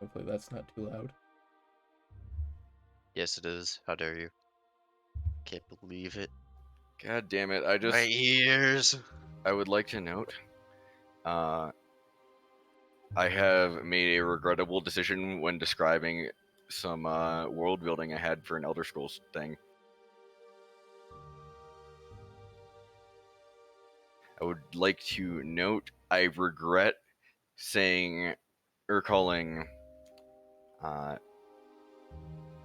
Hopefully that's not too loud. Yes, it is. How dare you? Can't believe it. God damn it! My ears. I would like to note, I have made a regrettable decision when describing some world building I had for an Elder Scrolls thing. I would like to note I regret saying or calling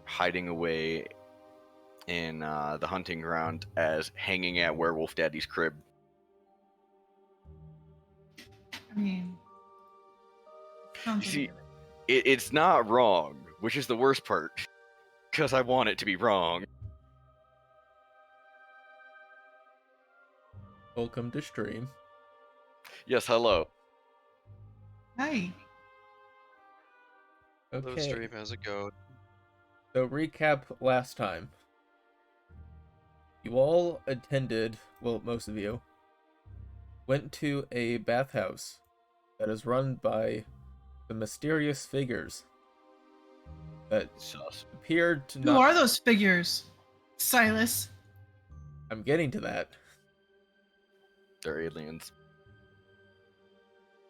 hiding away in the hunting ground as hanging at Werewolf Daddy's crib. I mean, You see, it's not wrong, which is the worst part, because I want it to be wrong. Welcome to stream. Yes, hello. Hi. Hello, Okay. stream. How's it going? So recap last time. You all attended, well, most of you, went to a bathhouse that is run by the mysterious figures that appeared to not... Who are those figures? Silas. I'm getting to that. They're aliens.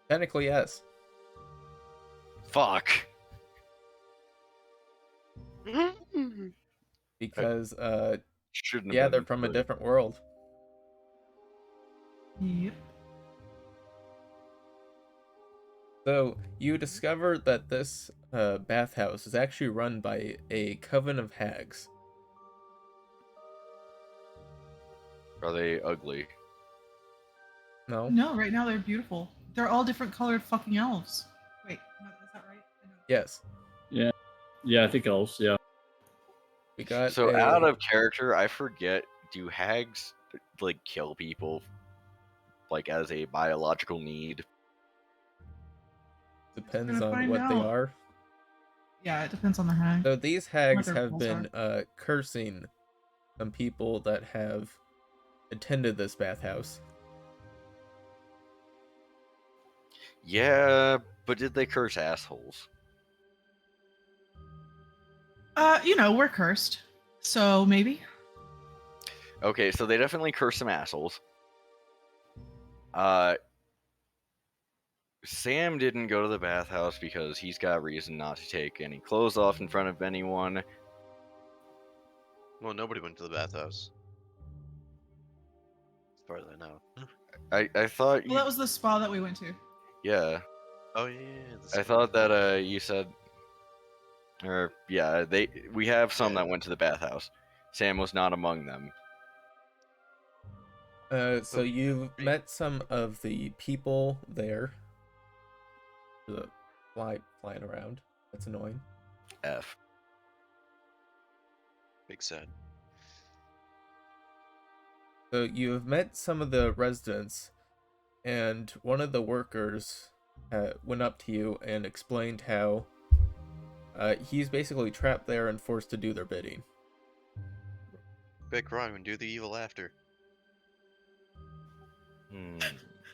Technically, yes. Fuck. Because, Shouldn't have yeah, been they're from a included. different world. Yep. So, you discover that this bathhouse is actually run by a coven of hags. Are they ugly? No? No, right now they're beautiful. They're all different colored fucking elves. Wait, is that right? I know. Yes. Yeah, I think elves, yeah. We got So out of character, I forget, do hags, like, kill people, like, as a biological need? Depends Gonna on find what they out. are. Yeah, it depends on the hag. So these hags their have goals been cursing some people that have attended this bathhouse. Yeah, but did they curse assholes? We're cursed. So maybe. Okay, so they definitely curse some assholes. Sam didn't go to the bathhouse because he's got reason not to take any clothes off in front of anyone. Well, nobody went to the bathhouse. As far as I know. I thought you... Well, that was the spa that we went to. Yeah. Oh yeah. I thought that you said... Or, yeah, we have some that went to the bathhouse. Sam was not among them. So you met some of the people there. The flying around. That's annoying. F. Big sad. So you have met some of the residents, and one of the workers went up to you and explained how he's basically trapped there and forced to do their bidding. Big Rhanwen, do the evil after.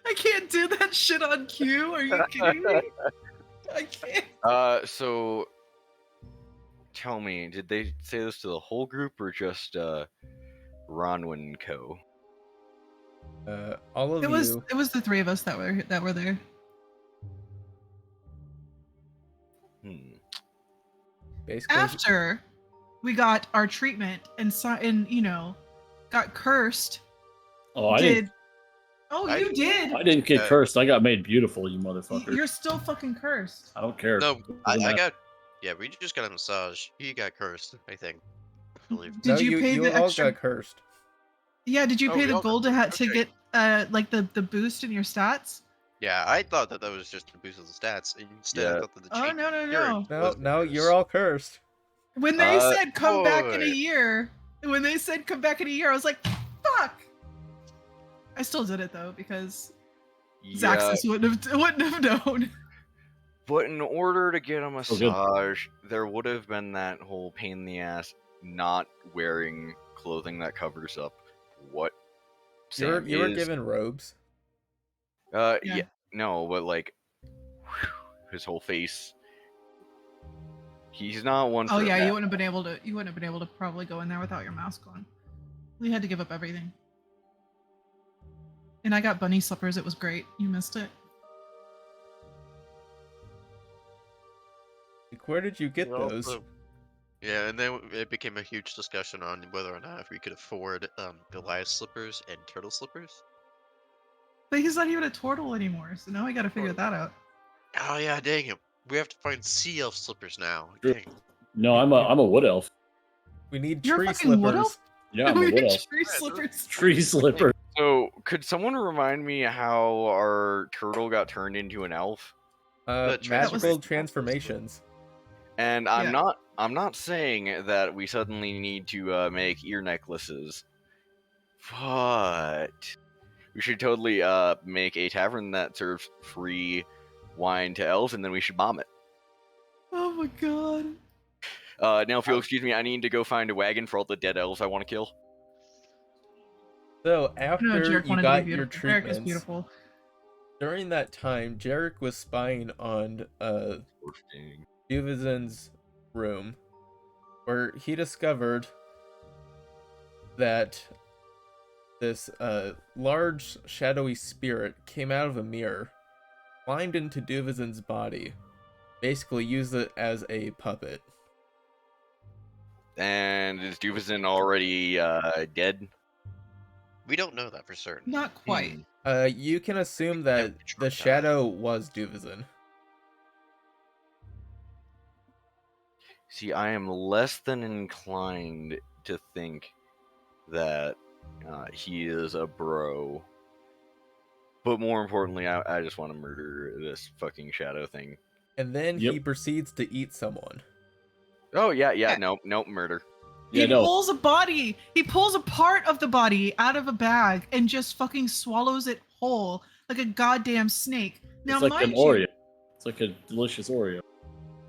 I can't do that shit on cue. Are you kidding me? I can't. So tell me, did they say this to the whole group or just Rhanwen and Co? All of It was you. the three of us that were there. Basically, After we got our treatment and got cursed. Oh, I didn't. Oh, you did. I didn't get cursed. I got made beautiful, you motherfucker. You're still fucking cursed. I don't care. No, I got. Yeah, we just got a massage. He got cursed, I think. I believe. Did you pay the all extra? got cursed. Yeah, did you pay we the all gold to get like the boost in your stats? Yeah, I thought that was just a boost of the stats. Instead, I thought that the Oh cheat no. No, you're all cursed. When they said come back in a year, I was like, fuck. I still did it though because Xaxis wouldn't have known. But in order to get a massage, there would have been that whole pain in the ass not wearing clothing that covers up what Sam You were given robes. Yeah. No, but like his whole face. He's not one for Oh yeah, that. you wouldn't have been able to. You wouldn't have been able to probably go in there without your mask on. We had to give up everything. And I got bunny slippers. It was great. You missed it. Like, where did you get We those? also- Yeah, and then it became a huge discussion on whether or not we could afford Goliath slippers and turtle slippers. But he's not even a turtle anymore, so now I got to figure that out. Oh yeah, dang it. We have to find sea elf slippers now. True. Dang. No, I'm a wood elf. We need You're a tree fucking wood slippers. elf? Yeah, I'm a wood elf. Tree slippers. Tree slipper. So, could someone remind me how our turtle got turned into an elf? The Magical transformation. transformations. And Yeah. I'm not saying that we suddenly need to make ear necklaces, but we should totally make a tavern that serves free wine to elves, and then we should bomb it. Oh my god. Now, if you'll excuse me, I need to go find a wagon for all the dead elves I want to kill. So No, after Jarek you wanted to got be your beautiful. Jarek is treatments, beautiful. during that time, Jarek was spying on Duvizin's room, where he discovered that this large shadowy spirit came out of a mirror, climbed into Duvizin's body, basically used it as a puppet. And is Duvizin already dead? We don't know that for certain. Not quite. You can assume that the shadow was Duvizin. See, I am less than inclined to think that he is a bro. But more importantly, I just want to murder this fucking shadow thing. And then Yep. he proceeds to eat someone. Oh, yeah, nope, murder. Yeah, He no. pulls a body. He pulls a part of the body out of a bag and just fucking swallows it whole like a goddamn snake. Now, It's like mind an you, Oreo. It's like a delicious Oreo.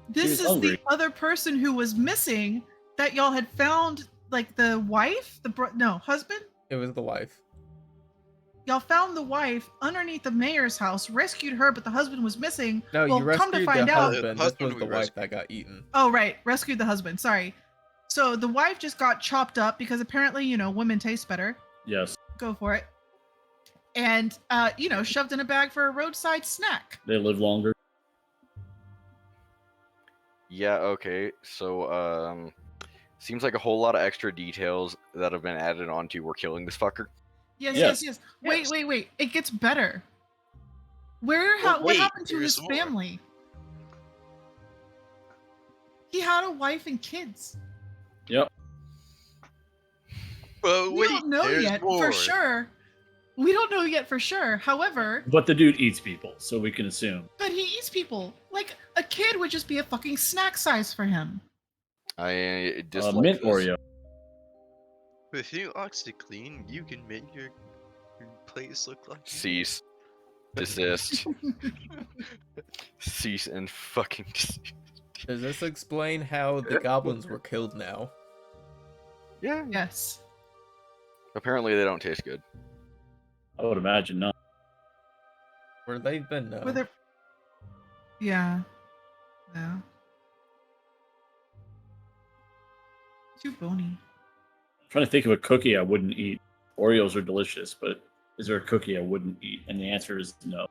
this was is hungry. the other person who was missing that y'all had found, like the wife, husband. It was the wife. Y'all found the wife underneath the mayor's house, rescued her, but the husband was missing. No, well, you rescued come to find the out. husband. The This husband was the we wife rescued. that got eaten. Oh, right, rescued the husband. Sorry. So the wife just got chopped up because apparently, women taste better. Yes, Go for it. And shoved in a bag for a roadside snack. they live longer. Yeah, okay. So, seems like a whole lot of extra details that have been added onto we're killing this fucker. Yes, Yes. yes. Yes. Wait. It gets better. What wait, happened to there's his more. family? He had a wife and kids. Yep. But We wait, don't know there's yet more. for sure. We don't know yet for sure. However, But the dude eats people, so we can assume. but he eats people. Like a kid would just be a fucking snack size for him. I dislike Mint this. Oreo. With new OxyClean, you can make your place look like Cease. Desist. Cease and fucking desist. Does this explain how the goblins were killed now? Yeah. Yes. Apparently they don't taste good. I would imagine not. Where they've been no. Whether. Yeah. Yeah. Too bony. I'm trying to think of a cookie I wouldn't eat. Oreos are delicious, but is there a cookie I wouldn't eat? And the answer is no.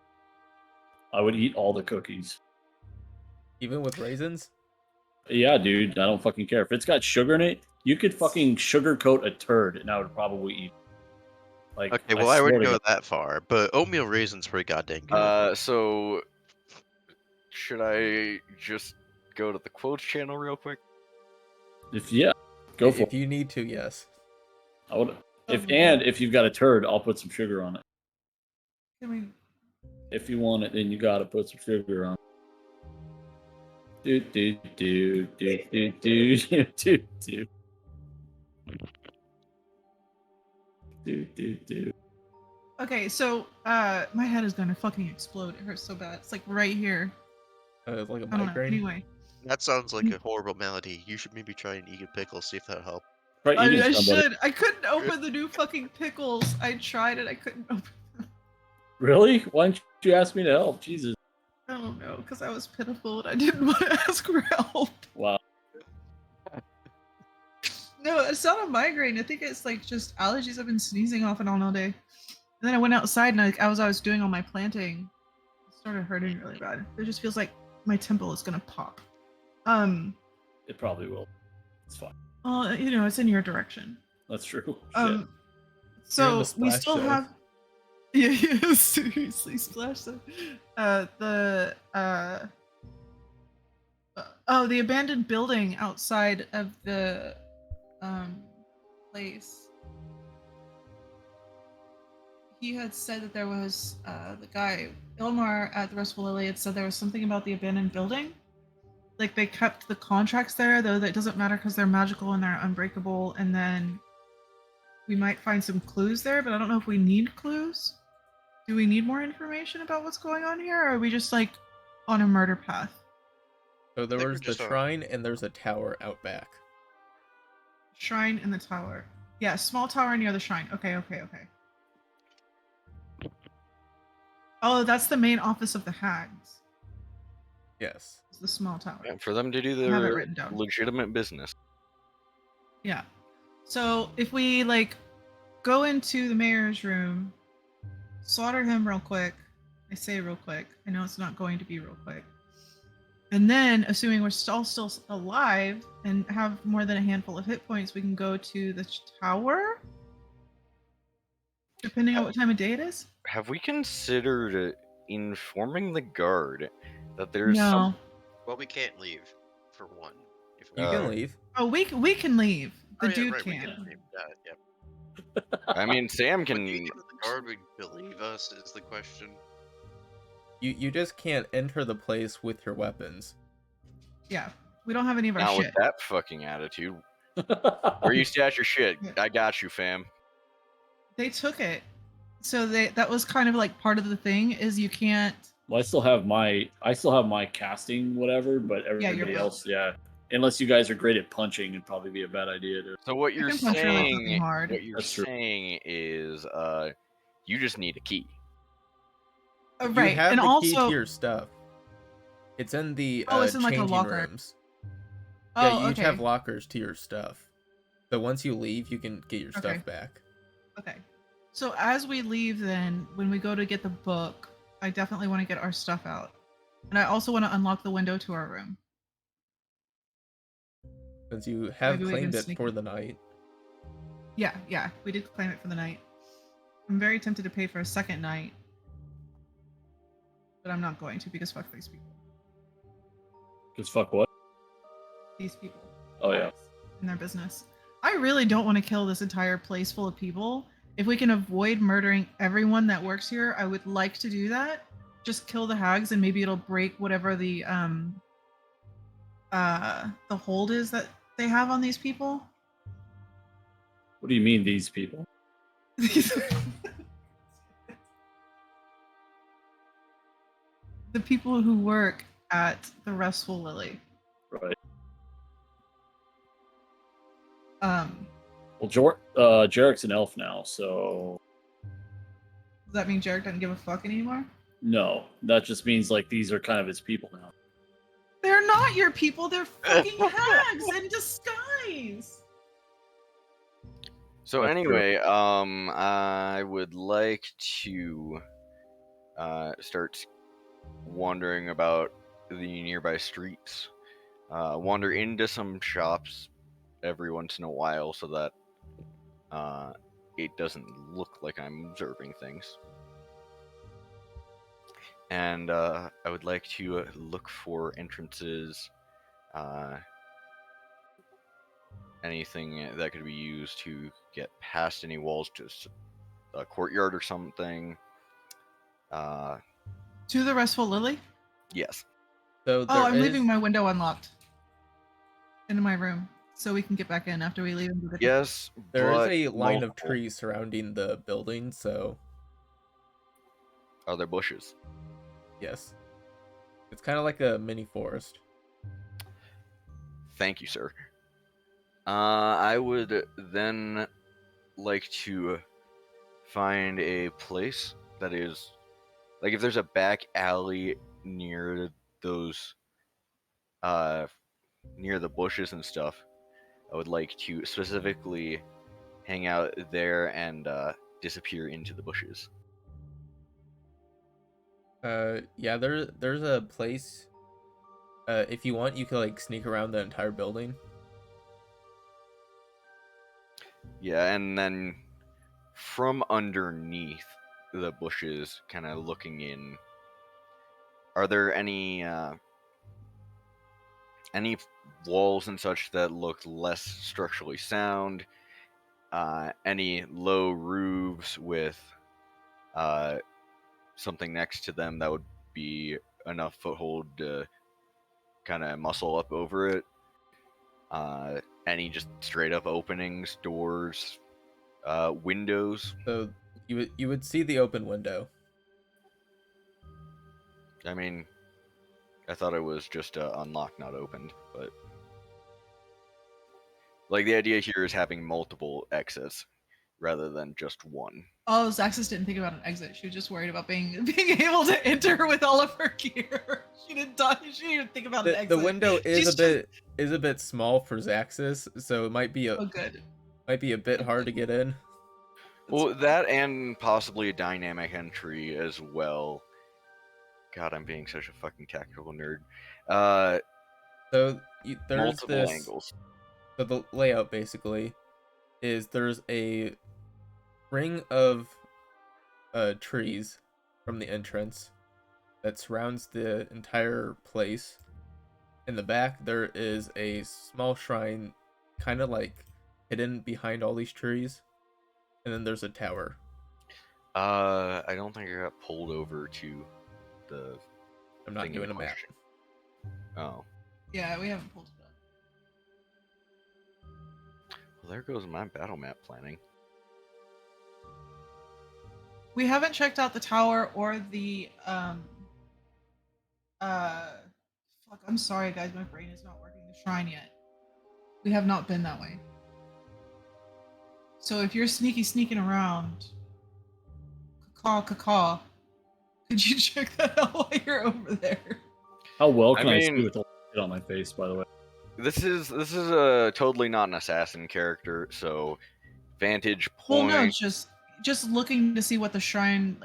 I would eat all the cookies. Even with raisins? Yeah, dude, I don't fucking care. If it's got sugar in it, you could fucking sugarcoat a turd and I would probably eat it. Like, Okay, well, I swear wouldn't to go God. that far, but oatmeal raisins pretty goddamn good. So should I just go to the quotes channel real quick? Go for If it. you need to, yes. I would. If you've got a turd, I'll put some sugar on it. I mean, If you want it, then you gotta put some sugar on. Do do do do do do do do do do do do. okay, so my head is gonna fucking explode. It hurts so bad. It's like right here. It's like a I don't know. migraine. Anyway, That sounds like a horrible malady. You should maybe try and eat a pickle, see if that'll help. Right, I eating somebody. should. I couldn't open the new fucking pickles. I tried it. I couldn't open. Really? Why didn't you ask me to help? Jesus. I don't know, because I was pitiful and I didn't want to ask for help. Wow. No, it's not a migraine. I think it's like just allergies. I've been sneezing off and on all day. And then I went outside and as I was doing all my planting, it started hurting really bad. It just feels like my temple is gonna pop. It probably will. It's fine. Well, you know, it's in your direction. That's true. Shit. You're in So the we splash still zone. have. Yeah, seriously, splash zone. The abandoned building outside of the place. He had said that there was the guy Ilmar at the Restful Lily had said there was something about the abandoned building. Like they kept the contracts there, though that doesn't matter because they're magical and they're unbreakable. And then we might find some clues there, but I don't know if we need clues. Do we need more information about what's going on here, or are we just like on a murder path? So there think was we're the just shrine and there's a tower out back. Shrine in the tower. Yeah, small tower near the shrine. Okay. Oh, that's the main office of the hags. Yes. It's the small tower. Yeah, for them to do I have it their written down. legitimate business. Yeah. So if we like go into the mayor's room, slaughter him real quick. I say real quick. I know it's not going to be real quick. And then, assuming we're still alive and have more than a handful of hit points, we can go to the tower. Depending on what time of day it is. Have we considered informing the guard that there's No. Well, we can't leave, for one. If You we can are- leave. Oh, we can leave. The Oh, yeah, dude right, we can. can leave. Yep. I mean, Sam Would can. the guard would believe us is the question. You just can't enter the place with your weapons. Yeah. We don't have any of our Not shit. with that fucking attitude. Where you stash your shit? Yeah. I got you, fam. They took it. So that was kind of like part of the thing is you can't. Well, I still have my casting whatever, but everybody you're else, yeah. Unless you guys are great at punching, it'd probably be a bad idea to. So what you're can punch really fucking saying, hard. what you're That's true. saying is, you just need a key. Right. You have And the key also to your stuff. It's in the it's in like a changing locker. rooms. Oh, Yeah, you each okay. have lockers to your stuff. So once you leave, you can get your Okay. stuff back. Okay. So as we leave then, when we go to get the book, I definitely want to get our stuff out. And I also want to unlock the window to our room. Since you have Maybe we can claimed it sneak for in. the night. Yeah, we did claim it for the night. I'm very tempted to pay for a second night. But I'm not going to because fuck these people. Because fuck what? These people. Oh yeah. In their business. I really don't want to kill this entire place full of people. If we can avoid murdering everyone that works here, I would like to do that. Just kill the hags and maybe it'll break whatever the hold is that they have on these people. What do you mean these people? The people who work at the Restful Lily. Right. Does Well, Jarek's an elf now, so that mean Jarek doesn't give a fuck anymore? no. That just means like these are kind of his people now. They're not your people, they're fucking hags in disguise. So That's true. anyway, I would like to start wandering about the nearby streets. Wander into some shops every once in a while so that it doesn't look like I'm observing things. And I would like to look for entrances, anything that could be used to get past any walls to a courtyard or something. To the Restful Lily? Yes. So Oh, there I'm is- leaving my window unlocked. Into my room. So we can get back in after we leave. And do the- Yes, There is but a line of multiple. trees surrounding the building, so Are there bushes? yes. It's kind of like a mini forest. Thank you, sir. I would then like to find a place that is like if there's a back alley near those near the bushes and stuff, I would like to specifically hang out there and disappear into the bushes. Yeah, there's a place. If you want, you could like sneak around the entire building. Yeah, and then from underneath the bushes, kind of looking in, are there any walls and such that look less structurally sound? Any low roofs with something next to them that would be enough foothold to kind of muscle up over it? Any just straight up openings, doors, windows? So you would see the open window. I mean, I thought it was just unlocked, not opened, but like the idea here is having multiple exits rather than just one. Oh, Xaxis didn't think about an exit. She was just worried about being able to enter with all of her gear. She didn't even think about an exit. The window is She's a bit small for Xaxis, so it might be Oh, good. a bit hard to get in. Well, that and possibly a dynamic entry as well. God, I'm being such a fucking tactical nerd. So there's Multiple this. angles. So the layout basically is there's a ring of trees from the entrance that surrounds the entire place. In the back there is a small shrine kind of like hidden behind all these trees, and then there's a tower. I don't think I got pulled over to the I'm not thing in doing a map. question. Oh, Yeah, we haven't pulled it up. well, there goes my battle map planning. We haven't checked out the tower or the fuck, I'm sorry guys, my brain is not working, the shrine yet. We have not been that way. So if you're sneaking around, caw, could you check that out while you're over there? How well I can I see mean- with the light on my face, by the way? This is a totally not an assassin character, so vantage Well, point. no, just looking to see what the shrine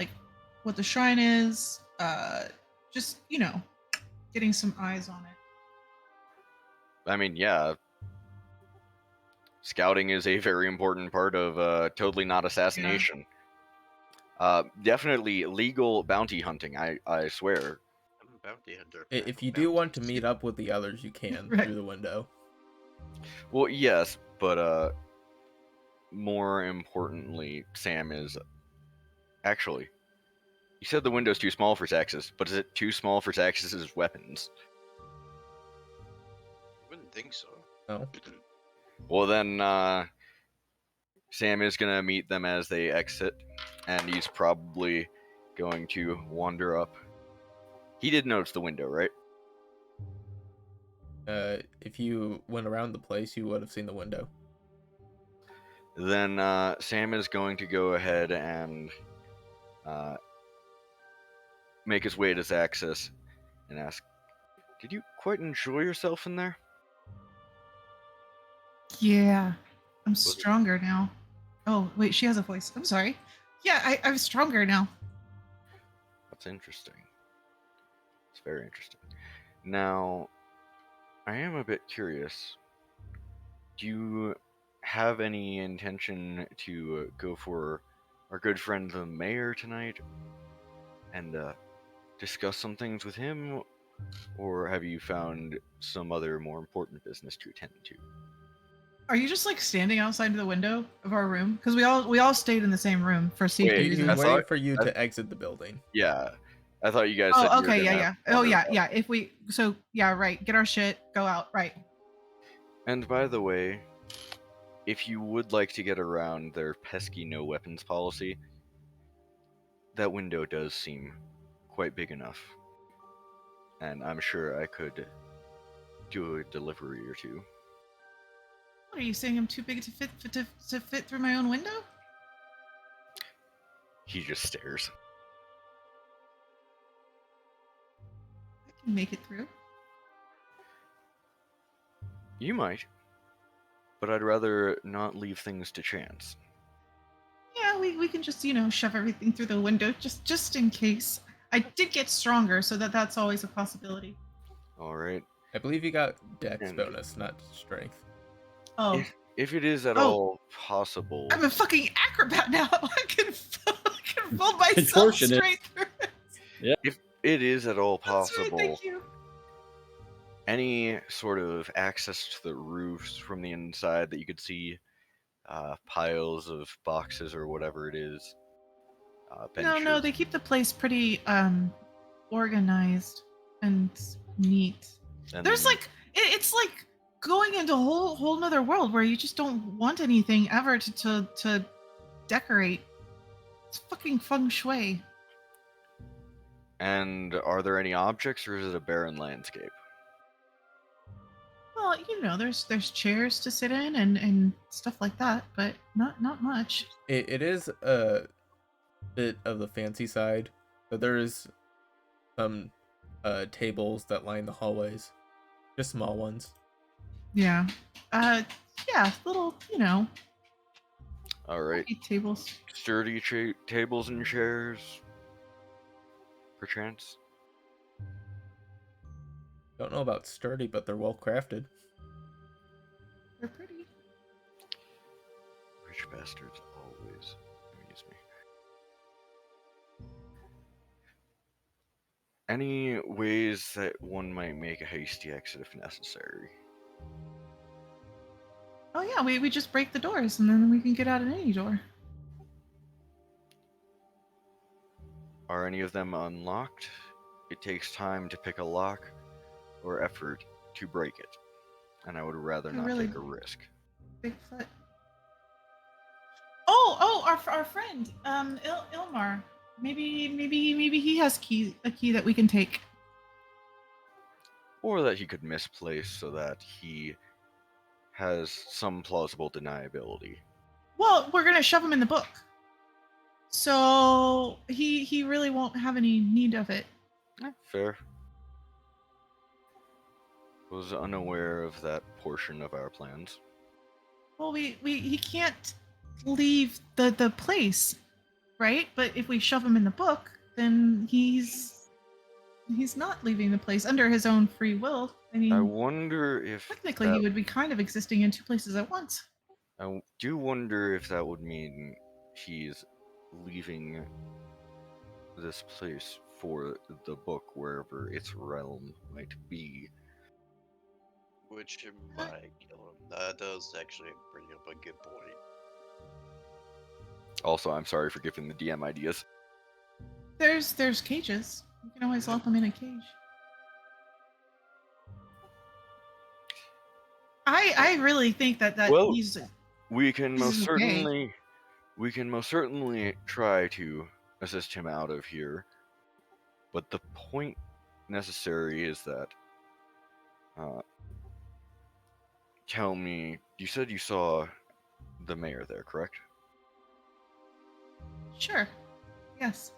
is. Just getting some eyes on it. I mean, yeah. Scouting is a very important part of totally not assassination. Definitely legal bounty hunting, I swear. I'm a bounty hunter. If you do want to meet up with the others, you can Right. through the window. Well, yes, but more importantly, Sam is actually. You said the window's too small for Xaxis, but is it too small for Xaxis' weapons? I wouldn't think so. No. Well, then Sam is gonna meet them as they exit, and he's probably going to wander up. He did notice the window, right? If you went around the place, you would have seen the window. Then Sam is going to go ahead and make his way to Xaxis and ask, "Did you quite enjoy yourself in there?" Yeah, I'm it- stronger now. Oh wait, she has a voice. I'm sorry. Yeah, I'm stronger now. That's interesting. It's very interesting. Now, I am a bit curious. Do you have any intention to go for our good friend the mayor tonight and discuss some things with him, or have you found some other more important business to attend to? Are you just like standing outside of the window of our room? Because we all stayed in the same room for safety Wait, He's reasons. I waiting thought- for you I- to exit the building. Yeah, I thought you guys said Oh, you were okay, gonna yeah. Oh, wander yeah, up. yeah. If we, so yeah, right. Get our shit, go out, right. And by the way, if you would like to get around their pesky no weapons policy, that window does seem quite big enough. And I'm sure I could do a delivery or two. What are you saying? I'm too big to fit through my own window? He just stares. Make it through. You might, but I'd rather not leave things to chance. Yeah, we can just, shove everything through the window just in case. I did get stronger, so that's always a possibility. All right. I believe you got Dex And- bonus, not strength. Oh, If it is at Oh. all possible, I'm a fucking acrobat now. I can fold myself Contortionist. straight through it. if it is at all That's right, possible, thank you. any sort of access to the roofs from the inside that you could see piles of boxes or whatever it is. Benches. No, they keep the place pretty organized and neat. and There's like it's like going into a whole nother world where you just don't want anything ever to decorate. It's fucking feng shui. And are there any objects, or is it a barren landscape? Well, there's chairs to sit in and stuff like that, but not much. It is a bit of the fancy side, but there is some tables that line the hallways, just small ones. Yeah. Yeah, little, All right. tables. Sturdy tables and chairs, perchance. Don't know about sturdy, but they're well crafted. They're pretty. Rich bastards always amuse me. Any ways that one might make a hasty exit if necessary? Oh yeah, we just break the doors and then we can get out at any door. Are any of them unlocked? It takes time to pick a lock or effort to break it, and I would rather not Really? take a risk. Bigfoot. Oh, our friend, Ilmar. Maybe he has a key that we can take. Or that he could misplace so that he has some plausible deniability. Well, we're gonna shove him in the book, so he really won't have any need of it. Fair. Was unaware of that portion of our plans. Well, he can't leave the place, right? But if we shove him in the book, then he's not leaving the place under his own free will. I mean, I wonder if technically that, he would be kind of existing in two places at once. I do wonder if that would mean he's leaving this place for the book wherever its realm might be. Which might kill him. That does actually bring up a good point. Also, I'm sorry for giving the DM ideas. There's cages. You can always lock him in a cage. I really think that Well, he's We can This most is okay. certainly try to assist him out of here. But the point necessary is that tell me, you said you saw the mayor there, correct? sure. Yes.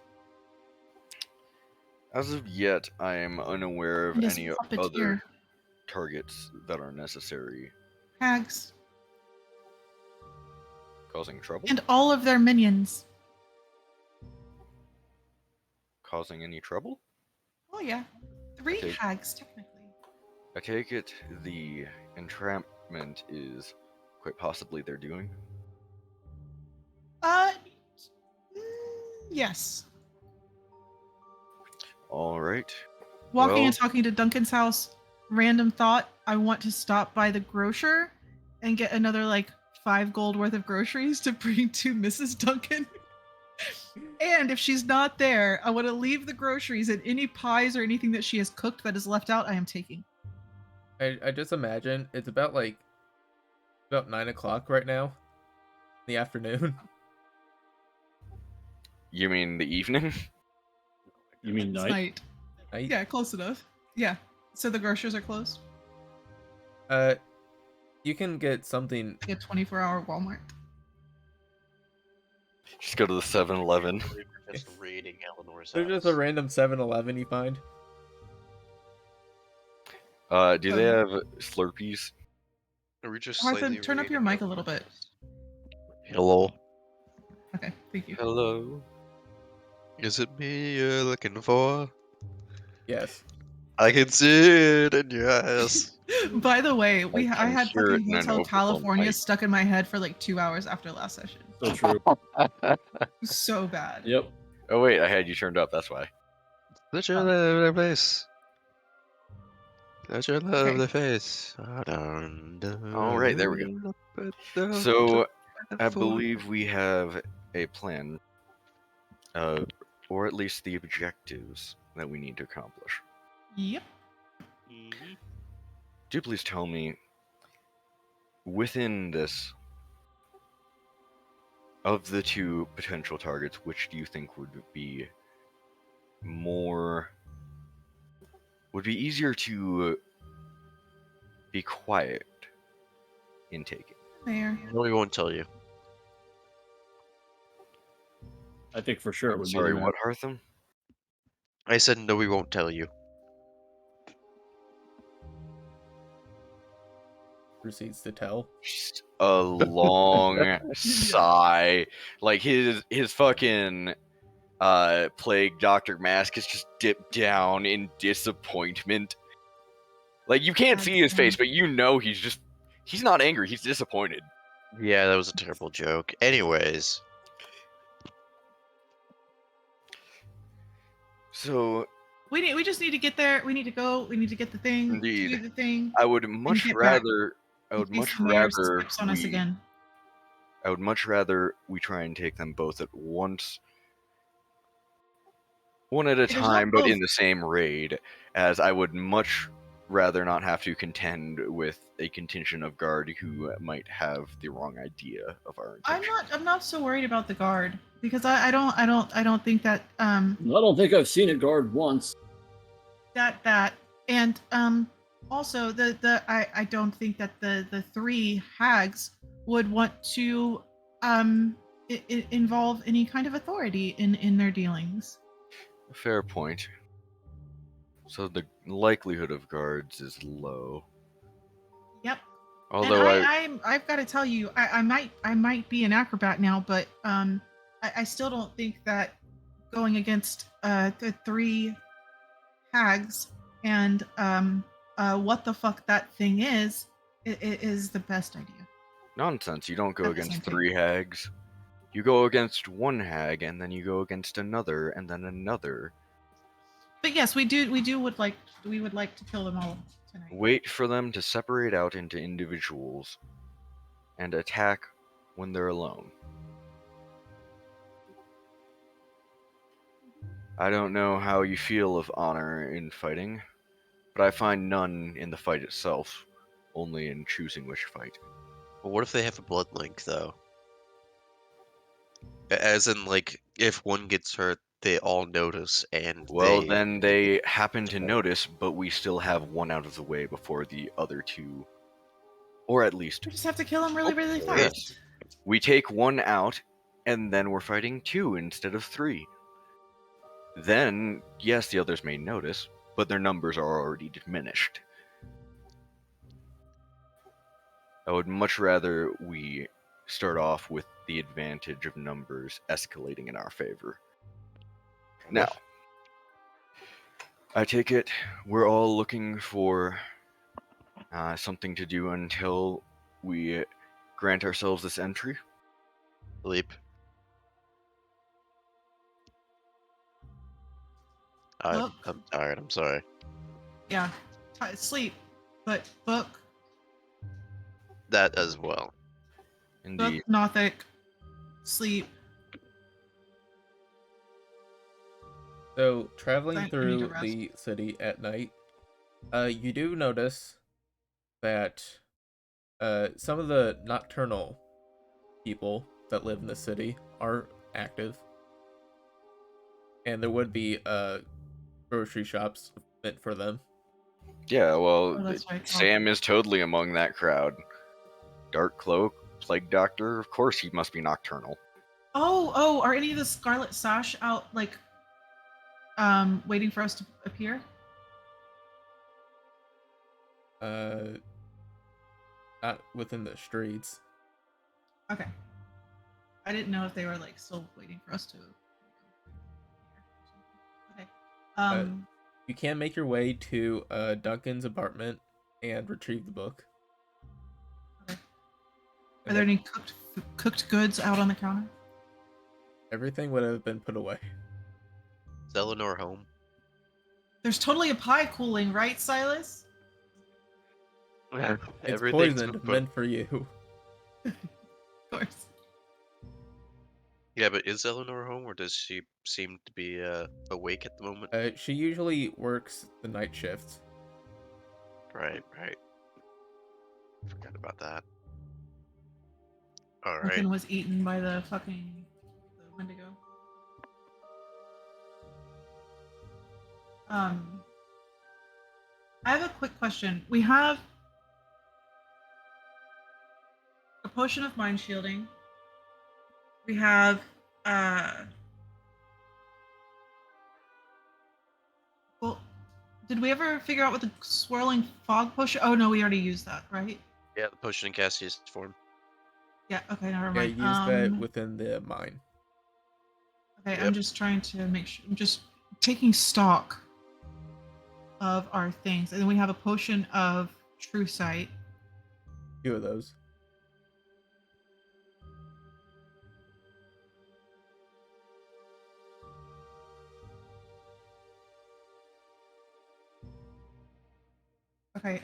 As of yet, I am unaware of And his any puppeteer. other targets that are necessary. Hags. Causing trouble? And all of their minions. Causing any trouble? Oh yeah. 3 Okay. hags technically. I take it the entrapment is quite possibly their doing. Yes. Alright. Walking Well- and talking to Duncan's house. Random thought. I want to stop by the grocer and get another 5 gold worth of groceries to bring to Mrs. Duncan. And if she's not there, I want to leave the groceries and any pies or anything that she has cooked that is left out, I am taking. I just imagine it's about 9 o'clock right now in the afternoon. You mean the evening? You mean It's night? night. Night. Yeah, close enough. Yeah. So the grocers are closed. You can get something. Like a 24-hour Walmart. Just go to the 7-Eleven. Just raiding Eleanor's There's house. just a random 7-Eleven you find. Do they have Slurpees? Are we just Hartham, slightly turn up your reading mic a little bit. Hello. Okay, thank you. Hello. Is it me you're looking for? Yes. I can see it in your eyes. By the way, I can had hear it fucking in an Hotel overblown California mic. stuck in my head for like 2 hours after last session. So true. So bad. Yep. Oh wait, I had you turned up. That's why. Let your lovely face. Let your lovely face. All right, there we go. So I believe we have a plan, or at least the objectives that we need to accomplish. Yep. Do you please tell me, within this, of the two potential targets, which do you think would be easier to be quiet in taking? There. No, we won't tell you. I think for sure it I'm would sorry, be the what, Hartham? I said no, we won't tell you. Proceeds to tell. Just a long sigh. Like his fucking plague doctor mask is just dipped down in disappointment. Like you can't see his face, but you know he's not angry, he's disappointed. Yeah, that was a terrible joke. Anyways. So We just need to get there. We need to go. We need to get the thing. Indeed. Do the thing. I would much get back. rather in case the mayor skips on us again. I would much rather we try and take them both at once. One at a There's not time, but both. in the same raid, as I would much rather not have to contend with a contingent of guard who might have the wrong idea of our intention. I'm not so worried about the guard because I don't think that I don't think I've seen a guard once. that and also I don't think that the three hags would want to involve any kind of authority in their dealings. Fair point. So the likelihood of guards is low. Yep. Although and I've got to tell you, I might be an acrobat now, but I still don't think that going against the three hags and what the fuck that thing is the best idea. Nonsense, you don't go At the against same time. 3 hags. You go against 1 hag, and then you go against another, and then another. But yes, we would like to kill them all tonight. Wait for them to separate out into individuals, and attack when they're alone. I don't know how you feel of honor in fighting, but I find none in the fight itself, only in choosing which fight. But what if they have a blood link, though? As in, like, if one gets hurt, they all notice, and Well, then they happen to notice, but we still have one out of the way before the other two, or at least We just have to kill them really, really fast. Yes. We take one out, and then we're fighting 2 instead of 3. Then, yes, the others may notice, but their numbers are already diminished. I would much rather we start off with the advantage of numbers escalating in our favor. Now, I take it we're all looking for something to do until we grant ourselves this entry. Sleep. I'm tired, I'm sorry. Yeah, sleep, but book. That as well. Indeed. Book, Nothic, sleep. So, traveling I need through to rest. the city at night, you do notice that some of the nocturnal people that live in the city are active. And there would be grocery shops meant for them. Yeah, well, that's right. Sam is totally among that crowd. Dark Cloak, Plague Doctor, of course he must be nocturnal. Oh, are any of the Scarlet Sash out, like, waiting for us to appear? Not within the streets. Okay. I didn't know if they were like still waiting for us to. Okay. You can make your way to Duncan's apartment and retrieve the book. Okay. Are And there any cooked goods out on the counter? everything would have been put away. Is Eleanor home? There's totally a pie cooling, right, Silas? It's Everything's poisoned, cooked. meant for you. Of course. Yeah, but is Eleanor home, or does she seem to be awake at the moment? She usually works the night shifts. Right. Forgot about that. All right. Duncan was eaten by the Wendigo. I have a quick question. We have a potion of mind shielding. We have well, did we ever figure out what the swirling fog potion? Oh no, we already used that, right? Yeah, the potion in Cassie's form. Yeah, okay, never Yeah, mind. use that within the mine. Okay, Yep. I'm just trying to make sure. I'm just taking stock of our things. And then we have a potion of true sight. 2 of those. Okay,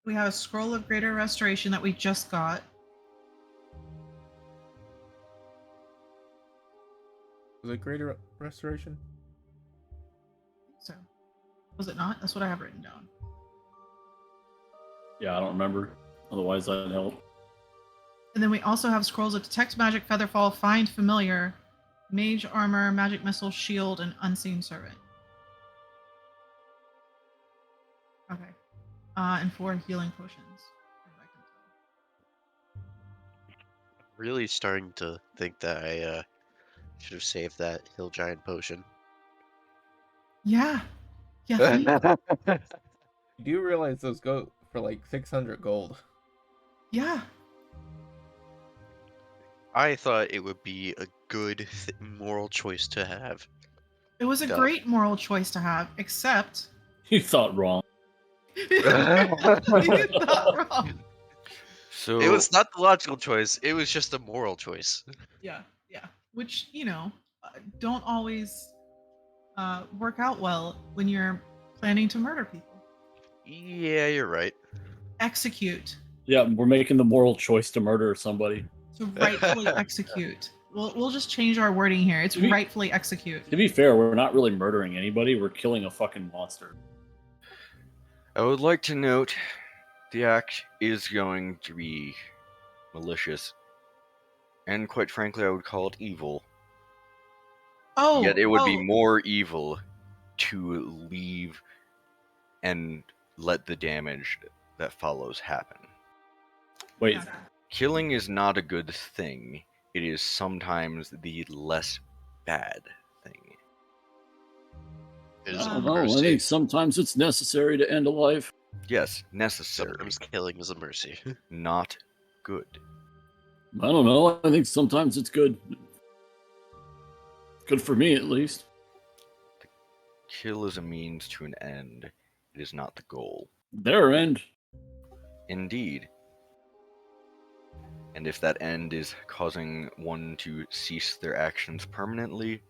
we have a scroll of greater restoration that we just got. Was it greater restoration? So, was it not? That's what I have written down. Yeah, I don't remember. Otherwise, that'd help. And then we also have scrolls of detect magic, featherfall, find familiar, mage armor, magic missile, shield, and unseen servant. Okay. And 4 healing potions. If I can tell. Really starting to think that I should have saved that hill giant potion. Yeah. Yeah. Thanks. You do realize those go for like 600 gold. Yeah. I thought it would be a good moral choice to have. It was a Duh. great moral choice to have, except You thought wrong. you thought wrong. So It was not the logical choice. It was just a moral choice. Yeah. Which, don't always work out well when you're planning to murder people. Yeah, you're right. Execute. Yeah, we're making the moral choice to murder somebody. To rightfully execute. We'll just change our wording here. It's We- rightfully execute. To be fair, we're not really murdering anybody. We're killing a fucking monster. I would like to note the act is going to be malicious. And quite frankly, I would call it evil. Oh, Yet it would be more evil to leave and let the damage that follows happen. Wait, yeah. Killing is not a good thing. It is sometimes the less bad thing. It is I a don't know. I mercy. think sometimes it's necessary to end a life. Yes, necessary, Sometimes killing is a mercy. not good. I don't know. I think sometimes it's good. Good for me, at least. Kill is a means to an end. It is not the goal. Their end. Indeed. And if that end is causing one to cease their actions permanently,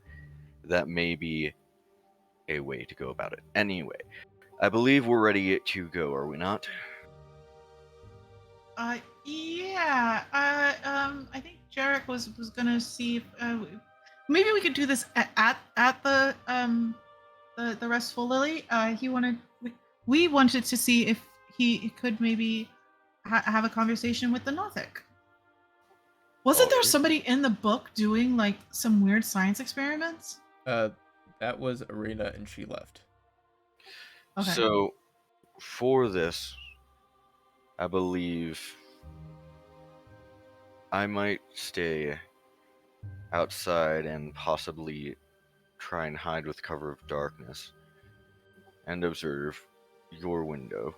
that may be a way to go about it. Anyway, I believe we're ready to go, are we not? Yeah. I think Jarek was gonna see if maybe we could do this at the Restful Lily. We wanted to see if he could maybe have a conversation with the Nothic. Wasn't there Okay. somebody in the book doing like some weird science experiments? That was Arena and she left. Okay. So, for this, I believe I might stay outside and possibly try and hide with cover of darkness and observe your window.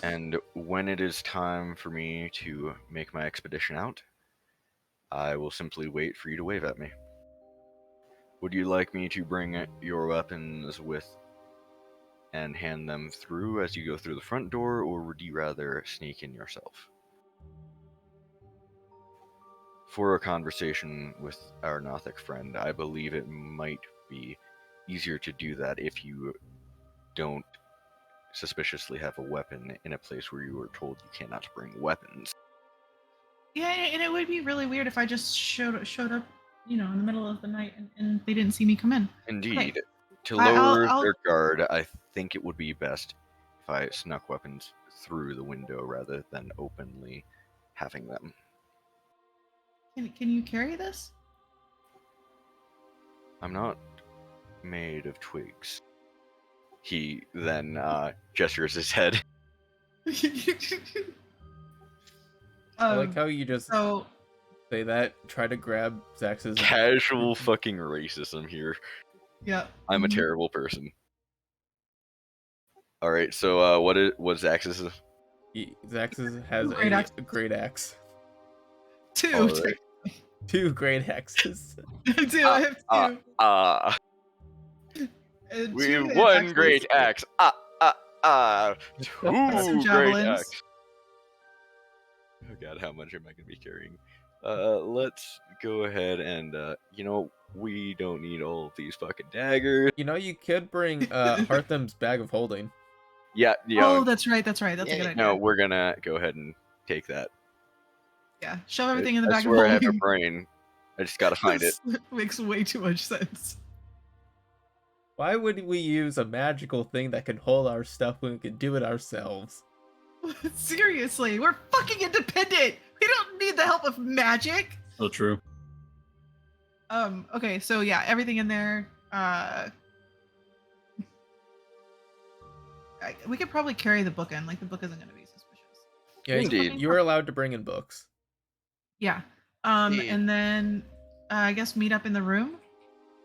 And when it is time for me to make my expedition out, I will simply wait for you to wave at me. Would you like me to bring your weapons with and hand them through as you go through the front door, or would you rather sneak in yourself? For a conversation with our Nothic friend, I believe it might be easier to do that if you don't suspiciously have a weapon in a place where you were told you cannot bring weapons. Yeah, and it would be really weird if I just showed up, in the middle of the night and they didn't see me come in. Indeed. Okay. To I'll- lower I'll- their guard, I think it would be best if I snuck weapons through the window rather than openly having them. Can you carry this? I'm not made of twigs. He then gestures his head. I like how you just So say that, try to grab Xaxis. Casual fucking racism here. yeah. I'm a Mhm. terrible person. Alright, so what's Xaxis? Xaxis has Great axe. a great axe. Two. Alright. 2 great axes. Two. I have two. And We two have hand one axes. great axe. Two Some great javelins. axe. Oh god, how much am I gonna be carrying? Let's go ahead and we don't need all of these fucking daggers. You could bring Hartham's bag of holding. Yeah. Oh, that's right. That's a good idea. No, we're gonna go ahead and take that. Yeah. Shove everything in the I bag of swear I have a holding. brain. I just gotta find it. This makes way too much sense. Why would we use a magical thing that can hold our stuff when we can do it ourselves? Seriously, we're fucking independent. We don't need the help of magic. So true. Okay, so yeah, everything in there. We could probably carry the book in. Like the book isn't going to be suspicious. Yeah, Indeed. you are allowed to bring in books. Yeah. Indeed. And then I guess meet up in the room.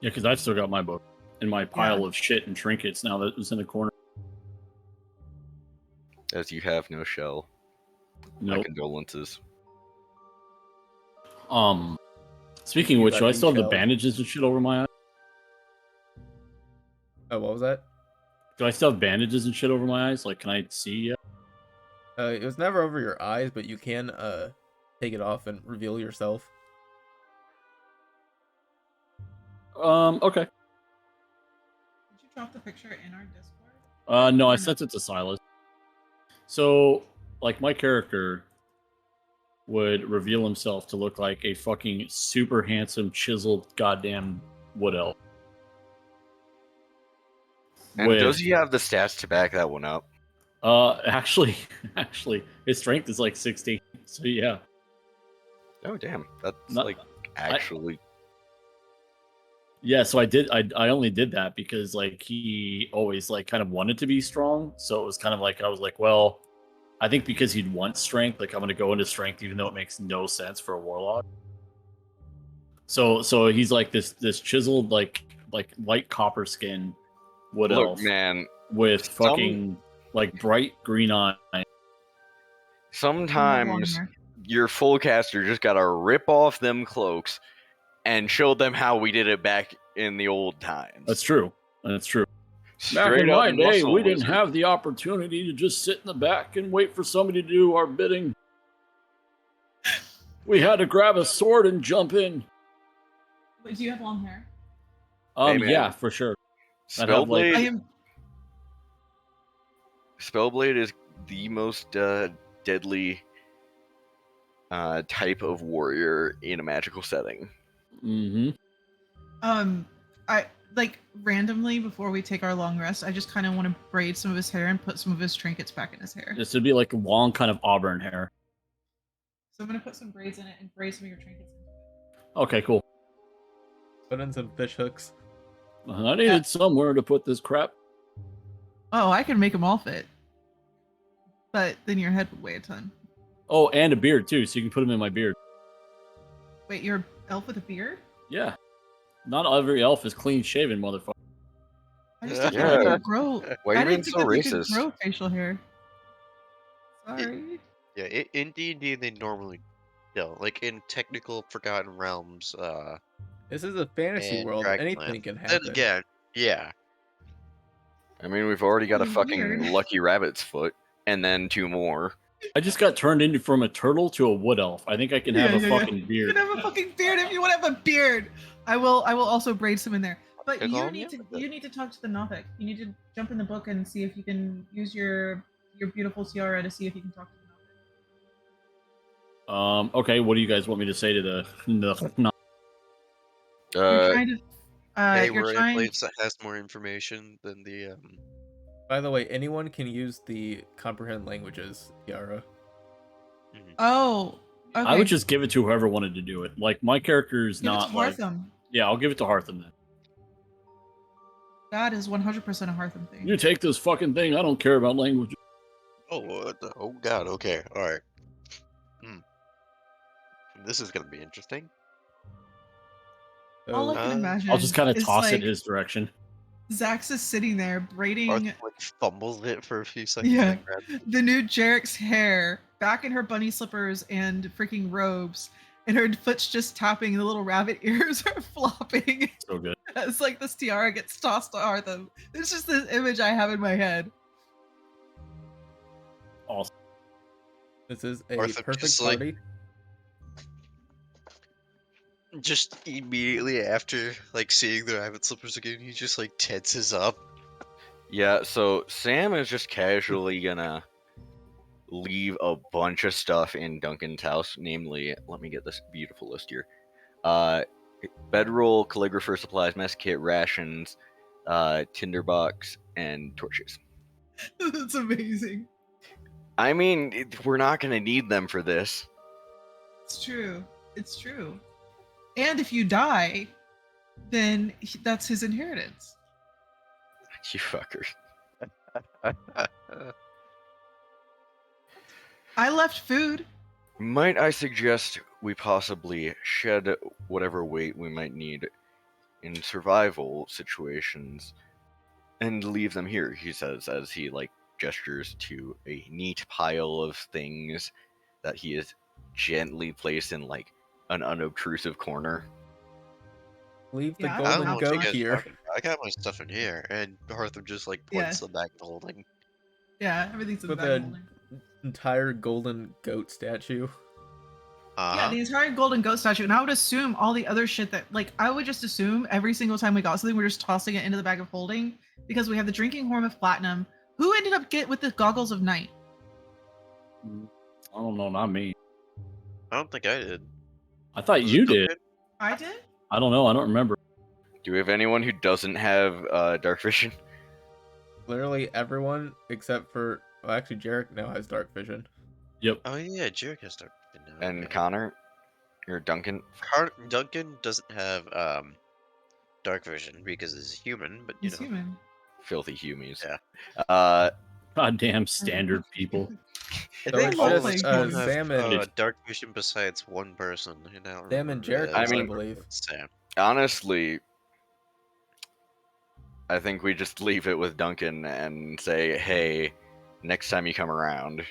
Yeah, because I've still got my book in my pile of shit and trinkets now that was in the corner. As you have no shell. My Nope. condolences. Speaking of which, do I still have the Shell. bandages and shit over my eyes? Oh, what was that? Do I still have bandages and shit over my eyes? Like, can I see yet? It was never over your eyes, but you can take it off and reveal yourself. Okay. Did you drop the picture in our Discord? No, I sent it to Silas. So, like, my character would reveal himself to look like a fucking super handsome, chiseled goddamn wood elf. And does he have the stats to back that one up? Actually, his strength is like 16. So yeah. Oh damn, that's Not- like actually. Yeah, so I only did that because like he always like kind of wanted to be strong. So it was kind of like I was like, well, I think because he'd want strength, like I'm gonna go into strength even though it makes no sense for a warlock. So he's like this chiseled like light copper skin wood Look, elf man. with fucking like bright green eyes. Sometimes your full caster just gotta rip off them cloaks and show them how we did it back in the old times. That's true. That's true. Back Straight in up my day, muscle we didn't wizard. have the opportunity to just sit in the back and wait for somebody to do our bidding. We had to grab a sword and jump in. Wait, do you have long hair? Hey, man. Yeah, for sure. I'd have, like- Spellblade. I am. Spellblade is the most deadly type of warrior in a magical setting. Mm-hmm. I like randomly before we take our long rest. I just kind of want to braid some of his hair and put some of his trinkets back in his hair. This would be like long, kind of auburn hair. So I'm gonna put some braids in it and braid some of your trinkets into it. Okay, cool. Put in some fish hooks. I needed somewhere to put this crap. Oh, I can make them all fit. But then your head would weigh a ton. Oh, and a beard too, so you can put them in my beard. Wait, you're an elf with a beard? Yeah. Not every elf is clean shaven, motherfucker. I just didn't Yeah. think you could grow. Why are I you being didn't think so that you could racist? grow facial hair. Sorry. Yeah, in D&D they normally don't. Like in technical Forgotten Realms, This is a fantasy and world. Anything Dragonlance. can Then happen. again, yeah. I mean, we've already got a Really fucking weird. lucky rabbit's foot, and then 2 more. I just got turned into from a turtle to a wood elf. I think I can have a fucking You beard. can have a fucking beard if you want to have a beard. I will also braid some in there. But Pick you on need you? to talk to the Nothic. You need to jump in the book and see if you can use your beautiful tiara to see if you can talk to the Nothic. Okay, what do you guys want me to say to the? No. You're trying to. Hey, You're we're in a trying. place that has more information than the By the way, anyone can use the comprehend languages, Yara. Oh. Okay. I would just give it to whoever wanted to do it. Like my character is give it not to like. Hartham. Yeah, I'll give it to Hartham then. That is 100% a Hartham thing. You take this fucking thing. I don't care about language. Oh god, okay, alright. This is gonna be interesting. All I So, can imagine. I'll just kind of is, toss like, it his direction. Xaxis sitting there braiding Arthur like fumbles it for a few seconds. Yeah. and grabs it. the new Jarek's hair back in her bunny slippers and freaking robes, and her foot's just tapping. The little rabbit ears are flopping So good. as like this tiara gets tossed to Hartham. It's just this image I have in my head. Awesome. this is a Arthur perfect just, like, party. Just immediately after like seeing the rabbit slippers again, he just like tenses up. Yeah, so Sam is just casually gonna leave a bunch of stuff in Duncan's house, namely, let me get this beautiful list here. Bedroll, calligrapher supplies, mess kit, rations, tinderbox, and torches. That's amazing. I mean, we're not gonna need them for this. It's true. It's true. And if you die, then that's his inheritance. You fuckers. I left food. Might I suggest we possibly shed whatever weight we might need in survival situations and leave them here, he says as he like gestures to a neat pile of things that he is gently placed in like an unobtrusive corner. Leave the Yeah, I I don't golden don't know what you goat guys are here. talking about. I got my stuff in here, and Hartham just like points them back to holding. Yeah, everything's in the With bag a holding. entire golden goat statue. Yeah, the entire golden goat statue, and I would assume all the other shit that, like, I would just assume every single time we got something, we're just tossing it into the bag of holding because we have the drinking horn of platinum. Who ended up with the goggles of night? I don't know, not me. I don't think I did. I thought Was you it did. Duncan? I did. I don't know. I don't remember. Do we have anyone who doesn't have dark vision? Literally everyone except for, well, actually Jarek now has dark vision. Yep. Oh yeah, Jarek has dark vision now. And okay. Connor? Or Duncan? Duncan doesn't have dark vision because he's human, but you He's know. human. Filthy humies. Yeah. Goddamn standard people. I So think it's all just, of us uh, have Sam and- dark vision besides one person. You know, Sam and Jarek, I I mean- believe. Sam. Honestly, I think we just leave it with Duncan and say, hey, next time you come around.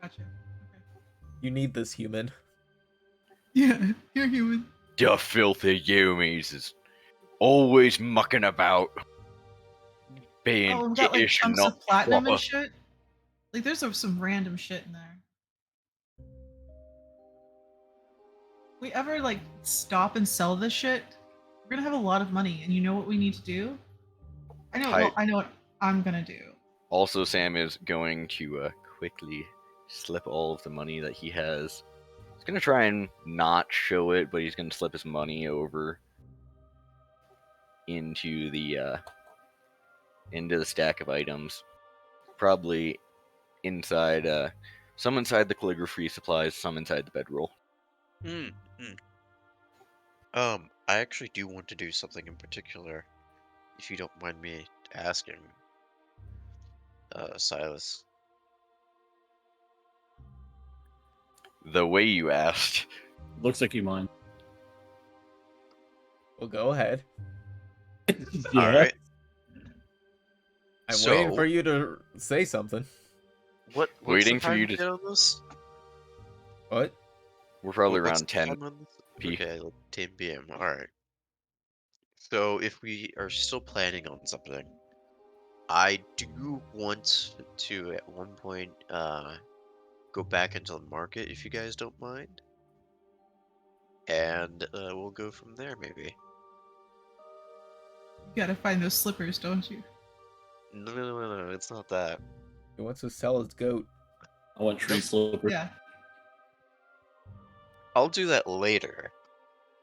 Gotcha. Okay. You need this human. Yeah, you're human. The filthy humies is always mucking about. Being Oh, we've got like gittish and chunks not of platinum proper. and shit. Like, there's some random shit in there. We ever like stop and sell this shit? We're gonna have a lot of money, and you know what we need to do? I know. Well, Hype. I know what I'm gonna do. Also, Sam is going to quickly slip all of the money that he has. He's going to try and not show it, but he's going to slip his money over into the stack of items. Probably inside, some inside the calligraphy supplies, some inside the bedroll. I actually do want to do something in particular, if you don't mind me asking, Silas. The way you asked. Looks like you mind. Well, go ahead. All right. I'm So- waiting for you to say something. What's Waiting the for time you to. again on this? What? We're probably What's around the 10 time on this? p. Okay, like 10 p.m. All right. So if we are still planning on something, I do want to at one point go back into the market if you guys don't mind, and we'll go from there maybe. You gotta find those slippers, don't you? No, it's not that. He wants to sell his goat. I want tree slippers. Yeah. I'll do that later,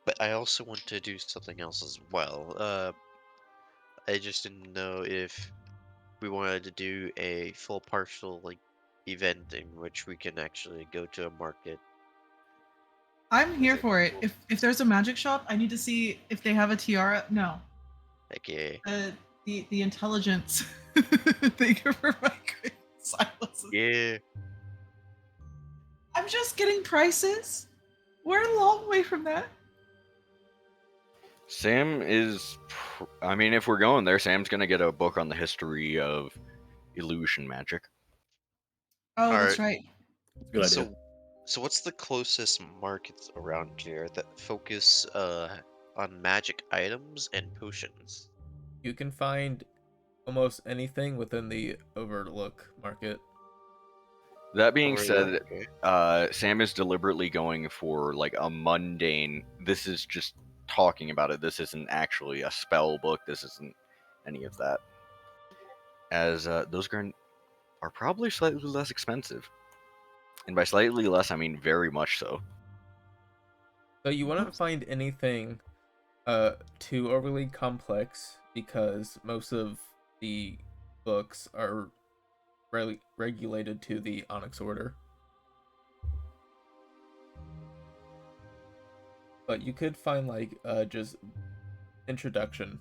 but I also want to do something else as well. I just didn't know if we wanted to do a full partial like event in which we can actually go to a market. I'm here it- for it. If there's a magic shop, I need to see if they have a tiara. No. Okay. The intelligence. Thank you for my great silence. Yeah. I'm just getting prices. We're a long way from that. Sam is. I mean, if we're going there, Sam's gonna get a book on the history of illusion magic. Oh, that's Alright. right. Good idea. So what's the closest markets around here that focus on magic items and potions? You can find almost anything within the Overlook market. That being Overlook, said, okay. Sam is deliberately going for like a mundane. This is just talking about it. This isn't actually a spell book. This isn't any of that. As those are probably slightly less expensive, and by slightly less, I mean very much so. So you wouldn't find anything too overly complex because most of the books are regulated to the Onyx Order. But you could find like just introduction.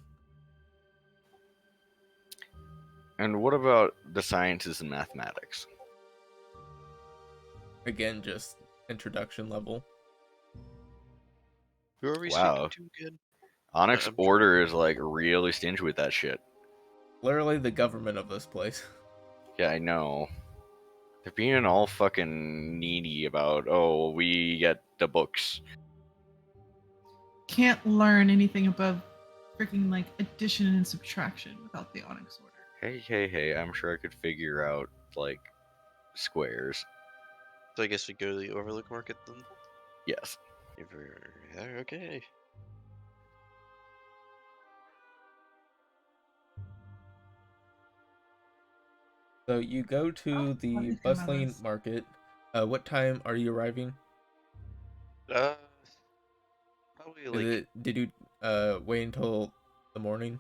And what about the sciences and mathematics? Again, just introduction level. Who are we Wow. speaking to again? Onyx I'm Order is like really stingy with that shit. Literally the government of this place. Yeah, I know. They're being all fucking needy about, oh, we get the books. Can't learn anything above freaking like addition and subtraction without the Onyx Order. Hey, I'm sure I could figure out, like, squares. So I guess we go to the Overlook Market then? Yes. If we're there, okay. So you go to the Let me see my bustling list. market. What time are you arriving? Uh, probably Is like, it, did you wait until the morning?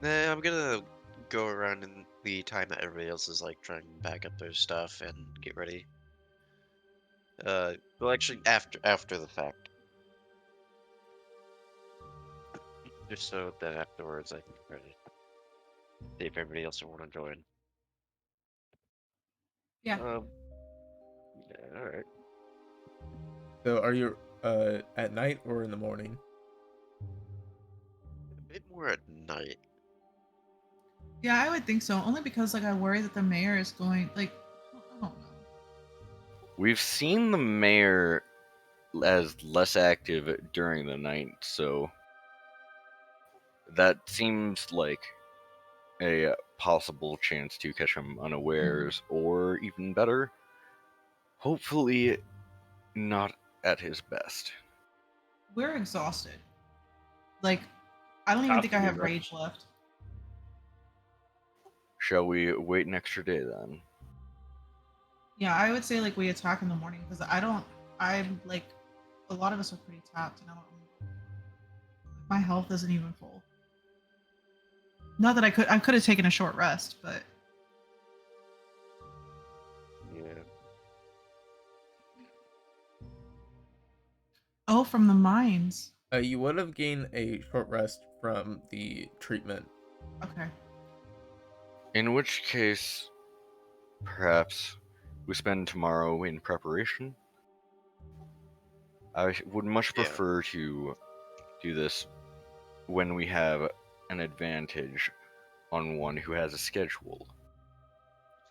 nah, I'm gonna go around in the time that everybody else is like trying to pack up their stuff and get ready. Well, actually, after the fact, just so that afterwards I can get ready. See if everybody else will want to join. Yeah. Yeah, all right. So are you at night or in the morning? A bit more at night. Yeah, I would think so. Only because like I worry that the mayor is going like I don't know. We've seen the mayor as less active during the night, so that seems like a possible chance to catch him unawares, or even better, hopefully not at his best. We're exhausted. Like I don't even Have think to I be, have right? rage left. Shall we wait an extra day then? Yeah, I would say like we attack in the morning because I'm like a lot of us are pretty tapped and I don't my health isn't even full. Not that I could have taken a short rest, but Yeah. oh, from the mines. You would have gained a short rest from the treatment. Okay. In which case, perhaps we spend tomorrow in preparation. I would much Yeah. prefer to do this when we have an advantage on one who has a schedule.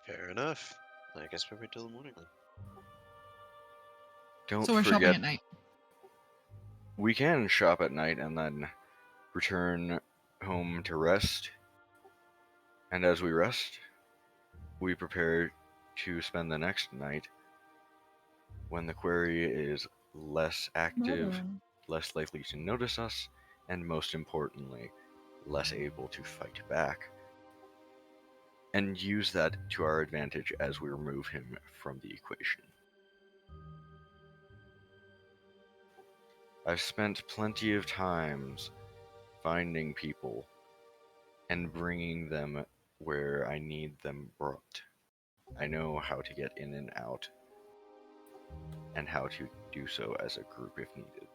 Fair enough. I guess we wait till the morning then. Don't So we're shopping forget, at night. we can shop at night and then return home to rest. And as we rest, we prepare to spend the next night when the quarry is less active, Mother. less likely to notice us, and most importantly, less able to fight back. And use that to our advantage as we remove him from the equation. I've spent plenty of times finding people and bringing them where I need them brought. I know how to get in and out, and how to do so as a group if needed.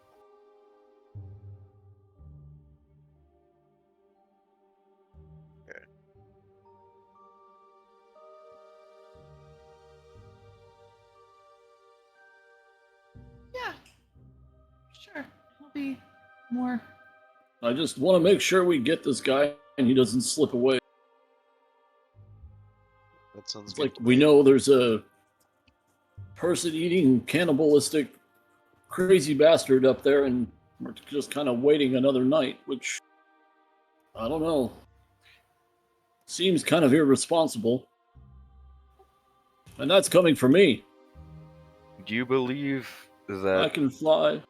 Okay. Yeah. Sure. It'll be more. I just want to make sure we get this guy and he doesn't slip away. That sounds It's good. like we know there's a person-eating, cannibalistic, crazy bastard up there, and we're just kind of waiting another night, which, I don't know, seems kind of irresponsible. And that's coming from me. Do you believe I that? can fly. Do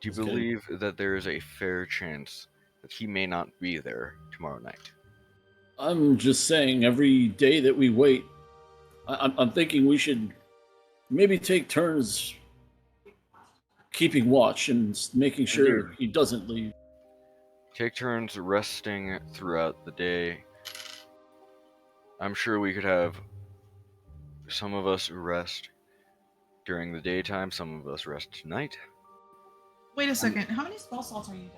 you Just kidding. believe that there is a fair chance that he may not be there tomorrow night? I'm just saying, every day that we wait, I'm thinking we should maybe take turns keeping watch and making sure Indeed. he doesn't leave. Take turns resting throughout the day. I'm sure we could have some of us rest during the daytime, some of us rest tonight. Wait a second. How many spell slots are you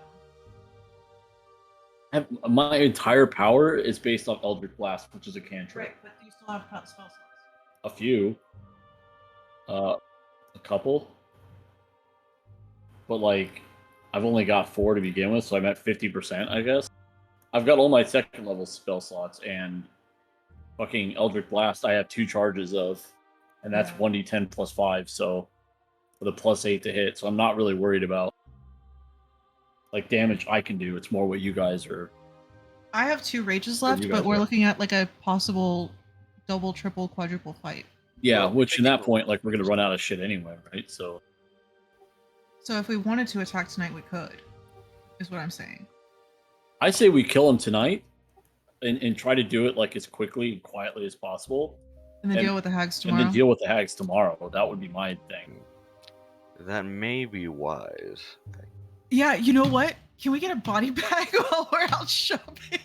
down? My entire power is based off Eldritch Blast, which is a cantrip. Right, but you still have spell slots. A few. A couple. But, like, I've only got 4 to begin with, so I'm at 50%, I guess. I've got all my second level spell slots, and fucking Eldritch Blast I have 2 charges of, and that's Yeah. 1d10 plus 5, so with a plus 8 to hit, so I'm not really worried about, like, damage I can do. It's more what you guys are. I have 2 rages What left, you but guys we're are. looking at like a possible double, triple, quadruple fight. Yeah, Well, which in that thinking- point, like, we're gonna run out of shit anyway, right? So So if we wanted to attack tonight, we could. Is what I'm saying. I say we kill him tonight and try to do it like as quickly and quietly as possible, And then And- deal with the hags and tomorrow. then deal with the hags tomorrow. That would be my thing. That may be wise. Yeah, you know what? Can we get a body bag while we're out shopping?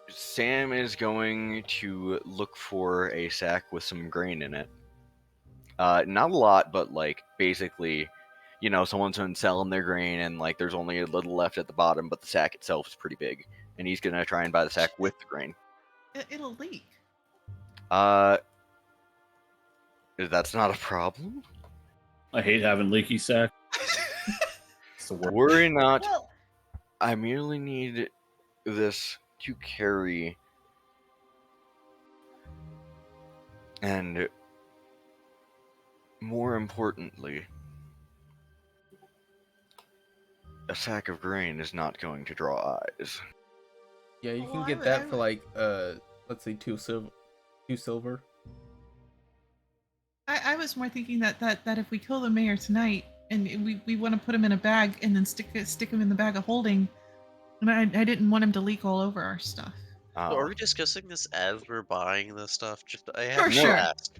Sam is going to look for a sack with some grain in it. Not a lot, but like basically, you know, someone's been selling their grain and like there's only a little left at the bottom, but the sack itself is pretty big, and he's gonna try and buy the sack with the grain. It'll leak. That's not a problem. I hate having leaky sack. It's the worst. Worry not. Well, I merely need this to carry, and more importantly, a sack of grain is not going to draw eyes. Yeah, you Well, can I get would- that I for would- like let's say 2 silver. I was more thinking that if we kill the mayor tonight and we want to put him in a bag and then stick him in the bag of holding, and I didn't want him to leak all over our stuff. So are we discussing this as we're buying this stuff? Just I have For to sure. ask.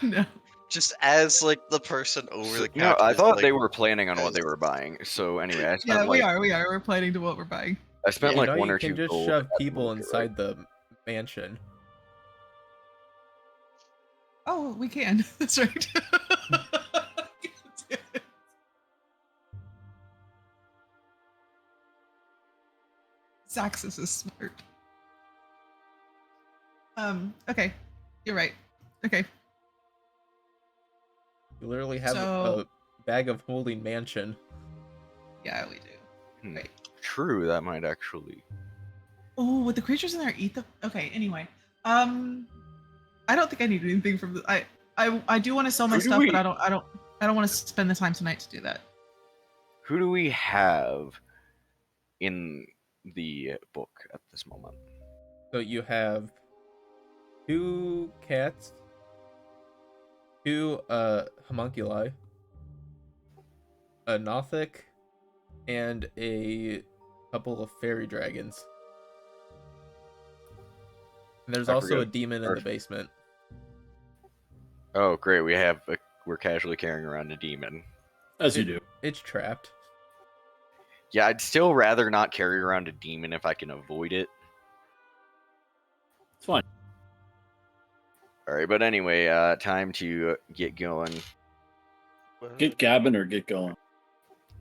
No. Just as like the person over the No, counter. I is, thought like, they were planning on what they were buying. So anyway, I spent Yeah, we like are. We're planning to what we're buying. I spent You like know, 1 you or can 2 just gold. shove at that people market, inside the mansion. Oh, we can. That's right. Xaxis is smart. Okay. You're right. Okay. You literally have So- a bag of holding mansion. Yeah, we do. Hmm. Right. True, that might actually. Oh, would the creatures in there eat the? Okay. Anyway, I don't think I need anything from the. I do want to sell my Who do stuff, but we- I don't want to spend the time tonight to do that. Who do we have in the book at this moment? So you have 2 cats, 2 homunculi, a Nothic, and a couple of fairy dragons. And there's I also a forgot. demon in the basement. Oh, great! We're casually carrying around a demon. As you do. It's trapped. Yeah, I'd still rather not carry around a demon if I can avoid it. It's fine. All right, but anyway, time to get going. Well, Get gabbing or get going.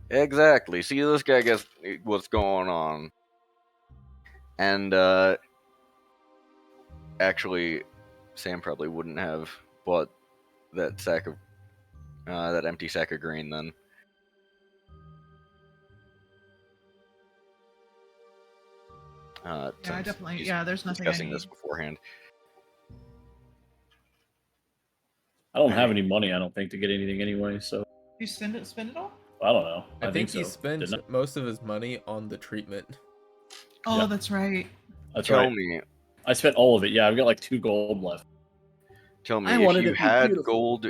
Exactly. See, this guy gets what's going on, and actually, Sam probably wouldn't have bought that that empty sack of grain then. Yeah, I Since definitely. he's Yeah, there's nothing I discussing need. this beforehand. I don't have any money, I don't think, to get anything anyway, so You spend it all? I don't know. I think so. he spent Didn't I? most of his money on the treatment. Oh, Yeah. that's right. That's Tell right. me, I spent all of it. Yeah, I've got like 2 gold left. I if wanted you it to be had beautiful. gold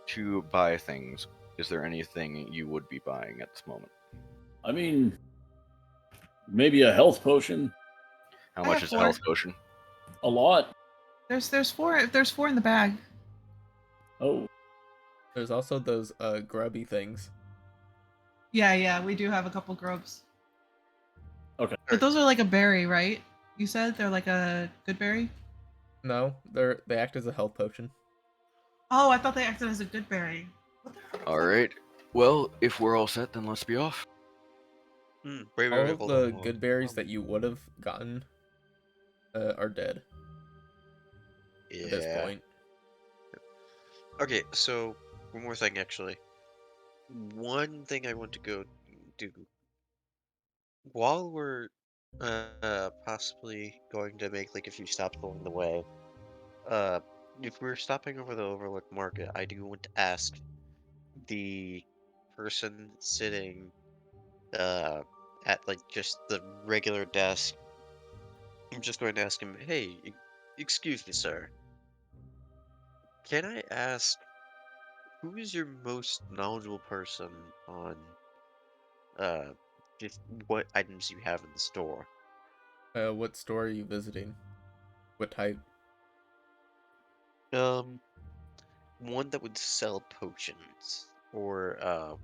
to buy things, is there anything you would be buying at this moment? I mean, maybe a health potion. How I much have is a 4. health potion? A lot. There's 4. There's 4 in the bag. Oh, There's also those grubby things. Yeah, we do have a couple grubs. okay. But those are like a berry, right? You said they're like a good berry? No, they act as a health potion. Oh, I thought they acted as a good berry. What the fuck is All that? right. Well, if we're all set, then let's be off. wait, All of hold the on, hold good on. berries that you would have gotten are dead at this Yeah. point. Okay, so one more thing actually. One thing I want to go do while we're possibly going to make like a few stops along the way. Uh, if we're stopping over the Overlook Market, I do want to ask the person sitting at like just the regular desk. I'm just going to ask him, "Hey, excuse me, sir. Can I ask who is your most knowledgeable person on uh just what items you have in the store?" What store are you visiting? What type? Um, one that would sell potions, or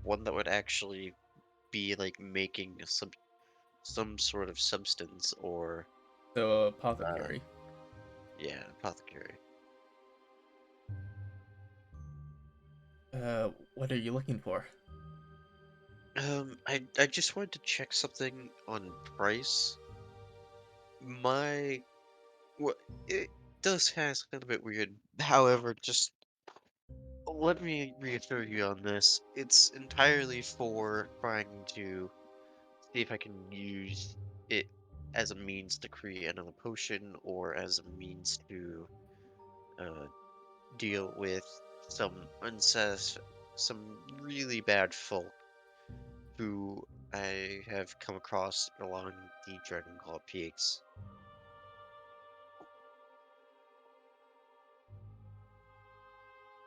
one that would actually be like making some sort of substance, or So apothecary. yeah, apothecary. What are you looking for? I just wanted to check something on price. My what it does sound a little bit weird. However, just let me reassure you on this. It's entirely for trying to see if I can use it as a means to create another potion, or as a means to uh, deal with some really bad folk who I have come across along the Dragon Claw Peaks.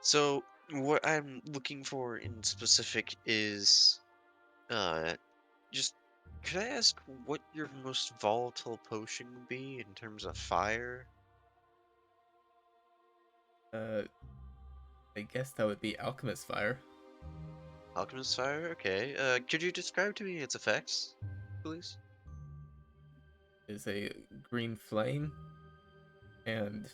So what I'm looking for in specific is uh just could I ask what your most volatile potion would be in terms of fire? Uh, I guess that would be alchemist fire. Alchemist fire? Okay. Could you describe to me its effects, please? Is a green flame, and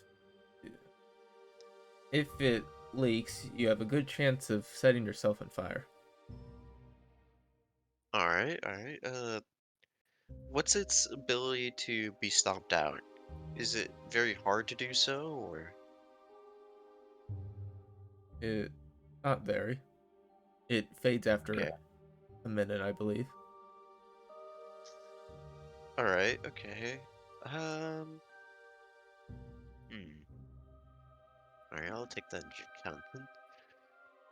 if it leaks, you have a good chance of setting yourself on fire. Alright, alright. What's its ability to be stomped out? Is it very hard to do so, or? It not very. It fades after Okay. a minute, I believe. Alright, okay. Alright, I'll take that into account then.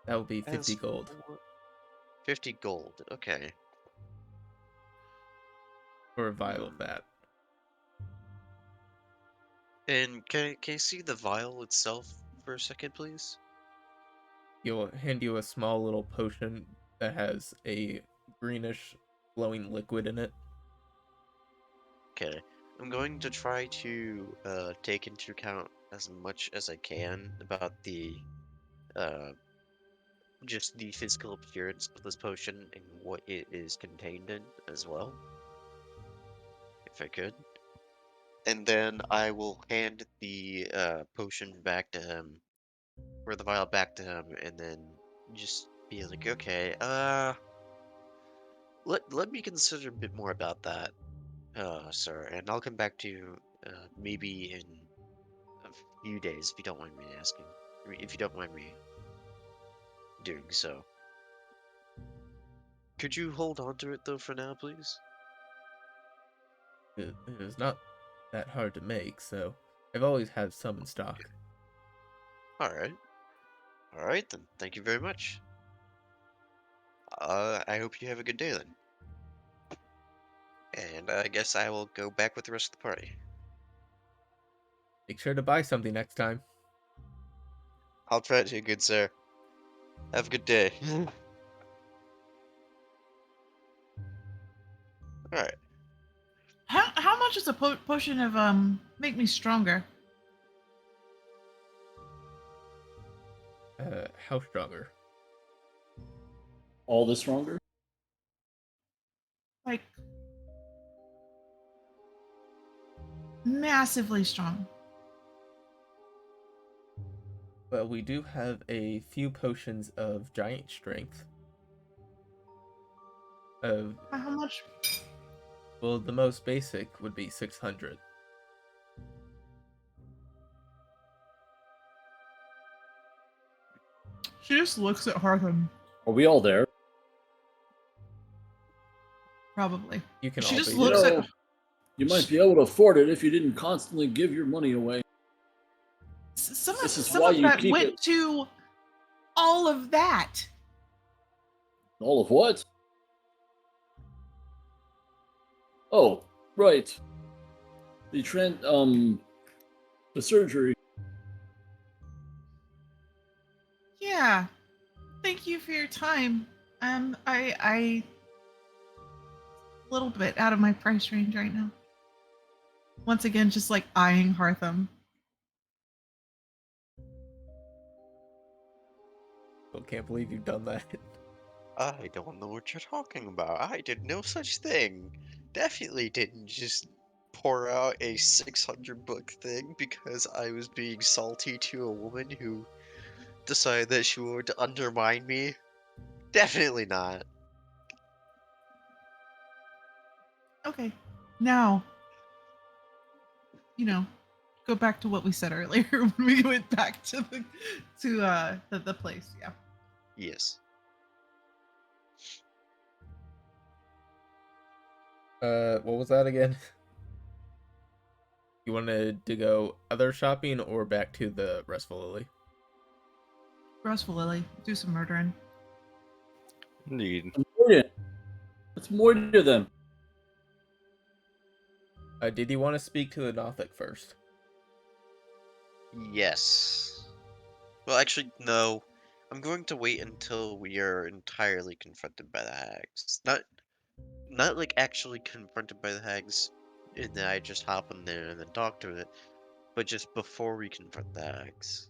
That would be 50 As gold for 50 gold, okay. for a vial of that. And can you see the vial itself for a second, please? He'll hand you a small little potion that has a greenish glowing liquid in it. Okay. I'm going to try to take into account as much as I can about the just the physical appearance of this potion and what it is contained in as well, if I could. And then I will hand the potion back to him, or the vial back to him, and then just be like, okay, let me consider a bit more about that, sir, and I'll come back to you maybe in a few days if you don't mind me asking, if you don't mind me doing so. Could you hold on to it though for now, please? It is not that hard to make, so I've always had some in stock. Alright. Alright then, thank you very much. I hope you have a good day then. And I guess I will go back with the rest of the party. Make sure to buy something next time. I'll try to, good sir. Have a good day. Alright. How much is a potion of make me stronger? How stronger? All the stronger. Like massively strong. Well, we do have a few potions of giant strength. How much? Well, the most basic would be 600. She just looks at Hartham. Are we all there? Probably. You can She all just be looks there. at. You might be able to afford it if you didn't constantly give your money away. Some This is some why of you that keep went it. to all of that. All of what? Oh, right. The surgery. Yeah. Thank you for your time. I a little bit out of my price range right now. Once again, just like eyeing Hartham. I can't believe you've done that. I don't know what you're talking about. I did no such thing. Definitely didn't just pour out a 600 book thing because I was being salty to a woman who decided that she wanted to undermine me. Definitely not. Okay. Now, go back to what we said earlier when we went back to the place. Yeah. Yes. What was that again? You wanted to go other shopping or back to the Restful Lily? Restful Lily, do some murdering. Indeed. Let's more to them. Did you want to speak to the Nothic first? Yes. Well, actually, no. I'm going to wait until we are entirely confronted by the hags. Not like actually confronted by the hags, and then I just hop in there and then talk to it, but just before we confront the hags.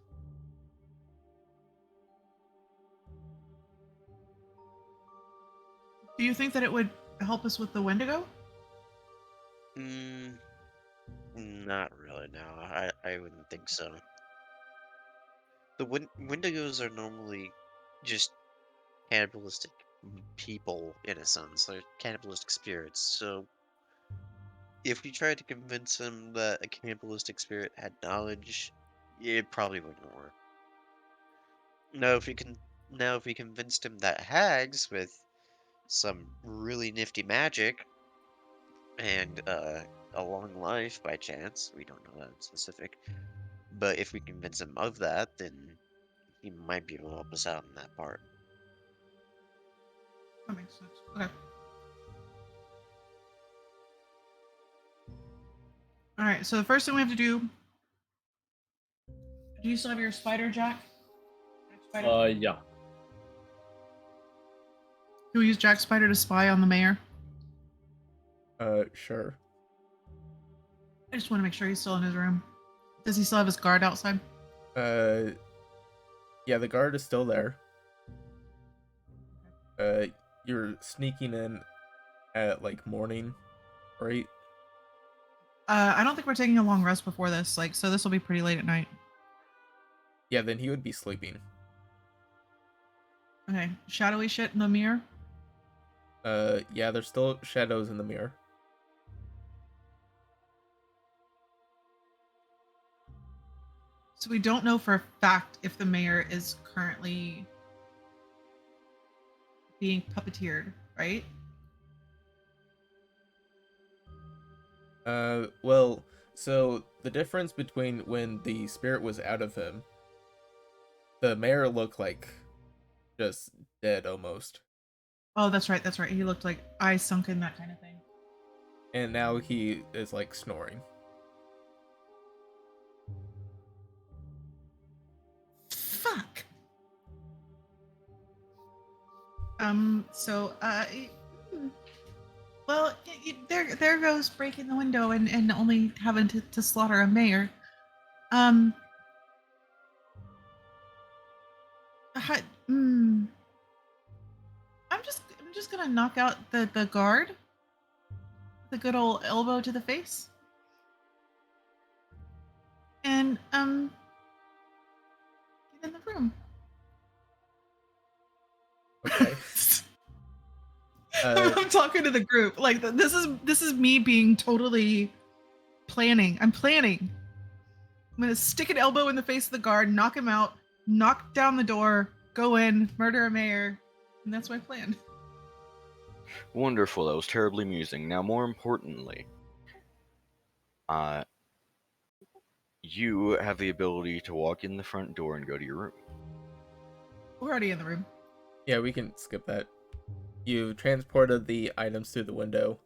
Do you think that it would help us with the Wendigo? Not really, no. I wouldn't think so. The Wendigos are normally just cannibalistic people, in a sense. They're cannibalistic spirits, so if we tried to convince him that a cannibalistic spirit had knowledge, it probably wouldn't work. Now if we convinced him that hags with some really nifty magic and a long life by chance, we don't know that in specific, But if we convince him of that, then he might be able to help us out in that part. That makes sense. Okay. All right. So the first thing we have to do. Do you still have your spider, Jack? Spider? Yeah. Can we use Jack Spider to spy on the mayor? Sure. I just want to make sure he's still in his room. Does he still have his guard outside? Yeah, the guard is still there. You're sneaking in at like morning, right? I don't think we're taking a long rest before this. So this will be pretty late at night. Yeah, then he would be sleeping. Okay. Shadowy shit in the mirror. Yeah, there's still shadows in the mirror. So we don't know for a fact if the mayor is currently being puppeteered, right? Well, so the difference between when the spirit was out of him, the mayor looked like just dead almost. Oh, that's right. That's right. He looked like eyes sunken, that kind of thing. And now he is like snoring. Fuck. Well, there goes breaking the window and only having to slaughter a mayor. I'm just gonna knock out the guard. The good old elbow to the face. And get in the room. Okay. I'm talking to the group. Like this is me being totally planning. I'm planning. I'm gonna stick an elbow in the face of the guard, knock him out, knock down the door, go in, murder a mayor, and that's my plan. Wonderful. That was terribly amusing. Now, more importantly, you have the ability to walk in the front door and go to your room. We're already in the room. Yeah, we can skip that. You transported the items through the window,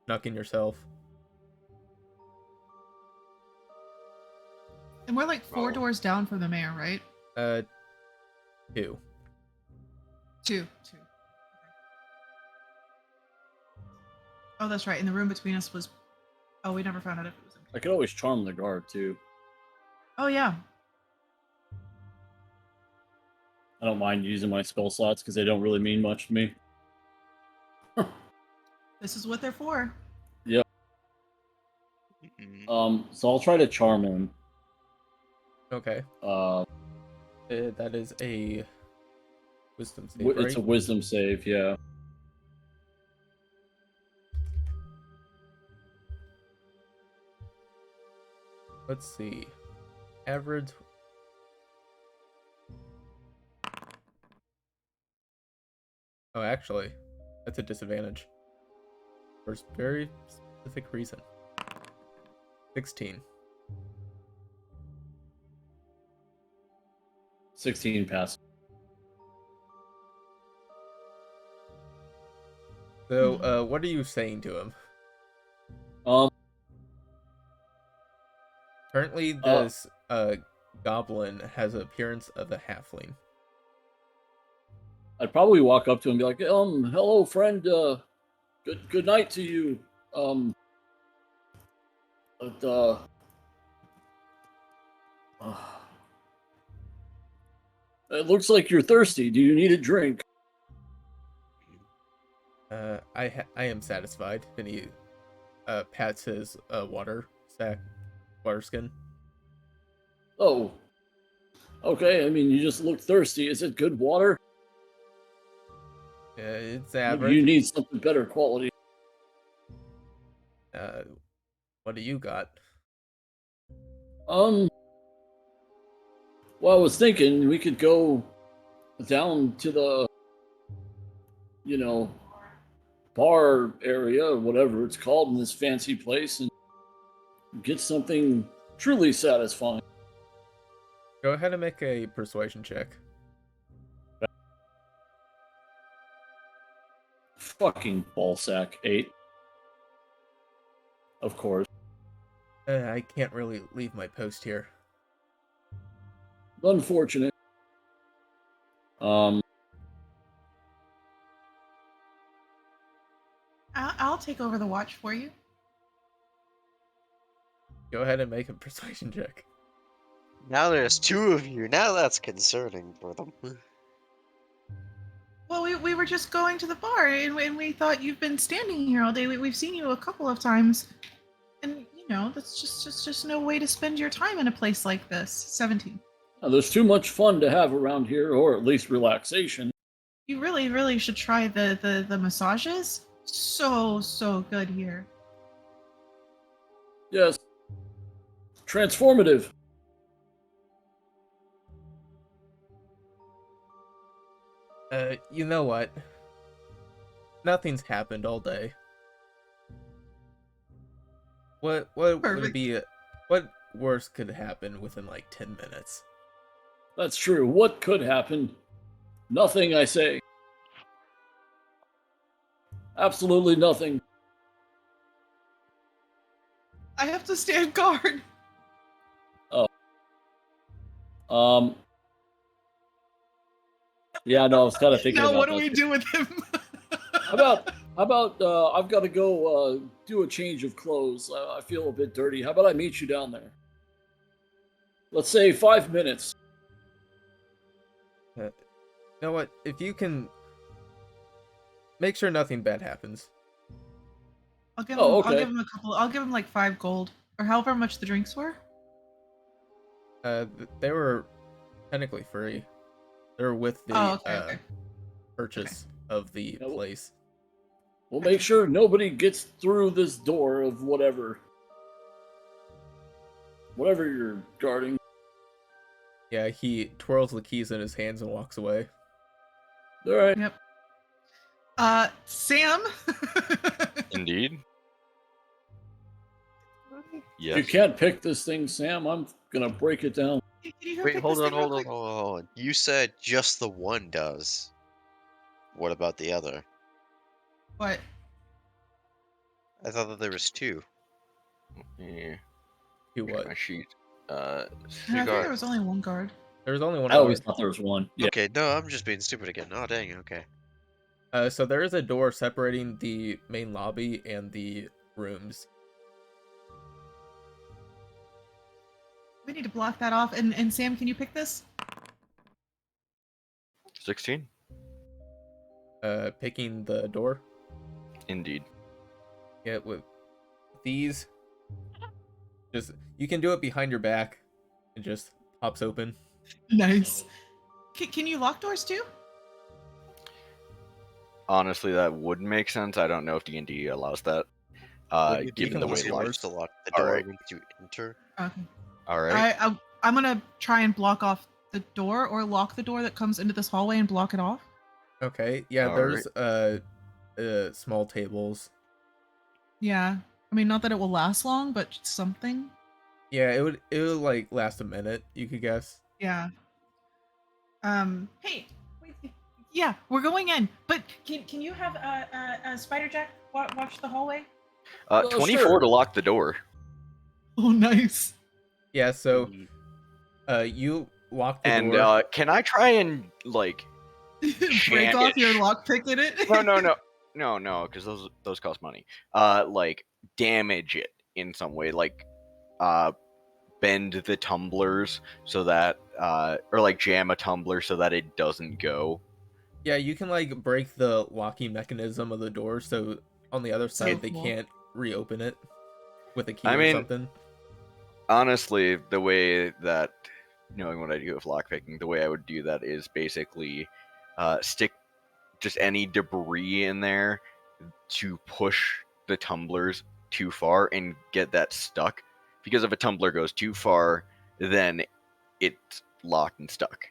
snuck in yourself. And we're like four Oh. doors down from the mayor, right? 2. Two. Oh, that's right. And the room between us was. Oh, we never found out if it was empty. I could always charm the guard too. Oh yeah. I don't mind using my spell slots because they don't really mean much to me. This is what they're for. So I'll try to charm him. Okay. Uh, That is a wisdom save, right? It's a wisdom save, yeah. Let's see. Average. Oh, actually, that's a disadvantage. For a very specific reason. 16. 16 pass. So, what are you saying to him? Currently, this goblin has the appearance of a halfling. I'd probably walk up to him and be like, hello, friend. Good night to you. It looks like you're thirsty. Do you need a drink? I am satisfied. And he pats his water skin. Oh, okay. I mean, you just look thirsty. Is it good water? It's Maybe average. you need something better quality. What do you got? Well, I was thinking we could go down to the, bar area or whatever it's called in this fancy place and get something truly satisfying. Go ahead and make a persuasion check. Fucking ballsack. 8. Of course. I can't really leave my post here. Unfortunate. I'll take over the watch for you. Go ahead and make a persuasion check. Now there's 2 of you. Now that's concerning for them. Well, we were just going to the bar, and we thought you've been standing here all day. We've seen you a couple of times, and you know that's just no way to spend your time in a place like this. 17. There's too much fun to have around here, or at least relaxation. You really should try the massages. So good here. Yes. Transformative. You know what? Nothing's happened all day. What would Perfect. be what worse could happen within like 10 minutes? That's true. What could happen? Nothing, I say. Absolutely nothing. I have to stand guard. Yeah, no, I was kind of thinking Now about what do that we too. do with him? How about I've got to go do a change of clothes. I feel a bit dirty. How about I meet you down there? Let's say 5 minutes. You know what? If you can make sure nothing bad happens. I'll give him. Oh, I'll okay. give him a couple. I'll give him like 5 gold or however much the drinks were. They were technically free. They're with the Oh, okay. purchase of the Nope. place. We'll make sure nobody gets through this door of whatever you're guarding. Yeah, he twirls the keys in his hands and walks away. All right. Yep. Sam. Indeed. You Yes. can't pick this thing, Sam. I'm gonna break it down. Can you go Wait, pick hold this on, thing real hold on, quick? hold on. You said just the one does. What about the other? What? I thought that there was 2. Yeah. Do Here's what? my sheet. No, I think Cigar. there was only one guard. There's only one I always door. thought there was one. Yeah. Okay, no, I'm just being stupid again. Oh, dang, okay. So there is a door separating the main lobby and the rooms. We need to block that off. And Sam, can you pick this? 16. Picking the door. Indeed. Yeah, with these, just you can do it behind your back. It just pops open. Nice. Can you lock doors too? Honestly, that would make sense. I don't know if D&D allows that. Wouldn't it be Given the way easier the just to lock the All door right. once you enter? Okay. All right. I'm gonna try and block off the door or lock the door that comes into this hallway and block it off. Okay, yeah, All there's small tables. Yeah. I mean, not that it will last long, but something. Yeah, it would like last a minute, you could guess. Yeah. Hey. Wait. Yeah, we're going in. But can you have Spider Jack watch the hallway? 24 sure. to lock the door. Oh, nice. Yeah, so Mm, you lock the And door. can I try and like? Break Shan- off your lockpick in it. No, because those cost money. Like damage it in some way, like bend the tumblers so that or like jam a tumbler so that it doesn't go. Yeah, you can like break the locking mechanism of the door, so on the other side they cool. can't reopen it with a key I or mean, something. Honestly, the way that knowing what I do with lockpicking, the way I would do that is basically stick just any debris in there to push the tumblers too far and get that stuck. Because if a tumbler goes too far, then it's locked and stuck.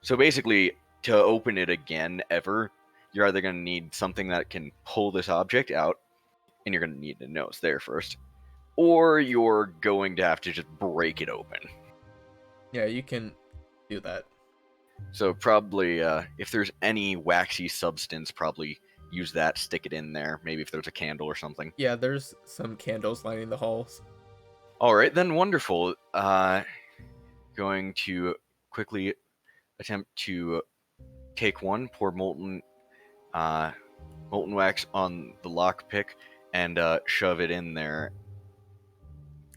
So basically, to open it again ever, you're either going to need something that can pull this object out, and you're going to need to know it's there first, or you're going to have to just break it open. Yeah, you can do that. So probably, if there's any waxy substance, probably use that, stick it in there. Maybe if there's a candle or something. Yeah, there's some candles lining the halls. All right, then, wonderful. Going to quickly attempt to take one, pour molten wax on the lockpick, and shove it in there,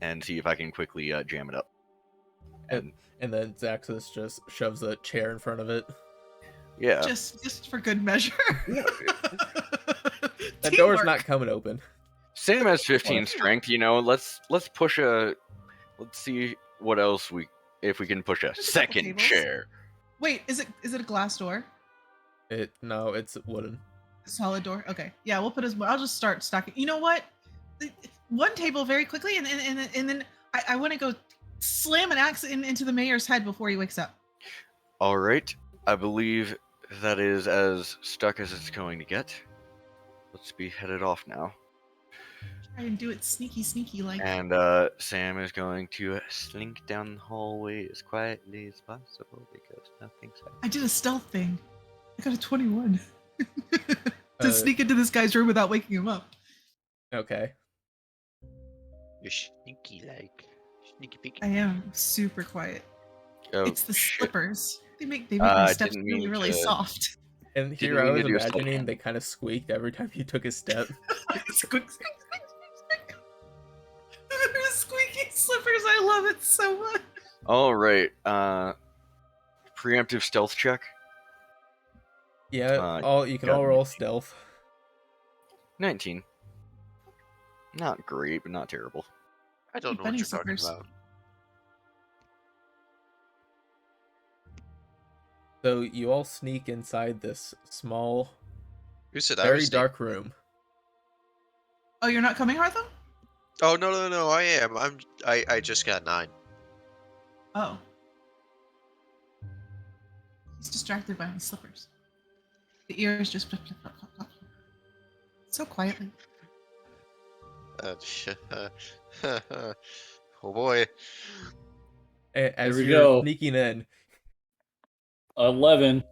and see if I can quickly jam it up. And then Xaxis just shoves a chair in front of it. Yeah. Just for good measure. That door's not coming open. Sam has 15 strength. Let's push a. Let's see what else if we can push a Just a couple second tables. chair. Wait, is it a glass door? No, it's wooden. Solid door. Okay. Yeah, we'll put I'll just start stacking. You know what? One table very quickly, and then I want to go slam an axe into the mayor's head before he wakes up. All right. I believe that is as stuck as it's going to get. Let's be headed off now. Try and do it sneaky like. And Sam is going to slink down the hallway as quietly as possible because nothing's happening. I did a stealth thing. I got a 21 to sneak into this guy's room without waking him up. Okay. You're sneaky like. Sneaky peeky. I am super quiet. Oh, It's the shit. slippers. They make my steps didn't really, mean really to- soft. And Didn't here I mean was to do a sleight imagining hand. they kind of squeaked every time you took a step. Squeak, squeak, squeak, squeak. They're squeaky slippers. I love it so much. All right. Preemptive stealth check. Yeah, you can got all roll stealth. 19. Not great, but not terrible. I don't know what bunny you're talking slippers. about. So you all sneak inside this small, Who said I very was dark room. Oh, you're not coming, Hartham? Oh no! I am. I just got 9. Oh. He's distracted by my slippers. The ears just flip, flip, flip, flip, flip. So quietly. Oh boy. As we you're go. sneaking in, 11.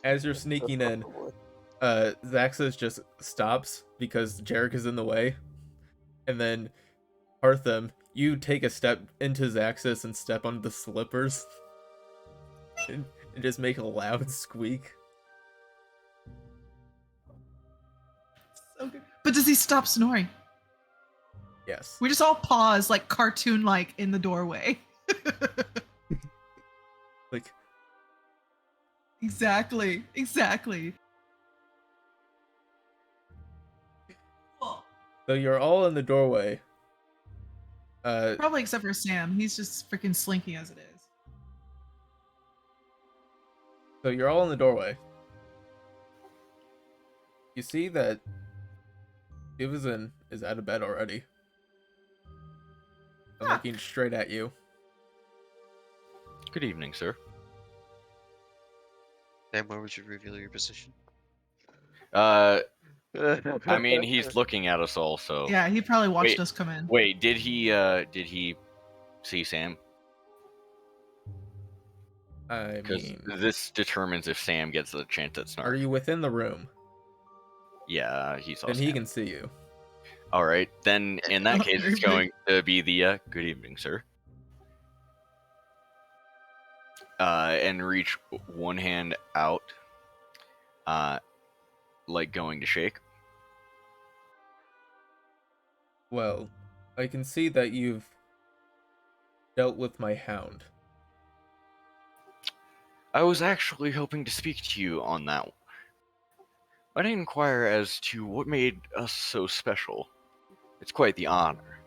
as you're sneaking in, Xaxis just stops because Jarek is in the way. And then Hartham, you take a step into Xaxis and step on the slippers. and just make a loud squeak. So good. But does he stop snoring? Yes. We just all pause, like cartoon-like, in the doorway. Like, Exactly. so you're all in the doorway. Probably except for Sam. He's just freaking slinky as it is. So you're all in the doorway. You see that Ivazin is out of bed already. And Ah. looking straight at you. Good evening, sir. And where would you reveal your position? I mean, he's looking at us all, so. Yeah, he probably watched Wait. us come in. Wait, did he see Sam? I Because mean, this determines if Sam gets a chance at are snark. you within the room? Yeah, he saw Then Sam. he can see you. All right, then in that case, it's Very going to be the good evening, sir. And reach one hand out, like going to shake. Well, I can see that you've dealt with my hound. I was actually hoping to speak to you on that. I'd inquire as to what made us so special. It's quite the honor.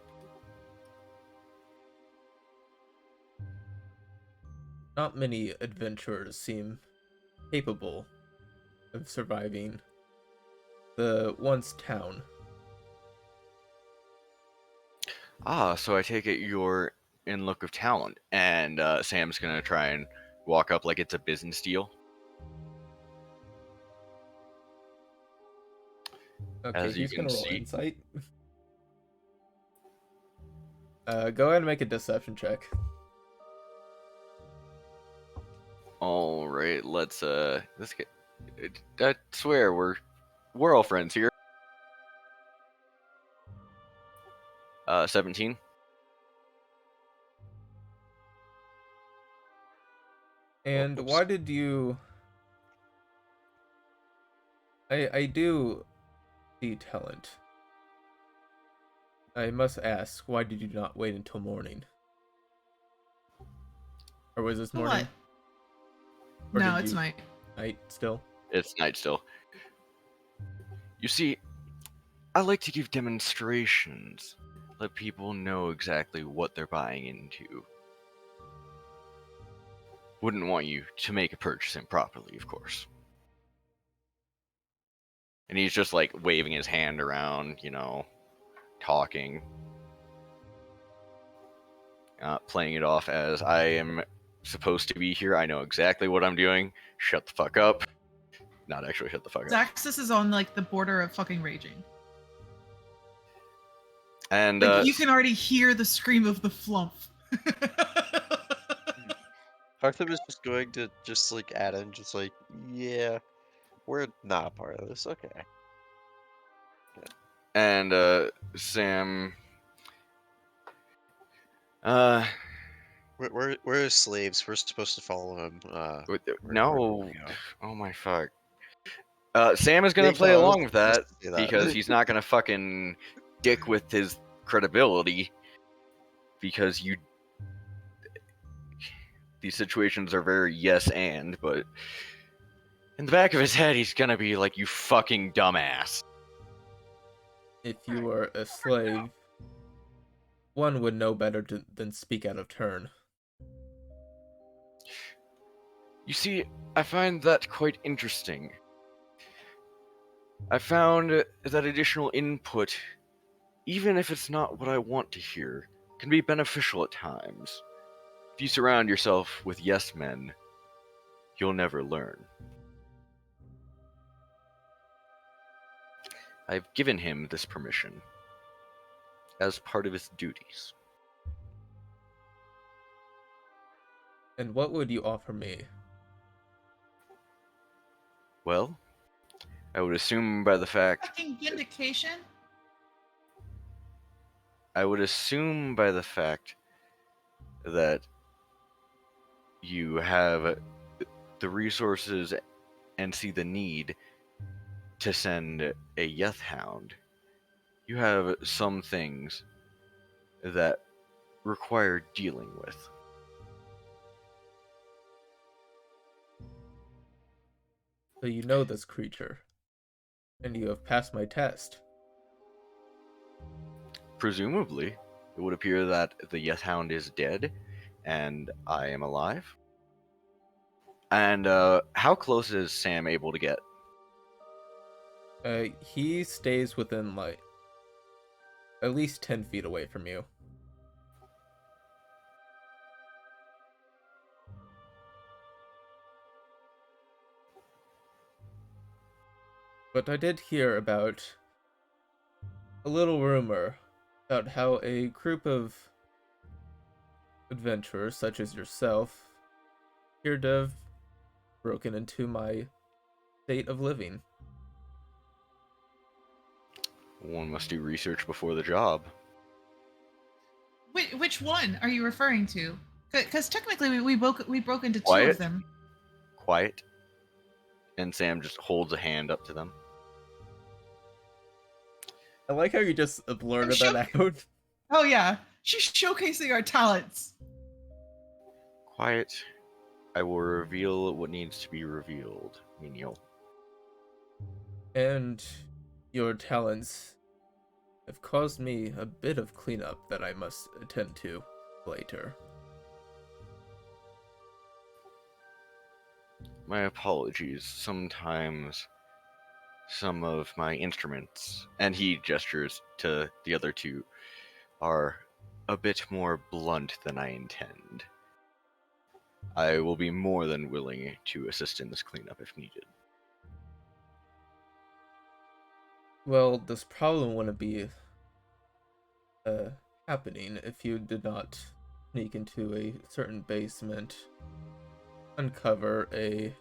Not many adventurers seem capable of surviving the once town. Ah, so I take it you're in look of talent, and Sam's gonna try and walk up like it's a business deal. Okay, As you he's can gonna roll see. insight. Go ahead and make a deception check. All right, let's get. I swear we're all friends here. 17. And Oops. why did you... I do see talent. I must ask, why did you not wait until morning? Or was this For morning? what? Or No, did it's you- night. Night still? It's night still. You see, I like to give demonstrations. Let people know exactly what they're buying into. Wouldn't want you to make a purchase improperly, of course. And he's just like waving his hand around, talking. Playing it off as I am supposed to be here. I know exactly what I'm doing. Shut the fuck up. Not actually shut the fuck up. Xaxis is on like the border of fucking raging. And Like you can already hear the scream of the flump. Hartham is just going to just like add in, just like, yeah, we're not a part of this. Okay. and Sam. We're his slaves. We're supposed to follow him. No. Yeah. Oh my fuck. Sam is Yeah, gonna play no, I along with wasn't that supposed to say that. because he's not gonna fucking dick with his credibility. Because these situations are very yes and, but in the back of his head, he's gonna be like, "You fucking dumbass." If you were a slave, one would know better than speak out of turn. You see, I find that quite interesting. I found that additional input, even if it's not what I want to hear, can be beneficial at times. If you surround yourself with yes men, you'll never learn. I've given him this permission as part of his duties. And what would you offer me? Well, I would assume by the fact Fucking vindication. that you have the resources and see the need to send a Yeth Hound. You have some things that require dealing with. So you know this creature, and you have passed my test. Presumably, it would appear that the Yeth Hound is dead, and I am alive. And how close is Sam able to get? He stays within, like, at least 10 feet away from you. But I did hear about a little rumor about how a group of adventurers, such as yourself, appeared to have broken into my state of living. One must do research before the job. Which one are you referring to? Because technically we broke into two Quiet. of them. Quiet. And Sam just holds a hand up to them. I like how you just blurted that out. Oh yeah, she's showcasing our talents. Quiet. I will reveal what needs to be revealed, menial. And your talents have caused me a bit of cleanup that I must attend to later. My apologies. Sometimes some of my instruments, and he gestures to the other two, are a bit more blunt than I intend. I will be more than willing to assist in this cleanup if needed. Well, this problem wouldn't be happening if you did not sneak into a certain basement uncover a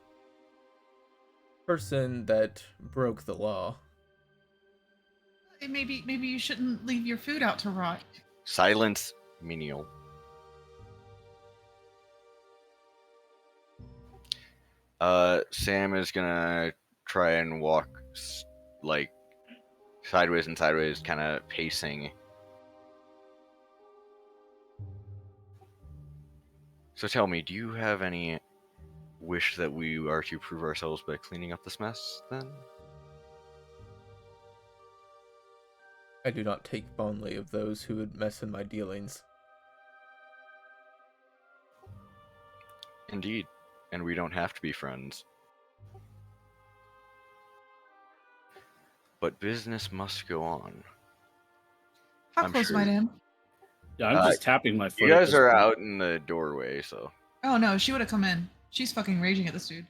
person that broke the law. Maybe you shouldn't leave your food out to rot. Silence, menial. Sam is gonna try and walk like sideways and sideways, kind of pacing. So tell me, do you have any wish that we are to prove ourselves by cleaning up this mess, then? I do not take fondly of those who would mess in my dealings. Indeed. And we don't have to be friends. But business must go on. How I'm close sure. am I to him? Yeah, I'm just tapping my foot. You at guys this are point. out in the doorway, so. Oh no, she would have come in. She's fucking raging at this dude.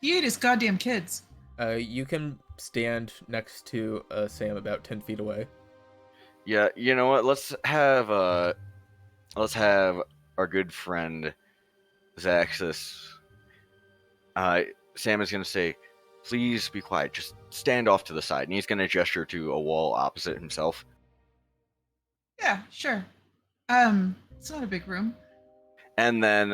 He ate his goddamn kids. You can stand next to Sam about 10 feet away. Yeah, you know what? Let's have our good friend Xaxis. Sam is gonna say, "Please be quiet. Just stand off to the side." And he's gonna gesture to a wall opposite himself. Yeah, sure. It's not a big room. And then,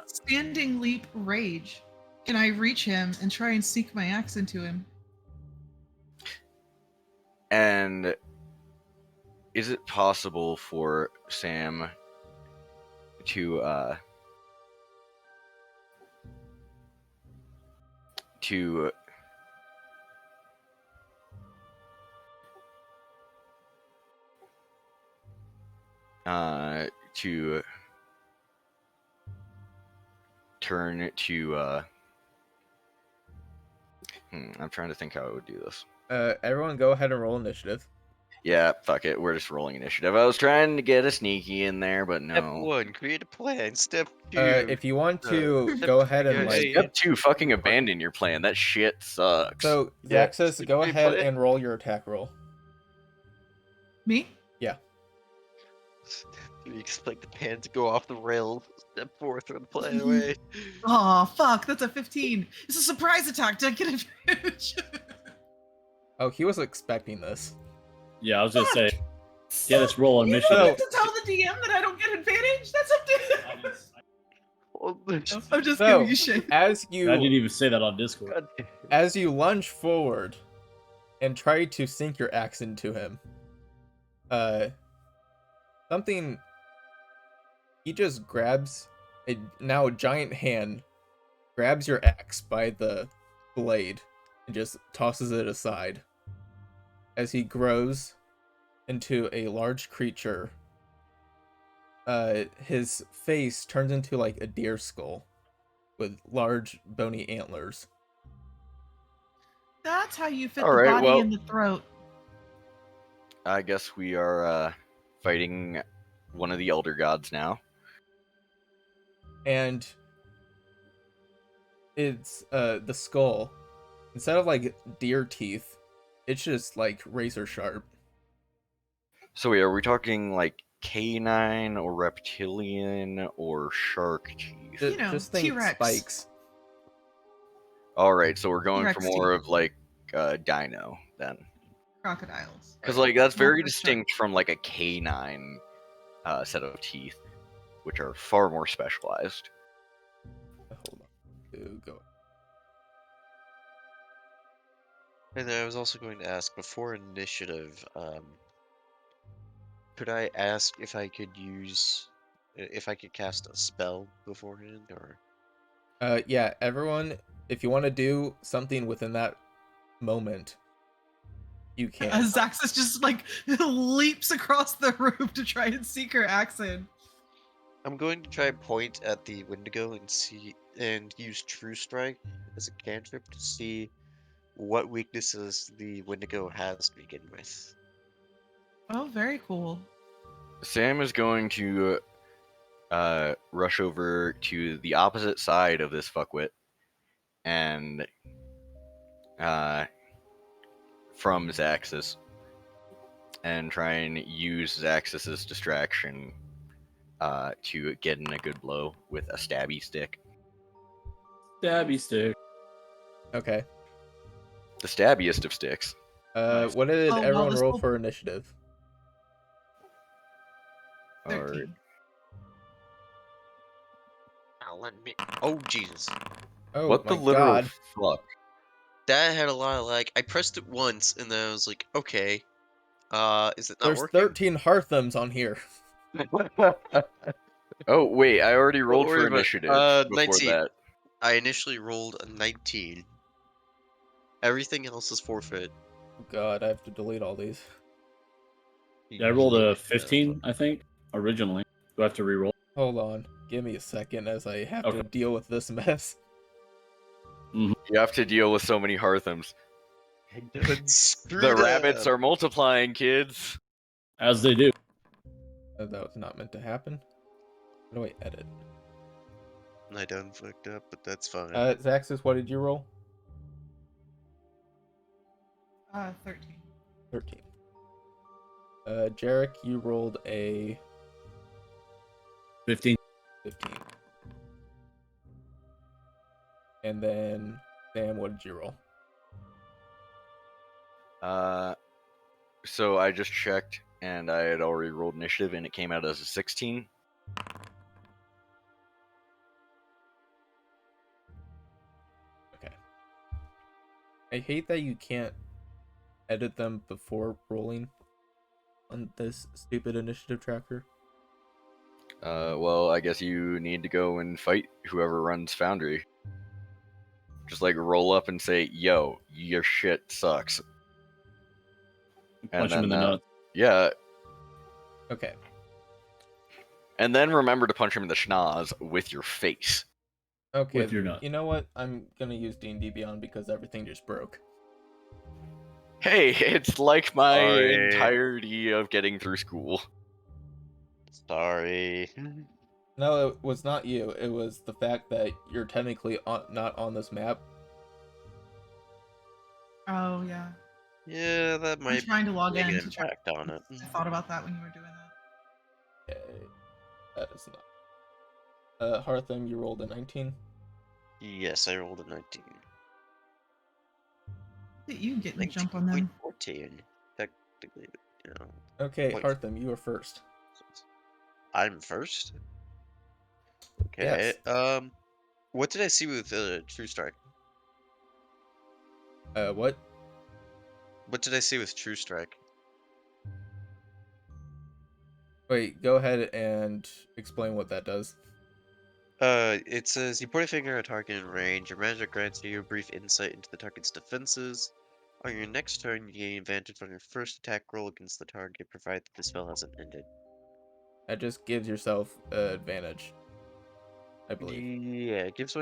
Standing leap rage. Can I reach him and try and sink my axe into him? and is it possible for Sam to to to turn to I'm trying to think how I would do this. Everyone go ahead and roll initiative. Yeah, fuck it. We're just rolling initiative. I was trying to get a sneaky in there, but Step no. 1, create a plan. Step 2. If you want to go ahead and yeah, like... yeah. Step 2, fucking abandon your plan. That shit sucks. So, Yeah, Xaxis, step go three, ahead plan. and roll your attack roll. Me? You expect the plan to go off the rails. Step 4, throw the plan away. Oh fuck, that's a 15. It's a surprise attack. Did I get advantage? Oh, he was expecting this. Yeah, I was gonna say. Yeah, let's roll You initiative. don't get to tell the DM that I don't get advantage? That's up to him. I'm just So, giving you shit. As I didn't you even say that on Discord. God damn. as you lunge forward and try to sink your axe into him, something... He just grabs a now giant hand, grabs your axe by the blade, and just tosses it aside. As he grows into a large creature, his face turns into like a deer skull with large bony antlers. That's how you fit All the right, body well- in the throat. I guess we are fighting one of the elder gods now. And it's the skull, instead of like deer teeth, it's just like razor sharp. So wait, are we talking like canine or reptilian or shark teeth? You know, Just think T-Rex. spikes. All right, so we're going for T-Rex more of like dino then, Crocodiles. because like that's very Not for distinct from like a canine set of teeth, which are far more specialized. Hold on. Go. And then I was also going to ask, before initiative, could I ask if I could cast a spell beforehand, or... Yeah, everyone, if you want to do something within that moment, you can. Xaxis just like leaps across the room to try and seek her axe in. I'm going to try and point at the Wendigo and use True Strike as a cantrip to see what weaknesses the Wendigo has to begin with. Oh, very cool. Sam is going to rush over to the opposite side of this fuckwit and from Xaxis and try and use Xaxis's distraction to get in a good blow with a stabby stick. Stabby stick. Okay. The stabbiest of sticks. Nice. What did Oh, well, everyone this roll will- for initiative? 13. Now let me. Oh Jesus, Oh What my the literal god. fuck? that had a lot of lag. I pressed it once and then I was like, okay, is it not There's working? 13 Harthams on here. Oh wait, I already Don't rolled worry for about it. initiative before 19. that. I initially rolled a 19. Everything else is forfeit. Oh god, I have to delete all these. Yeah, I rolled a Yeah. 15, I think, originally. Do I have to re-roll? Hold on. Give me a second as I have to Okay. deal with this mess. You have to deal with so many Harthams. Screw The rabbits them. are multiplying, kids. As they do. That was not meant to happen. How do I edit? I done fucked up, but that's fine. Xaxis, what did you roll? 13. 13. Jarek, you rolled a 15. 15. And then, Sam, what did you roll? So I just checked, and I had already rolled initiative, and it came out as a 16. Okay. I hate that you can't edit them before rolling on this stupid initiative tracker. Well, I guess you need to go and fight whoever runs Foundry. Just like roll up and say, "Yo, your shit sucks." Punch him in the nuts. Yeah, Okay. and then remember to punch him in the schnoz with your face. Okay. With your nuts. You know what? I'm gonna use D&D Beyond because everything just broke. Hey, it's like my Sorry. entirety of getting through school. Sorry. No, it was not you. It was the fact that you're technically not on this map. Oh, yeah. Yeah, that I'm might trying to log make in an to try. impact on it. I thought about that when you were doing that. Okay. That is not. Hartham, you rolled a 19. Yes, I rolled a 19. Look at you getting a jump on them. 14. Technically, you know. Okay, Point. Hartham, you are first. I'm first? Yes. Okay, what did I see with True Strike? What? What did I see with True Strike? Wait, go ahead and explain what that does. It says you point a finger at a target in range. Your magic grants you a brief insight into the target's defenses. On your next turn, you gain advantage on your first attack roll against the target, provided the spell hasn't ended. That just gives yourself advantage, I believe. Yeah, it gives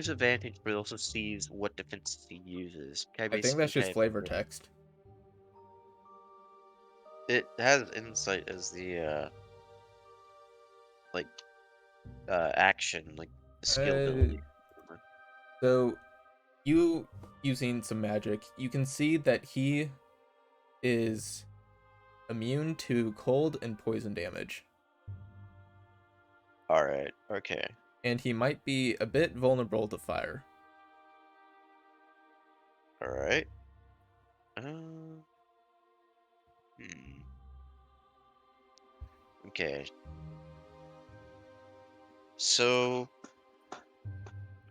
advantage, but it also sees what defenses he uses. I think that's just flavor text. It has insight as the like action, like the skill ability. So, you using some magic, you can see that he is immune to cold and poison damage. Alright, okay. And he might be a bit vulnerable to fire. Alright. Okay. So,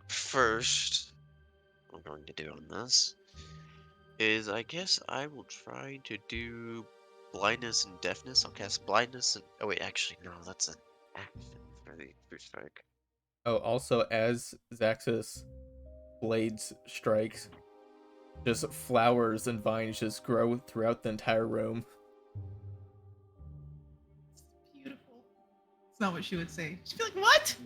first, what I'm going to do on this is I guess I will try to do blindness and deafness. I'll cast blindness and. Oh, wait, actually, no, that's an action for the True Strike. Oh, also, as Xaxis blades strikes, just flowers and vines just grow throughout the entire room. Beautiful. It's not what she would say. She'd be like, "What?"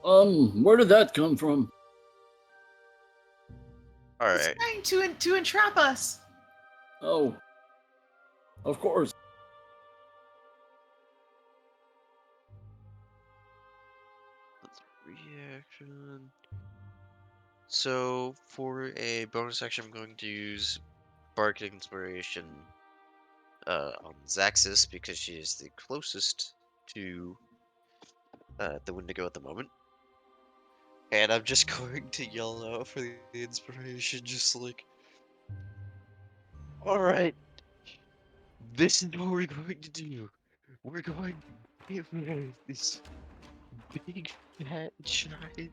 Where did that come from? He's Alright. trying to entrap us. Oh. Of course. That's a reaction. So, for a bonus action, I'm going to use Bardic Inspiration on Xaxis because she is the closest to the Wendigo at the moment. And I'm just going to yell out for the inspiration, just like, alright, this is what we're going to do. We're going to give her this big, fat, giant,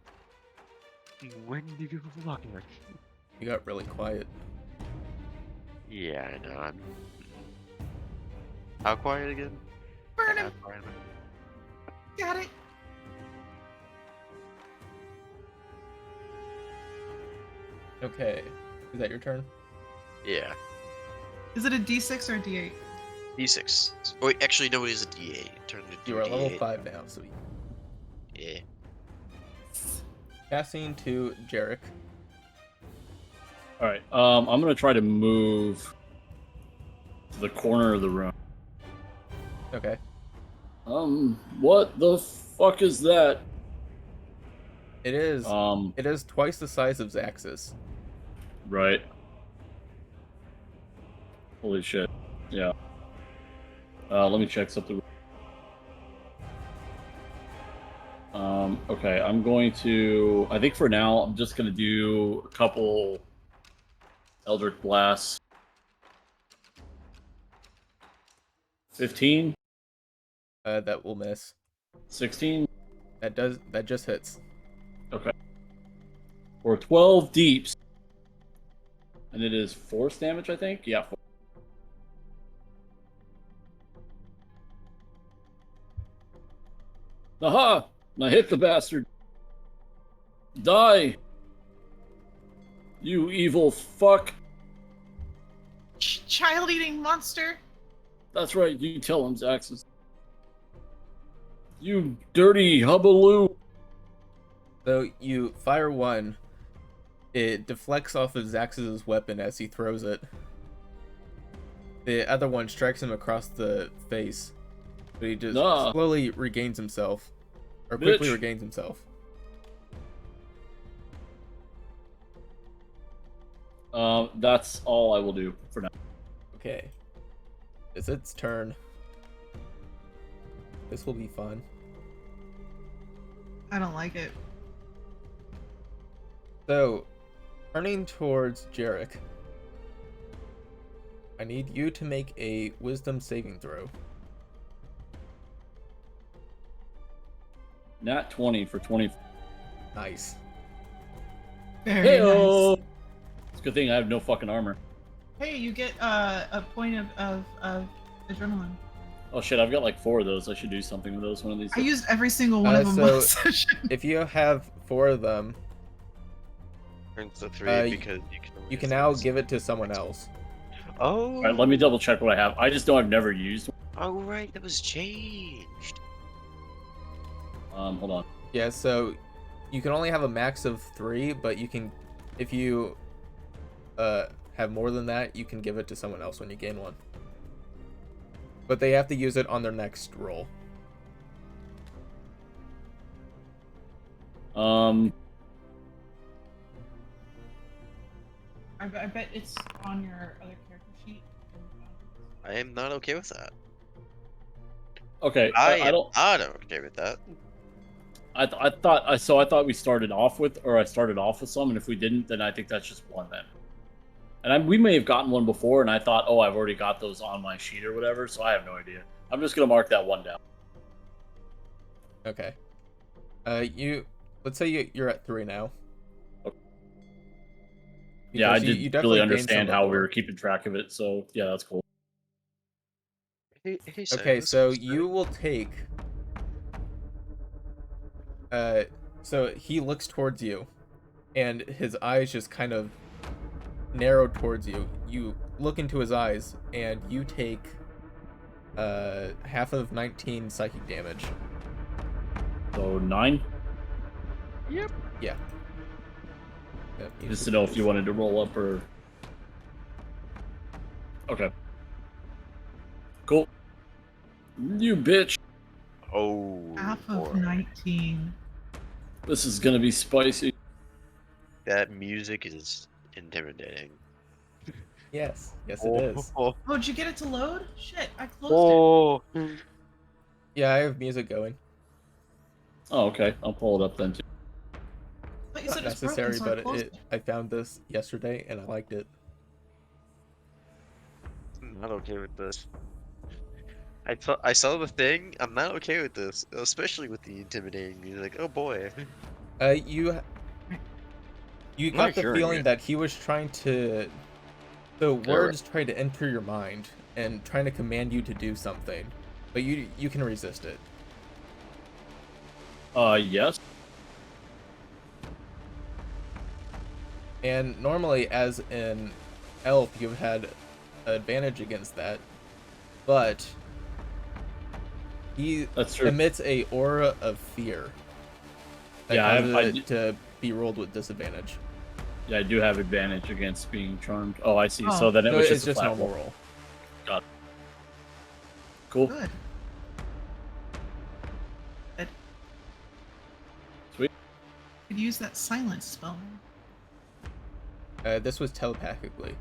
Wendigo fucker. You got really quiet. Yeah, I know. How quiet again? Burn How him. quiet am I? Got it. Okay. Is that your turn? Yeah. Is it a D6 or a D8? D6. Oh, wait, actually, no, it is a D8. It turned into You are a level D8. 5 now, so Yeah. passing to Jarek. All right. I'm gonna try to move to the corner of the room. Okay. What the fuck is that? It is. Um, It is twice the size of Xaxis. right. Holy shit. Yeah. Let me check something. Okay, I'm going to. I think for now, I'm just gonna do a couple Eldritch Blasts. 15, That will miss. 16, That just hits. okay. For 12 deeps. And it is force damage, I think? Yeah. Aha! I hit the bastard. Die! You evil fuck. Child-eating monster. That's right, you tell him, Xaxis. You dirty hubbaloo. So you fire one. It deflects off of Xaxis' weapon as he throws it. The other one strikes him across the face. But he just Nah. slowly regains himself. Or quickly Bitch. regains himself. That's all I will do for now. Okay. It's its turn. This will be fun. I don't like it. So, turning towards Jarek. I need you to make a wisdom saving throw. Nat 20 for 20. Nice. Very Hey-o! nice. It's a good thing I have no fucking armor. Hey, you get a point of adrenaline. Oh shit, I've got like 4 of those. I should do something with those one of these I days. used every single one of them so- last session. If you have 4 of them, Turns to 3 because you can. you can now give it to someone else. Oh. Alright, let me double check what I have. I just know I've never used one. Oh right, that was changed. Hold on. Yeah, so you can only have a max of 3, but you can, if you have more than that, you can give it to someone else when you gain one. But they have to use it on their next roll. I bet it's on your other character sheet. I am not okay with that. Okay, I I am don't. not okay with that. I thought we started off with, or I started off with some, and if we didn't, then I think that's just one then. And we may have gotten one before, and I thought, oh, I've already got those on my sheet or whatever, so I have no idea. I'm just gonna mark that one down. Okay. Let's say you're at 3 now. Yeah, I Because you didn't definitely really gained understand some how we before. were keeping track of it, so yeah, that's cool. Hey, Okay, Sam, so this was you will take. So he looks towards you, and his eyes just kind of narrow towards you. You look into his eyes, and you take half of 19 psychic damage. So 9. Yeah. Yep, you Just should to know do if you wanted to roll up or. Okay. Cool. You bitch. Oh. Half of boy. 19. This is gonna be spicy. That music is intimidating. Yes, it is. Oh. Oh, did you get it to load? Shit, I closed it. Oh. Yeah, I have music going. Oh, okay. I'll pull it up then too. necessary, broken, so I but closed it. I found this yesterday and I liked it. I'm not okay with this. I saw the thing. I'm not okay with this, especially with the intimidating music. Oh boy. You I'm got not the hearing feeling it. that he was trying to. The Clear it. words tried to enter your mind and trying to command you to do something, but you can resist it. Yes. And normally, as an elf, you've had advantage against that, but he That's true. emits a aura of fear that Yeah, causes I it to be rolled with disadvantage. Yeah, I do have advantage against being charmed. Oh, I see. Oh. So then it So was it's just a flat normal roll. roll. Got it. Cool. Good. Good. Sweet. Could use that silence spell. This was telepathically.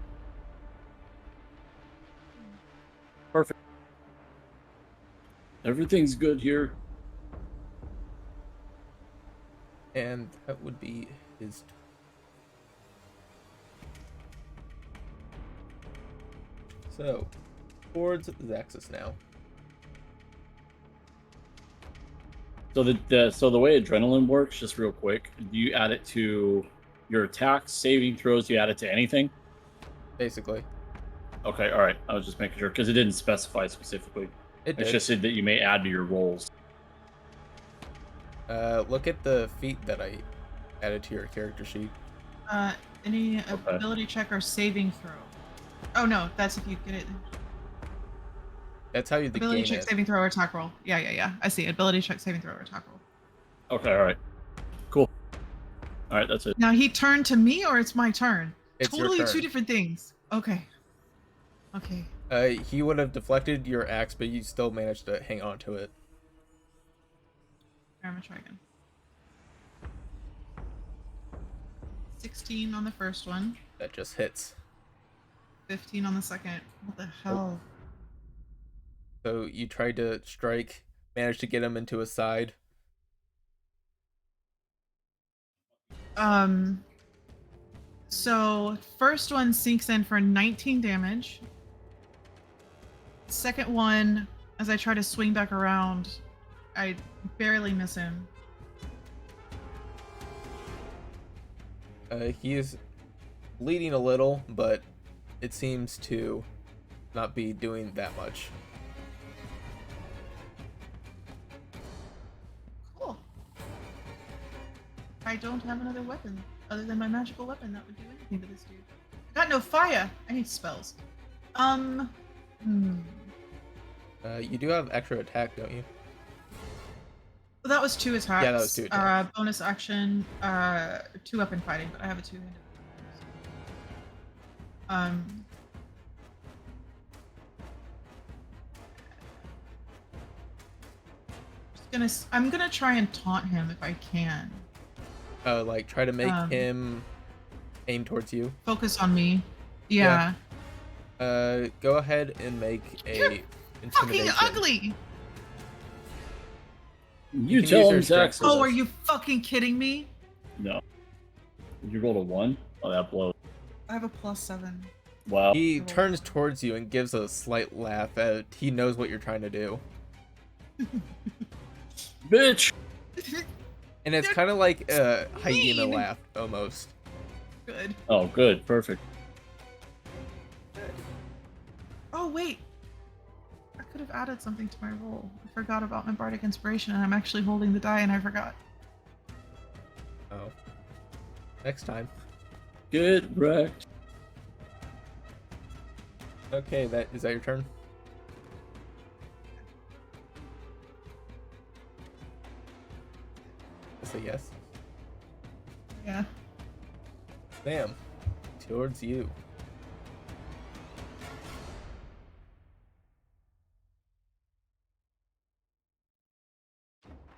Perfect. Everything's good here. And that would be his. So, towards Xaxis now. So the way adrenaline works, just real quick, do you add it to your attacks, saving throws? You add it to anything? Basically, Okay, all right. I was just making sure because it didn't specify specifically. it It's did. just said that you may add to your rolls. Look at the feat that I added to your character sheet. Any ability check or saving throw. Oh no, that's if you get it. That's how you Ability gain check, it. saving throw, or attack roll. Yeah. I see. Ability check, saving throw, or attack roll. Okay, all right. Cool. All right, that's it. Now he turned to me, or it's my turn? It's your Totally turn. two different things. Okay. Okay. He would have deflected your axe, but you still managed to hang on to it. I'm gonna try again. 16 on the first one. That just hits. 15 on the second. What the hell? So you tried to strike, managed to get him into his side. So first one sinks in for 19 damage. Second one, as I try to swing back around, I barely miss him. He is bleeding a little, but it seems to not be doing that much. Cool. I don't have another weapon other than my magical weapon that would do anything to this dude. I got no fire. I need spells. You do have extra attack, don't you? Well, that was 2 attacks. Yeah, that was 2 attacks. Bonus action, 2 weapon fighting, but I have a 2-handed. I'm gonna try and taunt him if I can. Like try to make him aim towards you. Focus on me. Yeah. Go ahead and make a You're intimidation. fucking ugly. You can tell use him your strength Xaxis. for Oh, this. are you fucking kidding me? No. You rolled a 1? Oh, that blows. I have a +7. Wow. He turns towards you and gives a slight laugh. He knows what you're trying to do. Bitch! And it's You're kind of like a hyena mean. laugh, almost. Good. Oh, good. Perfect. Oh, wait. I could have added something to my roll. I forgot about my bardic inspiration, and I'm actually holding the die, and I forgot. Oh. Next time. Get wrecked. Okay, is that your turn? I say yes. Yeah. Bam. Towards you.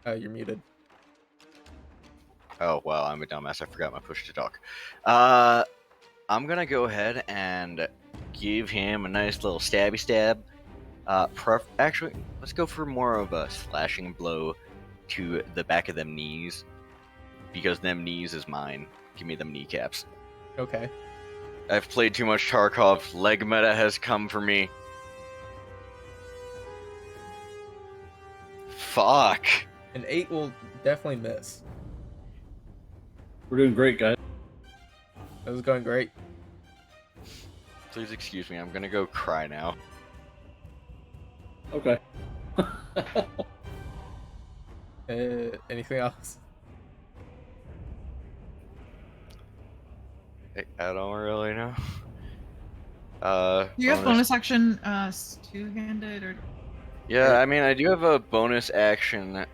You're muted. Oh, wow, I'm a dumbass. I forgot my push to talk. I'm gonna go ahead and give him a nice little stabby stab. Actually, let's go for more of a slashing blow to the back of them knees, because them knees is mine. give me them kneecaps. Okay. I've played too much Tarkov. Leg meta has come for me. Fuck. An 8 will definitely miss. We're doing great, guys. That was going great. Please excuse me. I'm gonna go cry now. Okay. Anything else? I don't really know. Do you have bonus action two-handed or? Yeah, I mean, I do have a bonus action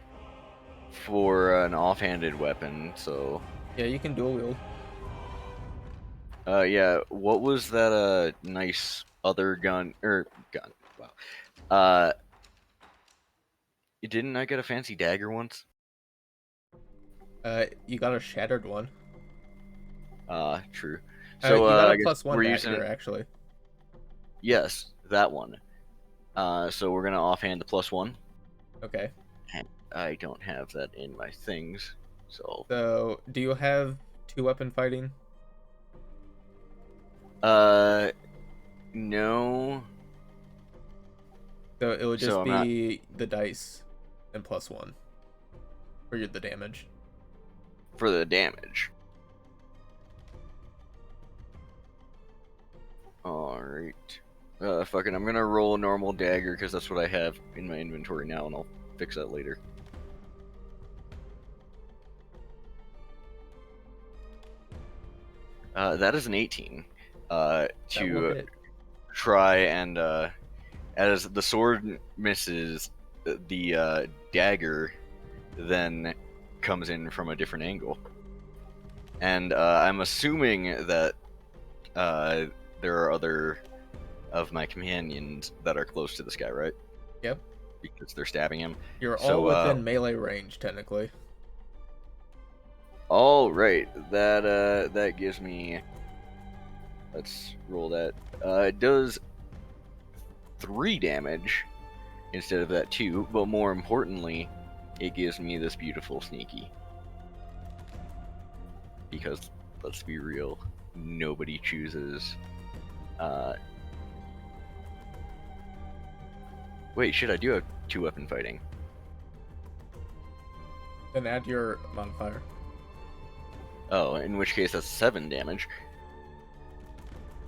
for an offhanded weapon, so. Yeah, you can dual wield. Yeah. What was that? Nice other gun gun? Wow. Didn't I get a fancy dagger once? You got a shattered one. True. You So got I a guess +1 we're dagger using. actually. Yes, that one. So we're gonna offhand the +1. Okay. I don't have that in my things, so. So, do you have 2-weapon fighting? No. So it would just So I'm be the dice and +1 for the damage. For the damage. Alright. Fucking, I'm gonna roll a normal dagger because that's what I have in my inventory now, and I'll fix that later. That is an 18. That will To hit. try and, as the sword misses, the dagger then comes in from a different angle. And I'm assuming that there are other of my companions that are close to this guy, right? Yep. Because they're stabbing him. You're So, all within melee range, technically. All right, that gives me. Let's roll that. It does 3 damage instead of that 2, but more importantly, it gives me this beautiful sneaky. Because let's be real, nobody chooses. Wait, shit! I do have 2-weapon fighting. Then add your modifier. Oh, in which case that's 7 damage.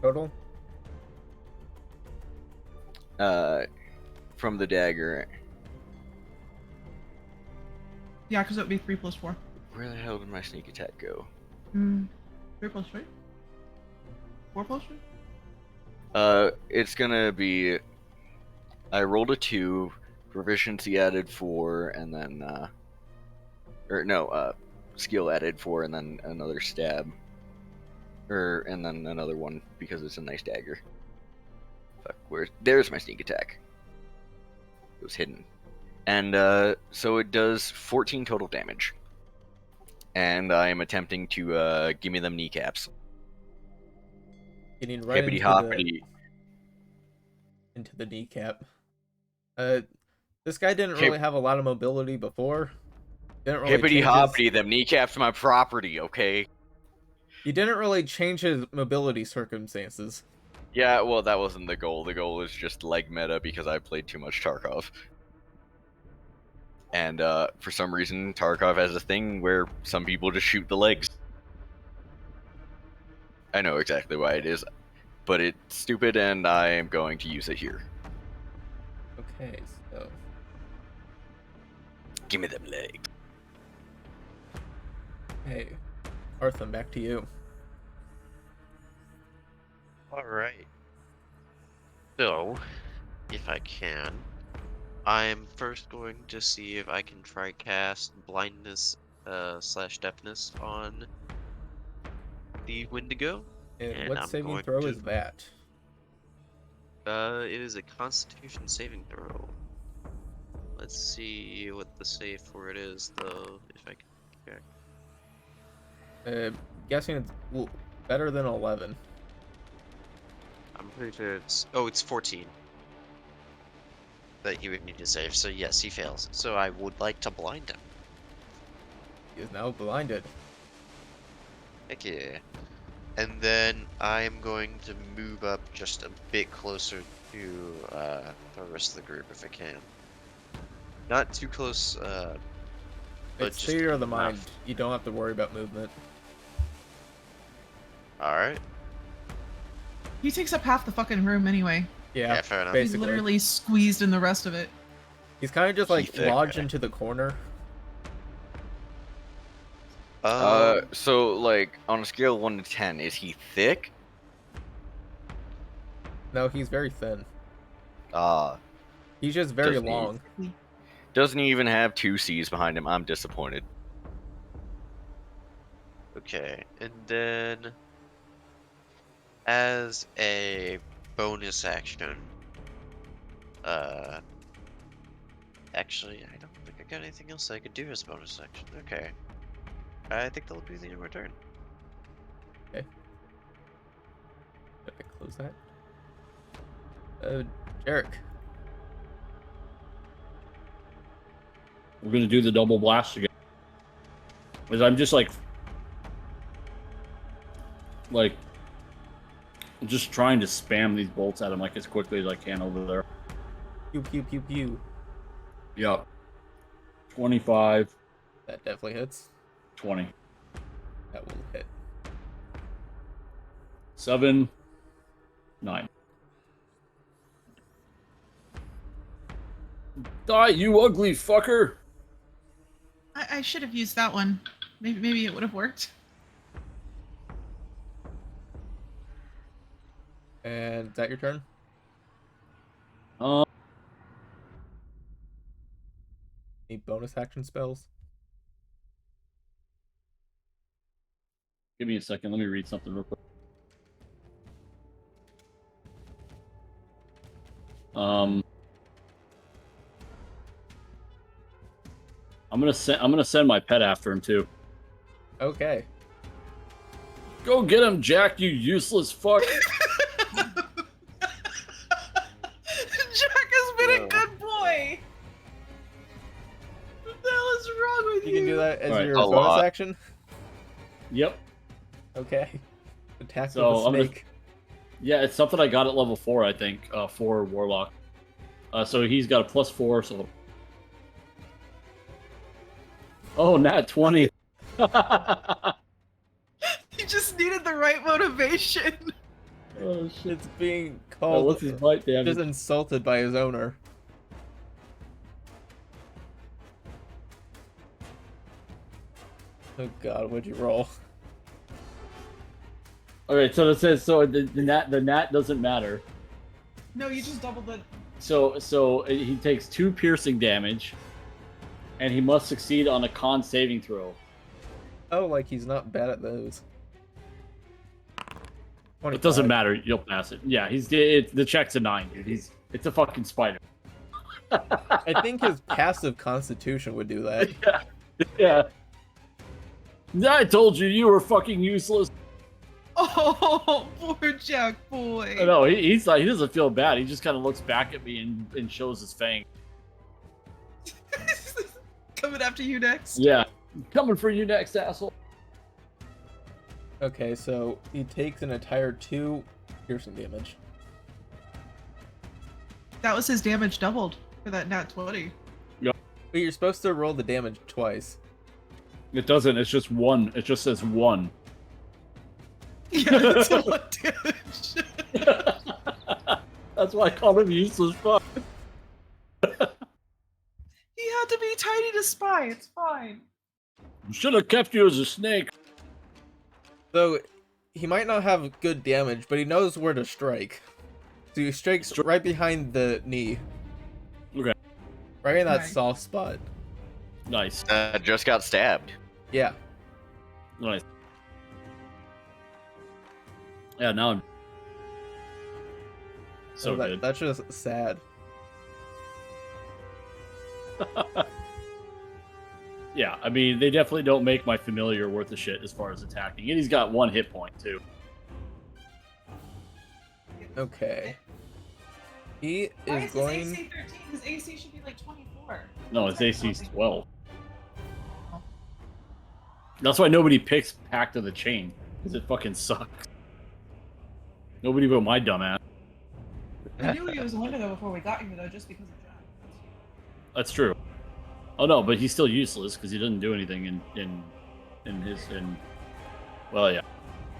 Total? From the dagger. Yeah, because it would be 3 + 4. Where the hell did my sneak attack go? 3 + 3. 4 + 3. It's gonna be. I rolled a 2, proficiency added 4, and then skill added 4, and then another stab, and then another one because it's a nice dagger. Fuck, there's my sneak attack. It was hidden, and so it does 14 total damage, and I am attempting to give me them kneecaps. Getting right Hippity into hoppity. into the kneecap. This guy didn't really have a lot of mobility before. Didn't really Hippity change hoppity, them kneecaps my property, okay? He didn't really change his mobility circumstances. Yeah, well, that wasn't the goal. The goal was just leg meta because I played too much Tarkov. And for some reason, Tarkov has a thing where some people just shoot the legs. I know exactly why it is, but it's stupid, and I am going to use it here. Okay, so Give me them legs. hey, Hartham, back to you. Alright. So, if I can, I'm first going to see if I can try cast blindness / deafness on the Wendigo. And what I'm saving going throw to- is that? It is a Constitution saving throw. Let's see what the save for it is, though, if I can check. Guessing it's better than 11. I'm pretty sure it's 14 that he would need to save. So yes, he fails. So I would like to blind him. He is now blinded. Heck yeah. And then I'm going to move up just a bit closer to the rest of the group if I can. Not too close, but It's just theater of the enough. mind. You don't have to worry about movement. Alright. He takes up half the fucking room anyway. Yeah, Fair enough. He's basically. literally squeezed in the rest of it. He's kind of just He like thick. lodged into the corner. So like on a scale of 1 to 10, is he thick? No, he's very thin. Ah, He's just very Doesn't he? long. doesn't he even have 2 C's behind him? I'm disappointed. okay, and then as a bonus action, actually, I don't think I got anything else I could do as a bonus action. Okay, I think that'll be the end of my turn. Have to close that. Jarek. We're gonna do the double blast again. Because I'm just like just trying to spam these bolts at him like as quickly as I can over there. Pew pew pew pew. Yep. 25, That definitely hits. 20. That will hit. 7, 9. Die, you ugly fucker! I should have used that one. Maybe it would have worked. And is that your turn? Any bonus action spells? Give me a second. Let me read something real quick. I'm gonna send my pet after him too. Okay. Go get him, Jack, you useless fuck. Jack has been a good boy. What the hell is wrong with you? You can do that as Alright, your a bonus lot. action? Yep. Okay. Attack So, with I'm the gonna- snake. Yeah, it's something I got at level 4, I think, for Warlock. So he's got a +4, so... Oh, nat 20. Oh, He just needed the right motivation. shit. It's being Oh, called what's his bite damage? just insulted by his owner. Oh god, what'd you roll? Alright, so it says, so the nat doesn't matter. No, you just doubled it. So he takes 2 piercing damage, and he must succeed on a con saving throw. Oh, like he's not bad at those. It doesn't 25. matter. You'll pass it. Yeah, the check's a 9, dude. It's a fucking spider. I think his passive constitution would do that. Yeah. I told you you were fucking useless. Oh, poor Jack boy. No, he's like, he doesn't feel bad. He just kind of looks back at me and shows his fang. Coming after you next. Yeah, coming for you next, asshole. Okay, so he takes an entire 2 piercing damage. That was his damage doubled for that nat 20. But you're supposed to roll the damage twice. It doesn't. It's just 1. It just says 1. Yeah, that's a lot damage. That's why I called him useless fuck. He had to be tiny to spy. It's fine. Should have kept you as a snake. So he might not have good damage, but he knows where to strike. So he strikes right behind the knee. Okay. Right in that Right. soft spot. Nice. Just got stabbed. Yeah. Nice. Yeah, now I'm so good. That's just sad. Yeah, I mean, they definitely don't make my familiar worth a shit as far as attacking. And he's got 1 hit point, too. Okay. He Why is is going. his AC 13? His AC should be like 24. No, his AC's 12. That's why nobody picks Pact of the Chain, because it fucking sucks. Nobody but my dumbass. I knew he was a limiter before we got here, though, just because of Jack. That's true. Oh no, but he's still useless because he doesn't do anything in. Well, yeah.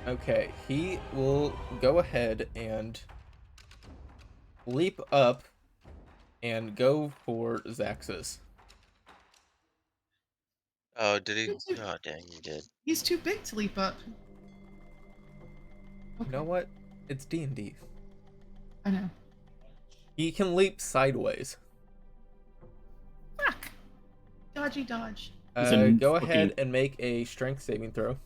Okay, he will go ahead and leap up and go for Xaxis. Oh, did he? Oh, dang, he did. He's too big to leap up. You know what? It's D&D. I know. He can leap sideways. Fuck. Dodgy dodge. It's a Go fucking- ahead and make a strength saving throw.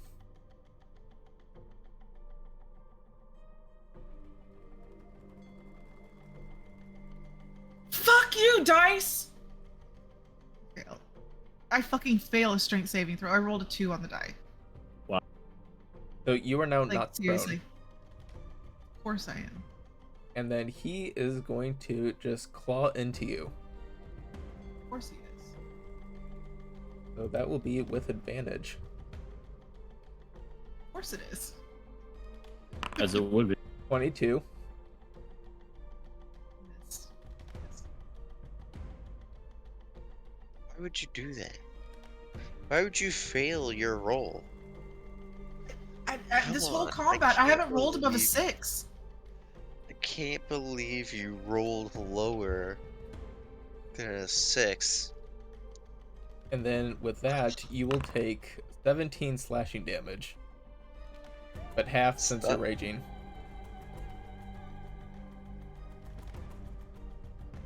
Fuck you, dice! I fucking fail a strength saving throw. I rolled a 2 on the die. So you are now Like, not seriously. prone. Of course I am. And then he is going to just claw into you. Of course he is. So that will be with advantage. Of course it is. As it would be. 22. Yes. Why would you do that? Why would you fail your roll? This Come whole on, I combat, I can't haven't rolled above a believe- 6. I can't believe you rolled lower than a 6. And then with that, you will take 17 slashing damage. But half since you're Stop. raging.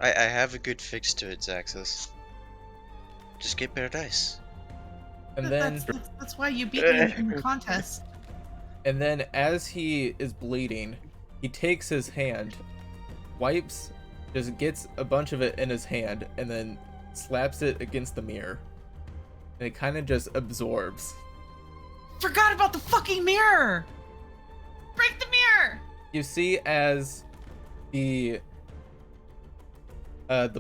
I have a good fix to it, Xaxis. Just get better dice. And then That's why you beat me in the contest. And then as he is bleeding, he takes his hand, wipes, just gets a bunch of it in his hand, and then slaps it against the mirror. And it kind of just absorbs. Forgot about the fucking mirror! Break the mirror! You see as the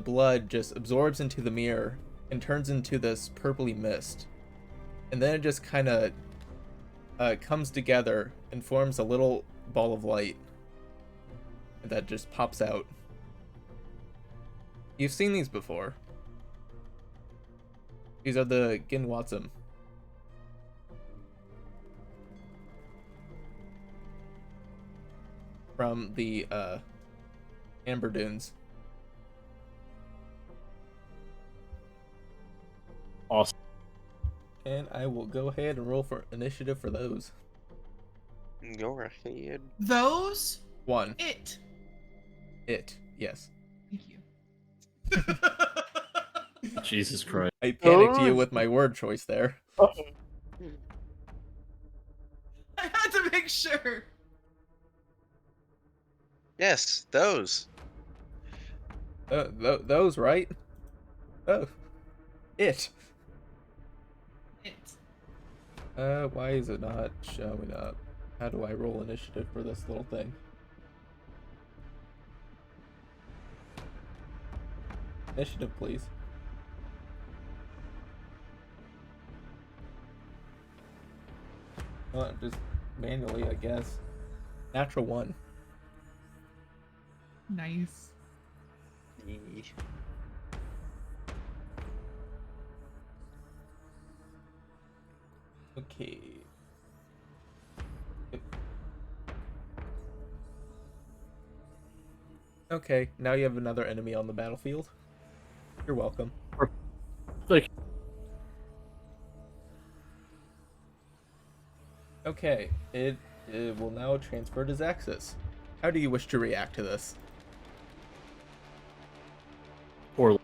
blood just absorbs into the mirror and turns into this purpley mist. And then it just kind of comes together and forms a little ball of light that just pops out. You've seen these before. These are the Ginwatsum. From the Amber Dunes. Awesome. And I will go ahead and roll for initiative for those. You're ahead. Those? 1. It. Yes. Thank you. Jesus Christ. I panicked you with my word choice there. I had to make sure. Yes, those. Those, right? Oh. It. Why is it not showing up? How do I roll initiative for this little thing? Initiative, please. Just manually, I guess. Natural 1. Nice. Okay. Yep. Okay, now you have another enemy on the battlefield. You're welcome. Like, Okay, it will now transfer to Xaxis. How do you wish to react to this? poor.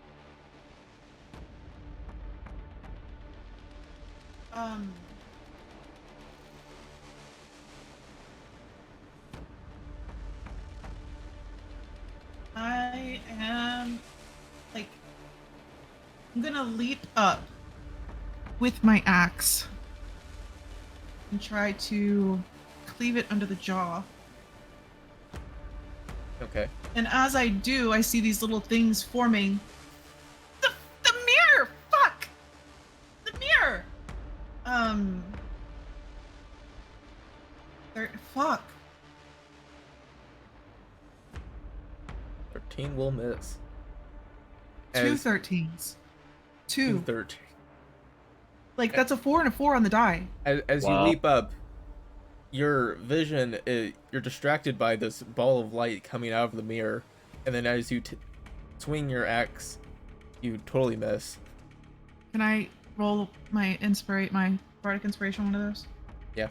I am like I'm gonna leap up with my axe and try to cleave it under the jaw. Okay. And as I do, I see these little things forming. The mirror! Fuck! The mirror! Fuck. 13 will miss. Two As 13s. two Two. 13. Like, that's a 4 and a 4 on the die. As you Wow. leap up, your vision, you're distracted by this ball of light coming out of the mirror, and then as you swing your axe, you totally miss. Can I roll my bardic inspiration, one of those? Yeah,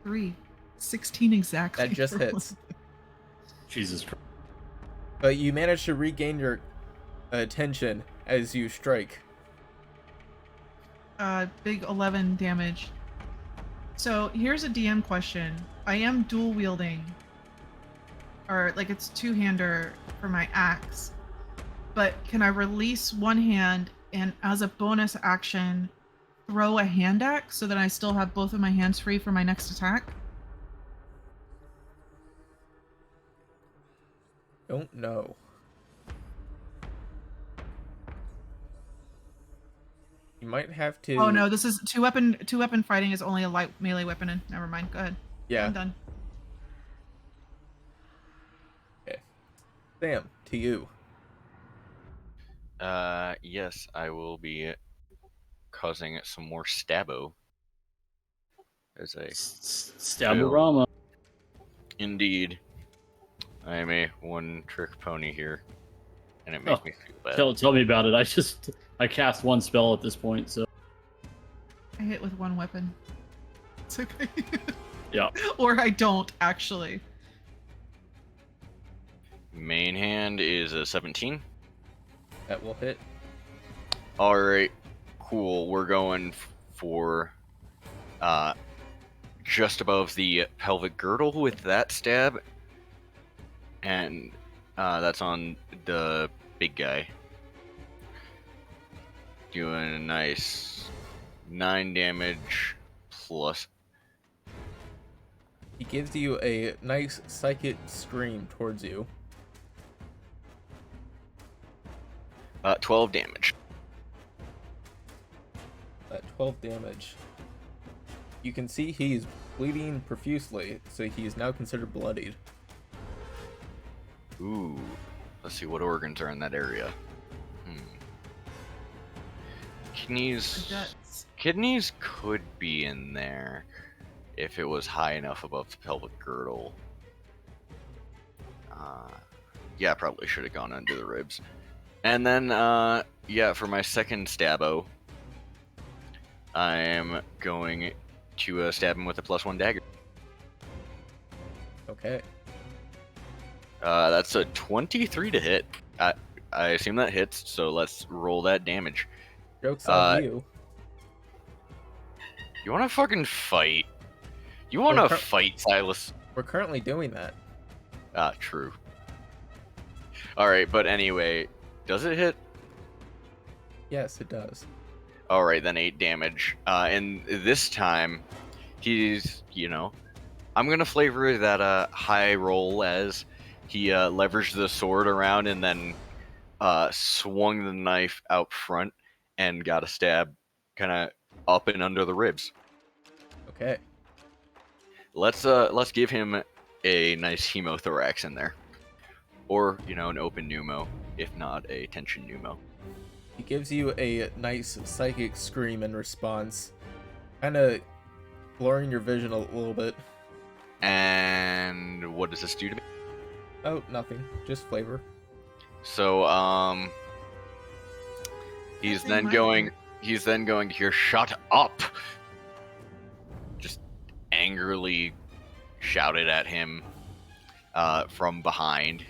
3. 16 exactly. that just for hits. one. Jesus Christ. But you manage to regain your attention as you strike. Big 11 damage. So here's a DM question. I am dual wielding, or like it's two-hander for my axe, but can I release one hand and as a bonus action throw a hand axe so that I still have both of my hands free for my next attack? Don't know. You might have to. Oh no, this is two weapon fighting is only a light melee weapon. And never mind. Go ahead. Yeah. I'm done. Okay. Sam, to you. Yes, I will be causing some more stabbo. As a Staborama. indeed, I am a one-trick pony here, and it makes Oh, me feel bad. Tell me about it. I cast one spell at this point, so I hit with one weapon. It's okay. yeah. Or I don't actually. Main hand is a 17. That will hit. All right, cool. We're going for just above the pelvic girdle with that stab, and that's on the big guy. Doing a nice 9 damage plus. He gives you a nice psychic scream towards you. 12 damage. 12 damage. You can see he's bleeding profusely, so he is now considered bloodied. Ooh. Let's see what organs are in that area. Kidneys. Guts. Kidneys could be in there if it was high enough above the pelvic girdle. Yeah, probably should have gone under the ribs. And then, yeah, for my second stabbo, I am going to stab him with a +1 dagger. Okay. That's a 23 to hit. I assume that hits, so let's roll that damage. Joke's on you. You want to fucking fight? You want to fight, Silas? We're currently doing that. True. Alright, but anyway, does it hit? Yes, it does. Alright, then 8 damage. And this time, he's, I'm gonna flavor that high roll as he leveraged the sword around and then swung the knife out front and got a stab kind of up and under the ribs. Okay. Let's give him a nice hemothorax in there. Or, an open pneumo, if not a tension pneumo. He gives you a nice psychic scream in response, kind of blurring your vision a little bit. And what does this do to me? Oh, nothing. Just flavor. So, he's then going to hear, "Shut up!" Just angrily shouted at him from behind.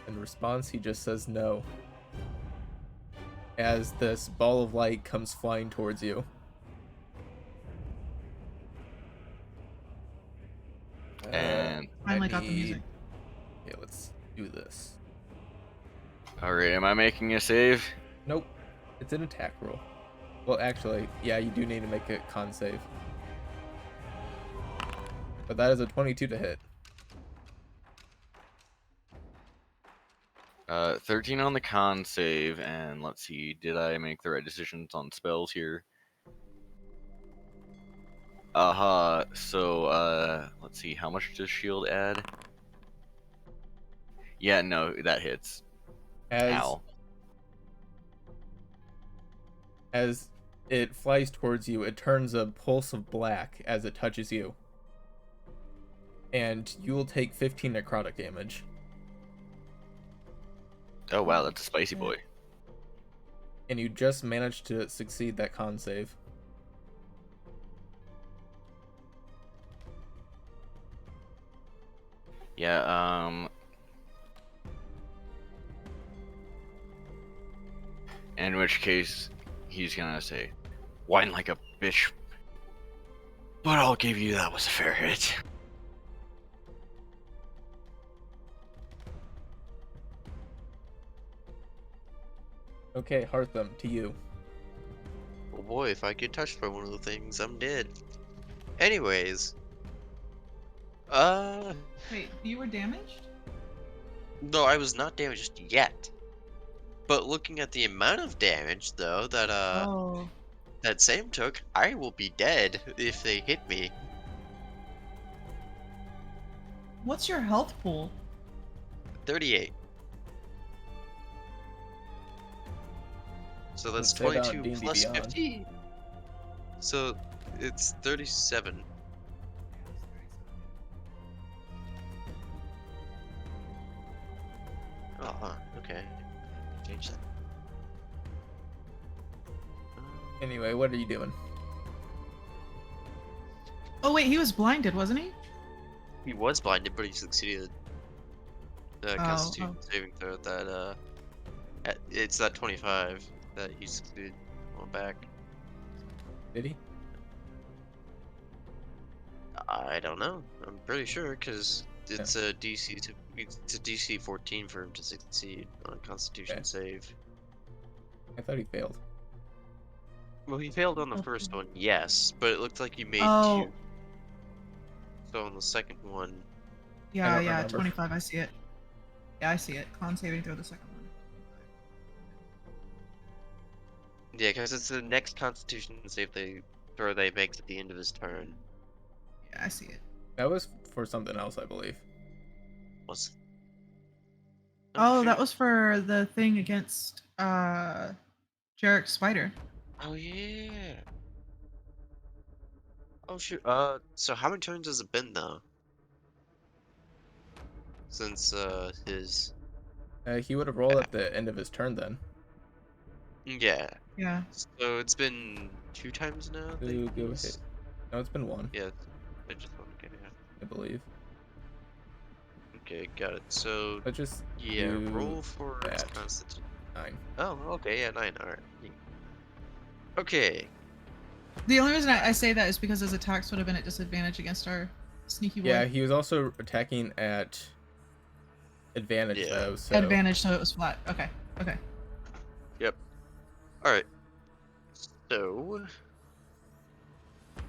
In response, he just says no. As this ball of light comes flying towards you. And Finally got the music. Okay, let's do this. alright, am I making a save? Nope. It's an attack roll. Well, actually, yeah, you do need to make a con save. But that is a 22 to hit. 13 on the con save, and let's see, did I make the right decisions on spells here? So, let's see. How much does shield add? Yeah, no, that hits. As Ow. as it flies towards you, it turns a pulse of black as it touches you. And you will take 15 necrotic damage. Oh, wow, that's a spicy boy. And you just managed to succeed that con save. Yeah, in which case, he's gonna say, whine like a bitch. But I'll give you that was a fair hit. Okay, Hartham, to you. Oh boy, if I get touched by one of the things, I'm dead. Anyways. Wait, you were damaged? No, I was not damaged yet. But looking at the amount of damage, though, Oh. that Sam took, I will be dead if they hit me. What's your health pool? 38. So that's Let's say about 22 D&D plus Beyond. 50. So it's 37. Oh, okay. Change that. Anyway, what are you doing? Oh wait, he was blinded, wasn't he? He was blinded, but he succeeded. The Oh, Constitution saving throw that it's that 25 that he succeeded on back. Did he? I don't know. I'm pretty sure because it's a DC 14 for him to succeed on a Constitution Okay. save. I thought he failed. Well, he failed on the first one, yes, but it looked like he made Oh. 2. So on the second one, Yeah, don't yeah, remember. 25, I see it. Yeah, I see it. Con saving throw the second one. yeah, because it's the next Constitution save they make at the end of his turn. Yeah, I see it. That was for something else, I believe. Was Oh, that shoot. was for the thing against Jarek's spider. Oh yeah. Oh shoot. So how many turns has it been though? Since his He would have rolled at the end of his turn then. yeah. Yeah. So it's been 2 times now. I Ooh, think go he's- ahead. No, it's been one, Yeah. I just want to get it. I believe. Okay, got it. So But just yeah, do roll for its that. Constitution. 9. Oh, okay, yeah, 9. Alright. Okay. The only reason I say that is because his attacks would have been at disadvantage against our sneaky boy. Yeah, he was also attacking at advantage Yeah. though, so Advantage, so it was flat. Okay. Okay. Alright. So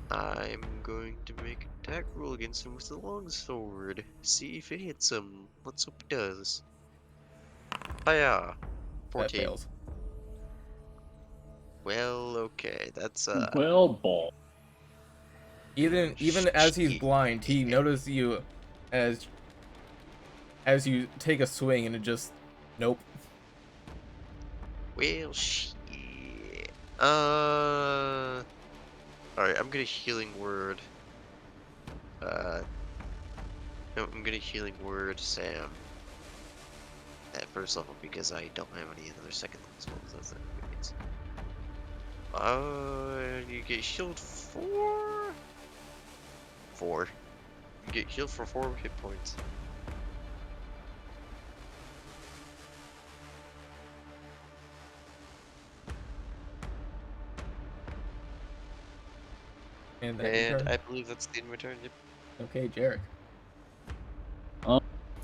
I'm going to make an attack roll against him with the longsword. See if it hits him. Let's hope it does. Hiya. that 14. fails. Well, okay, that's Well, ball. Even as he's Shit. blind, he notices you as you take a swing and it just nope. well, shit. Alright, I'm gonna healing word. No, I'm gonna healing word Sam at first level because I don't have any other second level spells. That's you get healed for 4. You get healed for 4 hit points. And that's your And turn. I believe that's the end of my turn. Yep. Okay, Jarek.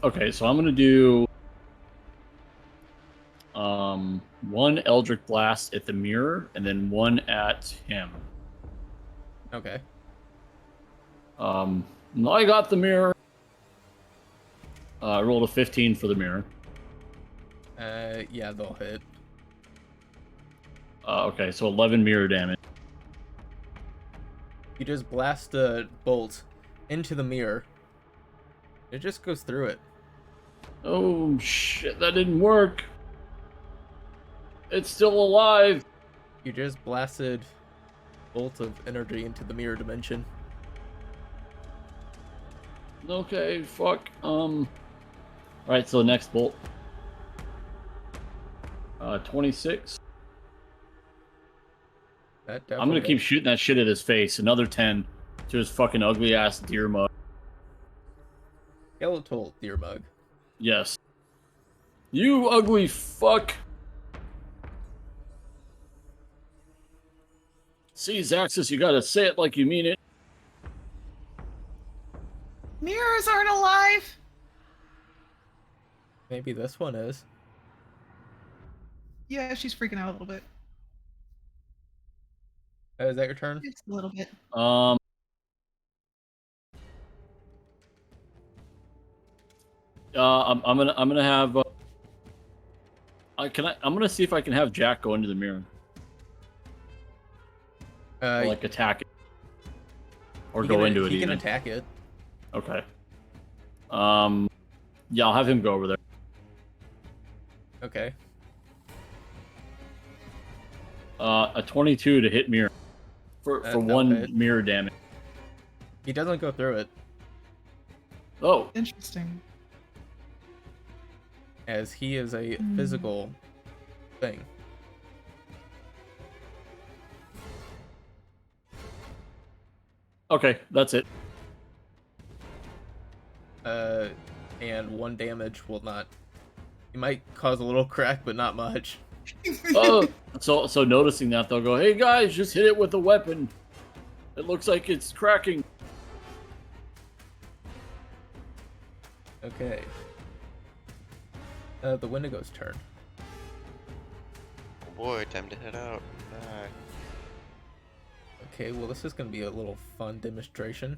Okay, so I'm gonna do one Eldritch Blast at the mirror, and then one at him. Okay. I got the mirror. I rolled a 15 for the mirror. Yeah, they'll hit. Okay, so 11 mirror damage. You just blast a bolt into the mirror. It just goes through it. Oh shit, that didn't work. It's still alive. You just blasted a bolt of energy into the mirror dimension. Okay, fuck. Alright, so next bolt. 26. That I'm definitely gonna keep does. shooting that shit at his face. Another 10 to his fucking ugly ass deer mug. Skeletal deer mug. Yes. You ugly fuck. See, Xaxis, you gotta say it like you mean it. Mirrors aren't alive. Maybe this one is. Yeah, she's freaking out a little bit. Is that your turn? Just a little bit. I'm gonna have. I'm gonna see if I can have Jack go into the mirror, or, like attack it, or go into it. He can even. attack it. Okay. Yeah, I'll have him go over there. Okay. A 22 to hit mirror for That'll one hit. mirror damage. He doesn't go through it, Oh, Interesting. as he is a physical thing. okay, that's it. And 1 damage will not. He might cause a little crack, but not much. Oh, so noticing that, they'll go, "Hey guys, just hit it with a weapon. It looks like it's cracking." Okay. The Wendigo's turn. Oh boy, time to head out. Back. Okay, well this is going to be a little fun demonstration.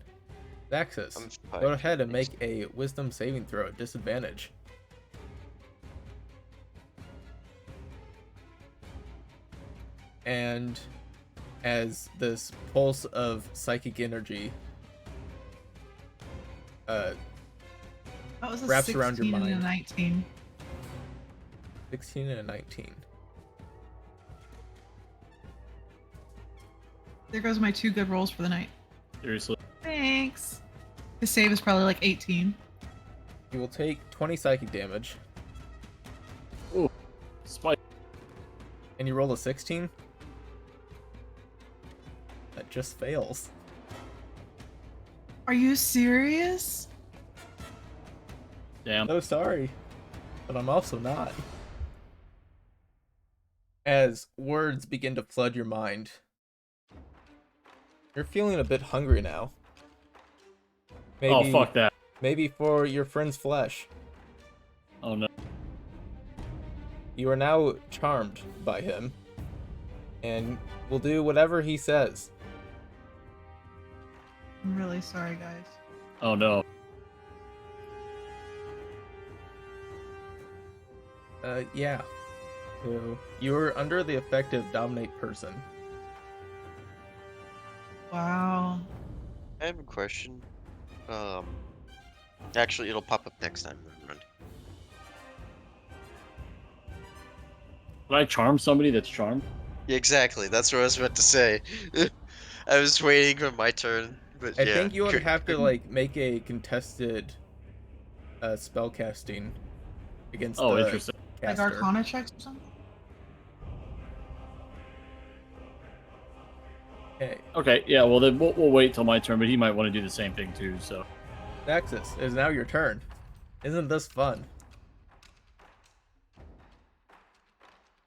Xaxis, I'm go fine. ahead and make a wisdom saving throw at disadvantage. And as this pulse of psychic energy That was a wraps 16 around your and a mind. 19. 16 and a 19. There goes my 2 good rolls for the night. Seriously. Thanks. His save is probably like 18. You will take 20 psychic damage, Oh, spike. and you roll a 16. That just fails. Are you serious? Damn. So sorry, but I'm also not. As words begin to flood your mind, you're feeling a bit hungry now. Maybe, Oh, fuck that. Maybe for your friend's flesh. Oh no. You are now charmed by him, and will do whatever he says. I'm really sorry, guys. Oh no. Yeah. So you're under the effect of dominate person. Wow. I have a question. Actually, it'll pop up next time. Never mind. Did I charm somebody that's charmed? Yeah, exactly. That's what I was about to say. I was waiting for my turn, but I yeah. think you would have to like make a contested spell casting against Oh, the interesting. Like caster. Arcana checks or something? Okay. Okay, yeah, well then we'll wait till my turn, but he might want to do the same thing too, so. Xaxis, it is now your turn. Isn't this fun?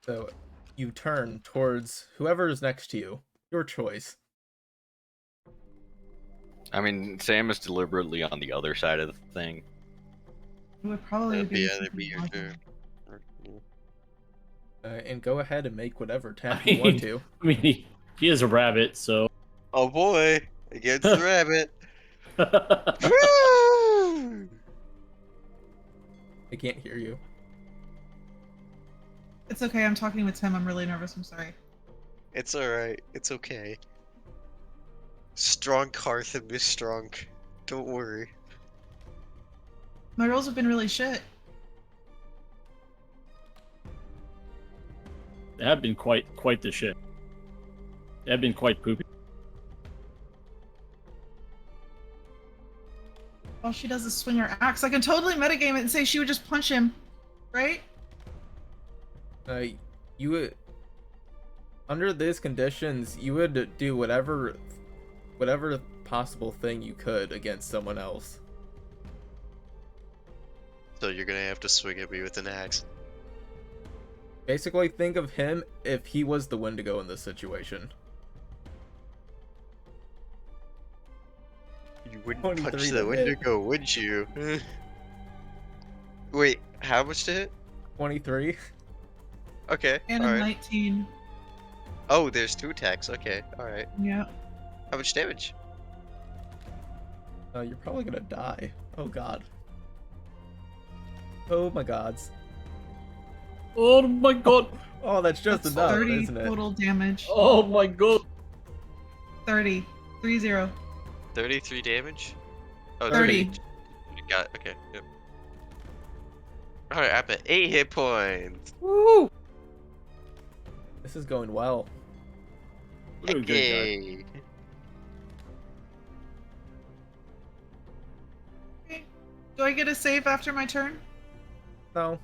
So you turn towards whoever is next to you. Your choice. I mean, Sam is deliberately on the other side of the thing. It would probably That'd be be something your like turn. And go ahead and make whatever attack I you want mean- to. I mean, he is a rabbit, so. Oh boy, against the rabbit. I can't hear you. It's okay, I'm talking with Tim. I'm really nervous. I'm sorry. It's alright. It's okay. Strong Hartham is strong. Don't worry. My rolls have been really shit. They have been quite the shit. They have been quite poopy. All she does is swing her axe. I can totally metagame it and say she would just punch him, right? You would, under these conditions, you would do whatever possible thing you could against someone else. So you're gonna have to swing at me with an axe. Basically, think of him if he was the Wendigo in this situation. You wouldn't 23 punch to the hit. Wendigo, would you? Wait, how much to hit? 23. Okay, And a alright. 19. Oh, there's 2 attacks. Okay, alright. Yeah. How much damage? You're probably gonna die. Oh god. Oh my gods. Oh my god. Oh, that's just That's enough, 30 isn't it? total damage. Oh my god. 30. 30. 33 damage? Oh, 30. Got it. Okay, yep. Alright, I'm at 8 hit points. Woo! This is going well. We're doing good, Jarek. Yay. Okay. Do I get a save after my turn? No.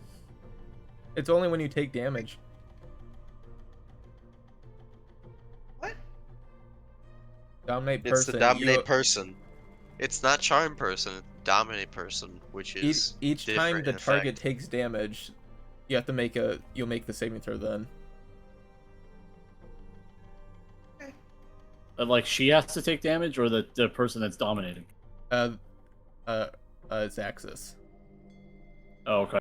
It's only when you take damage. What? Dominate It's person. the dominate you, person. It's not charm person, it's dominate person, which is each time different the in target effect. takes damage, you have to make you'll make the saving throw then. Like she has to take damage, or the person that's dominating. Xaxis. Oh, okay.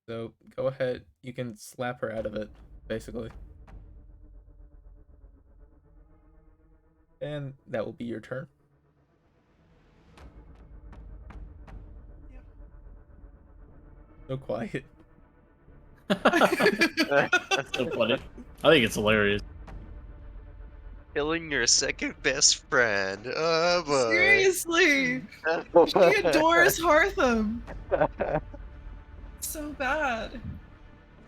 So go ahead. You can slap her out of it, basically. And that will be your turn. Yep. So quiet. That's so funny. I think it's hilarious. Killing your second best friend. Oh boy. Seriously! She adores Hartham. So bad.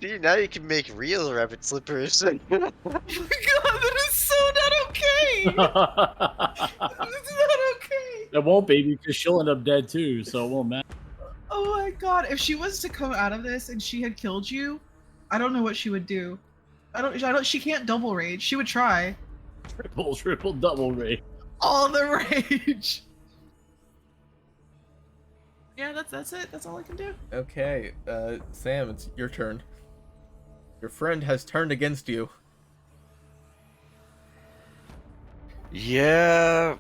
See, now you can make real rabbit slippers. Oh my god, that is so not okay! That is not okay! It won't be because she'll end up dead too, so it won't matter. Oh my god, if she was to come out of this and she had killed you, I don't know what she would do. She can't double rage. She would try. Triple, double rage. All the rage. Yeah, that's it. That's all I can do. Okay, Sam, it's your turn. Your friend has turned against you. Yeah,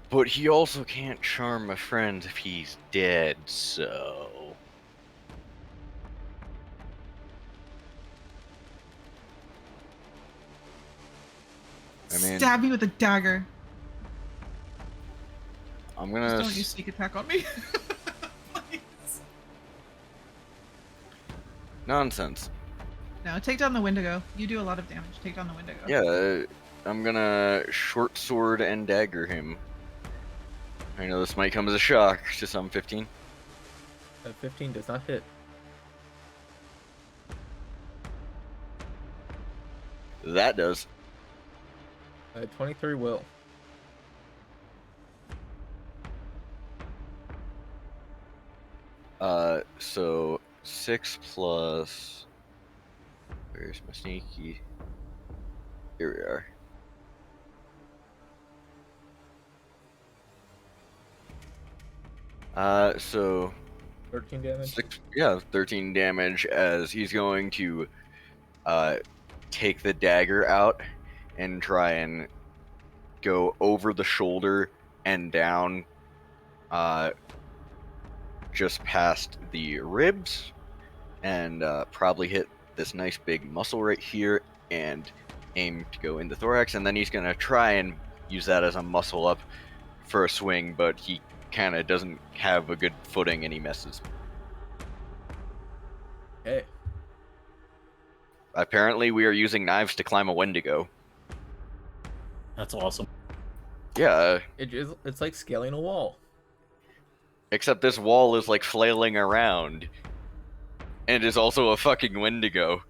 but he also can't charm a friend if he's dead, so... I mean, Stab me with a dagger. I'm Just gonna... don't use sneak attack on me. Please. Nonsense. No, take down the Wendigo. You do a lot of damage. Take down the Wendigo. Yeah, I'm gonna short sword and dagger him. I know this might come as a shock to some 15. 15 does not hit. That does. 23 will. So 6 plus... Where's my sneaky? Here we are. So 13 damage. 13 damage as he's going to take the dagger out and try and go over the shoulder and down just past the ribs and probably hit this nice big muscle right here and aim to go in the thorax, and then he's going to try and use that as a muscle up for a swing, but he kind of doesn't have a good footing and he messes. Okay. Apparently, we are using knives to climb a Wendigo. That's awesome. Yeah, It's like scaling a wall. except this wall is like flailing around. And is also a fucking Wendigo.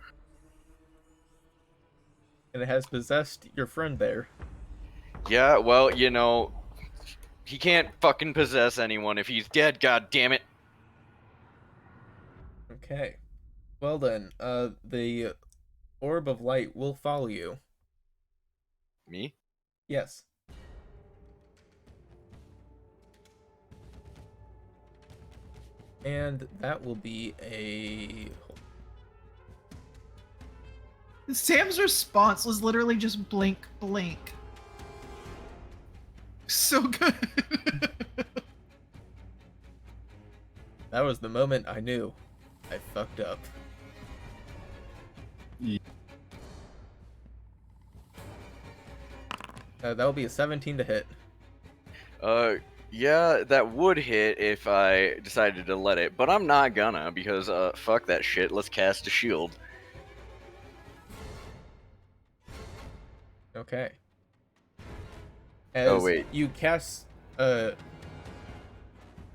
And it has possessed your friend there. Yeah, well, you know, he can't fucking possess anyone if he's dead, god damn it. Okay. Well then, the orb of light will follow you. Me? Yes. And that will be a... Sam's response was literally just blink, blink. So good. That was the moment I knew I fucked up. Yeah. That'll be a 17 to hit. Yeah, that would hit if I decided to let it, but I'm not gonna because, fuck that shit. Let's cast a shield. Okay. Oh, As wait. you cast a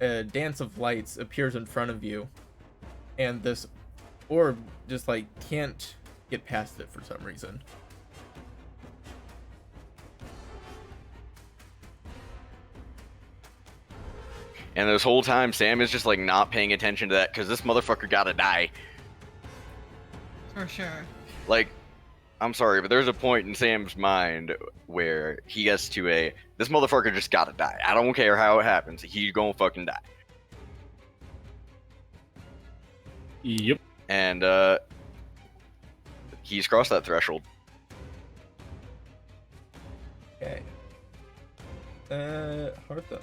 dance of lights appears in front of you, and this orb just like can't get past it for some reason. And this whole time, Sam is just like not paying attention to that because this motherfucker gotta die. For sure. Like, I'm sorry, but there's a point in Sam's mind where he gets to this motherfucker just gotta die. I don't care how it happens. He's gonna fucking die. Yep. And, he's crossed that threshold. Okay. Hartham.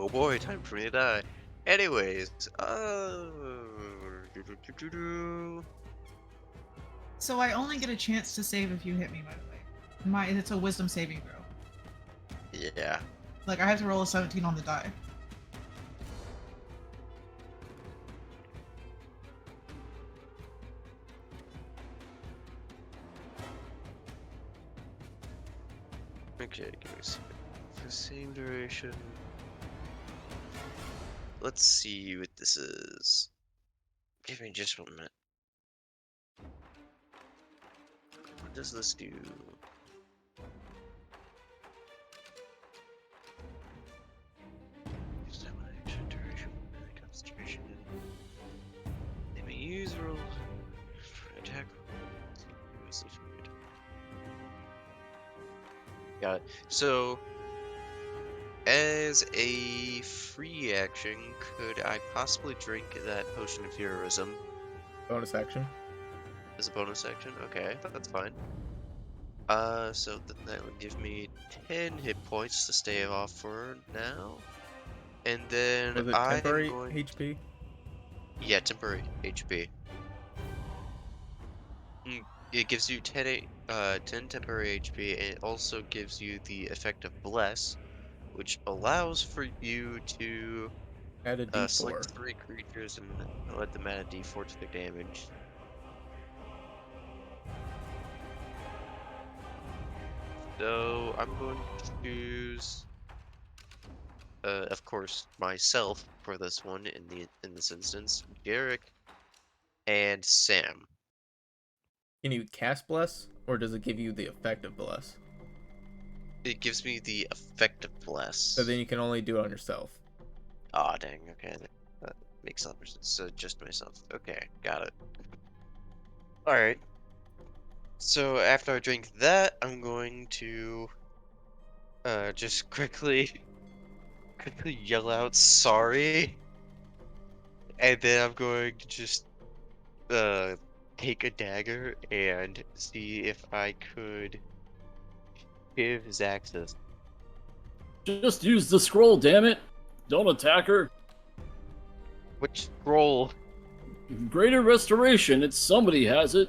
Oh boy, time for me to die. Anyways, So I only get a chance to save if you hit me, by the way. It's a wisdom saving throw. yeah. Like, I have to roll a 17 on the die. Okay, give me a second. For same duration. Let's see what this is. Give me just 1 minute. What does this do? Use that one action duration, concentration. They may use rolls for attack. Got it. So, as a free action, could I possibly drink that potion of heroism Bonus action. as a bonus action? Okay, that's fine. So then that would give me 10 hit points to stay off for now. And then Was it I'm temporary going... HP? Yeah, temporary HP. It gives you 10 temporary HP, and it also gives you the effect of Bless, which allows for you to Add a D4. select 3 creatures and let them add a D4 to their damage. So I'm going to choose, of course, myself for this one in this instance, Jarek and Sam. Can you cast Bless, or does it give you the effect of Bless? It gives me the effect of Bless. So then you can only do it on yourself. Aw, dang, okay. That makes sense. So just myself. Okay, got it. Alright. So after I drink that, I'm going to just quickly yell out sorry. And then I'm going to just take a dagger and see if I could give Xaxis. Just use the scroll, damn it. Don't attack her. Which scroll? Greater restoration. It's somebody has it.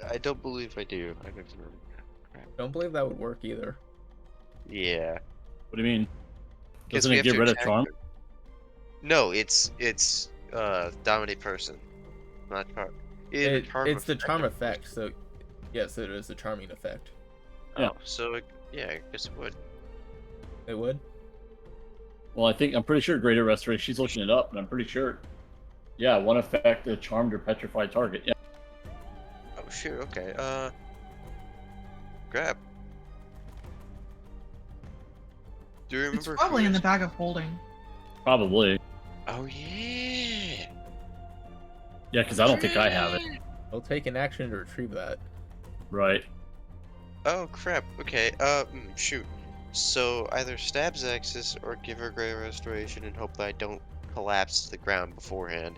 I don't believe I do. I don't remember. Crap. Don't believe that would work either. Yeah. What do you mean? 'Cause Doesn't we it have get to rid of attack charm? her. No, it's dominate person, not charm. Either charm It's the effect, charm of course. effect, so yes, it is a charming effect. Yeah. Oh, so yeah, I guess it would. It would. Well, I'm pretty sure Greater Restoration. She's looking it up, and I'm pretty sure. Yeah, one effect, a charmed or petrified target. Yeah. Oh shoot. Okay. Grab. Do you It's remember? probably in the who's- bag of holding. Probably. Oh yeah. Yeah, because I don't think I have it. I'll take an action to retrieve that. Right. Oh crap. Okay. Shoot. So either stab Xaxis or give her greater restoration and hope that I don't collapse to the ground beforehand.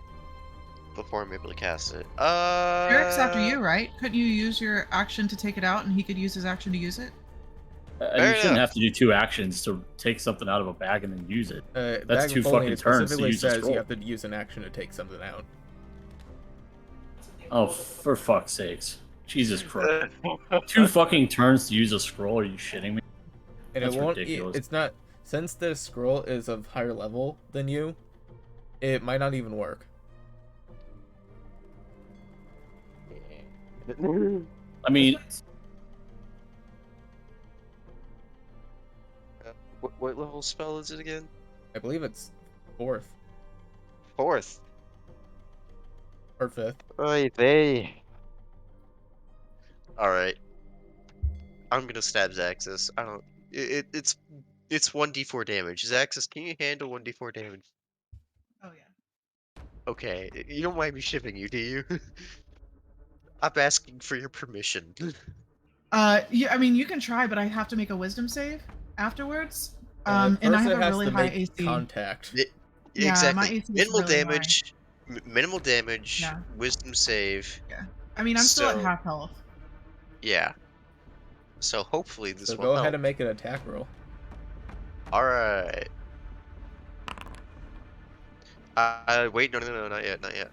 Before I'm able to cast it. Jarek's after you, right? Couldn't you use your action to take it out, and he could use his action to use it? And Fair you shouldn't enough. have to do 2 actions to take something out of a bag and then use it. Bag That's of 2 holding, fucking it turns to specifically use a says scroll. you have to use an action to take something out. Oh, for fuck's sakes. Jesus Christ. 2 fucking turns to use a scroll? Are you shitting me? And That's it won't. ridiculous. It's not. Since the scroll is of higher level than you, it might not even work. I mean, What level spell is it again? I believe it's 4th 4th. or 5th. Oy vey. Alright. I'm gonna stab Xaxis. I don't. It's 1d4 damage. Xaxis, can you handle 1d4 damage? Oh yeah. Okay, you don't mind me shipping you, do you? I'm asking for your permission. Yeah. I mean, you can try, but I have to make a Wisdom save afterwards. First And I have it a has really to high make AC. Y- contact. Yeah, my exactly. AC is Minimal really high. damage. Minimal damage. Yeah. Wisdom save. Yeah. I mean, I'm still at So half health. yeah. So hopefully this So will go help. ahead and make an attack roll. All right. Wait, no, not yet, not yet.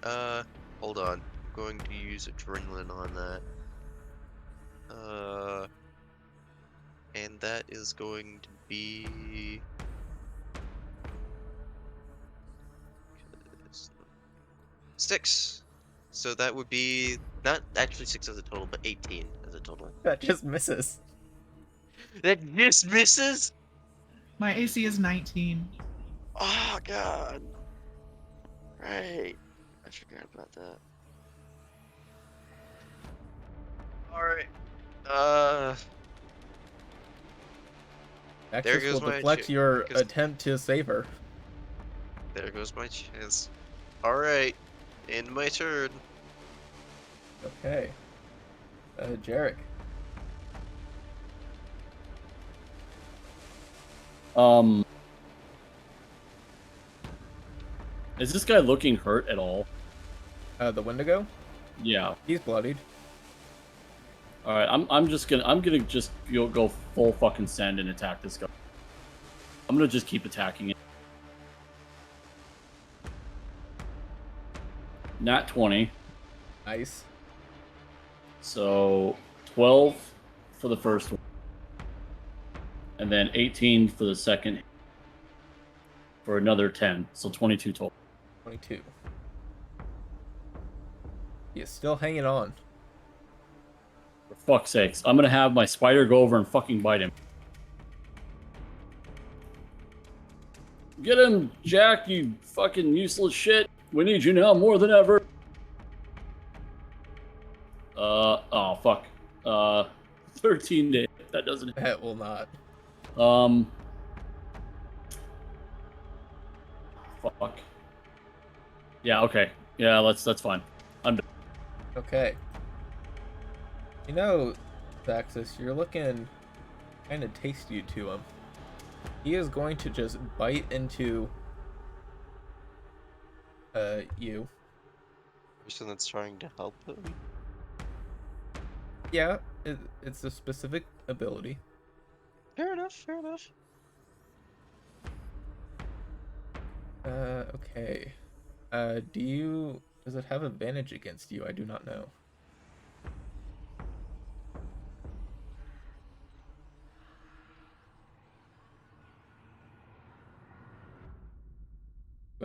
Hold on. I'm going to use adrenaline on that. And that is going to be 6. So that would be not actually 6 as a total, but 18 as a total. That just misses. That just misses. My AC is 19. Oh god. Right. I forgot about that. Alright. There Xaxis goes will my deflect ch- your because- attempt to save her. There goes my chance. Alright. End my turn. Okay. Jarek. Is this guy looking hurt at all? The Wendigo? Yeah. He's bloodied. All right. I'm gonna just go full fucking send and attack this guy. I'm gonna just keep attacking it. Nat 20. Nice. So 12 for the first one, and then 18 for the second, for another 10. So 22 total. 22. He is still hanging on. For fuck's sakes. I'm gonna have my spider go over and fucking bite him. Get him, Jack, you fucking useless shit. We need you now more than ever. Oh, fuck. 13 days. That doesn't... That will not. Fuck. Yeah, okay. Yeah, that's fine. I'm done. Okay. You know, Xaxis, you're looking kind of tasty to him. He is going to just bite into you. Person that's trying to help him. Yeah, it's a specific ability. Fair enough, fair enough. Okay. Does it have advantage against you? I do not know.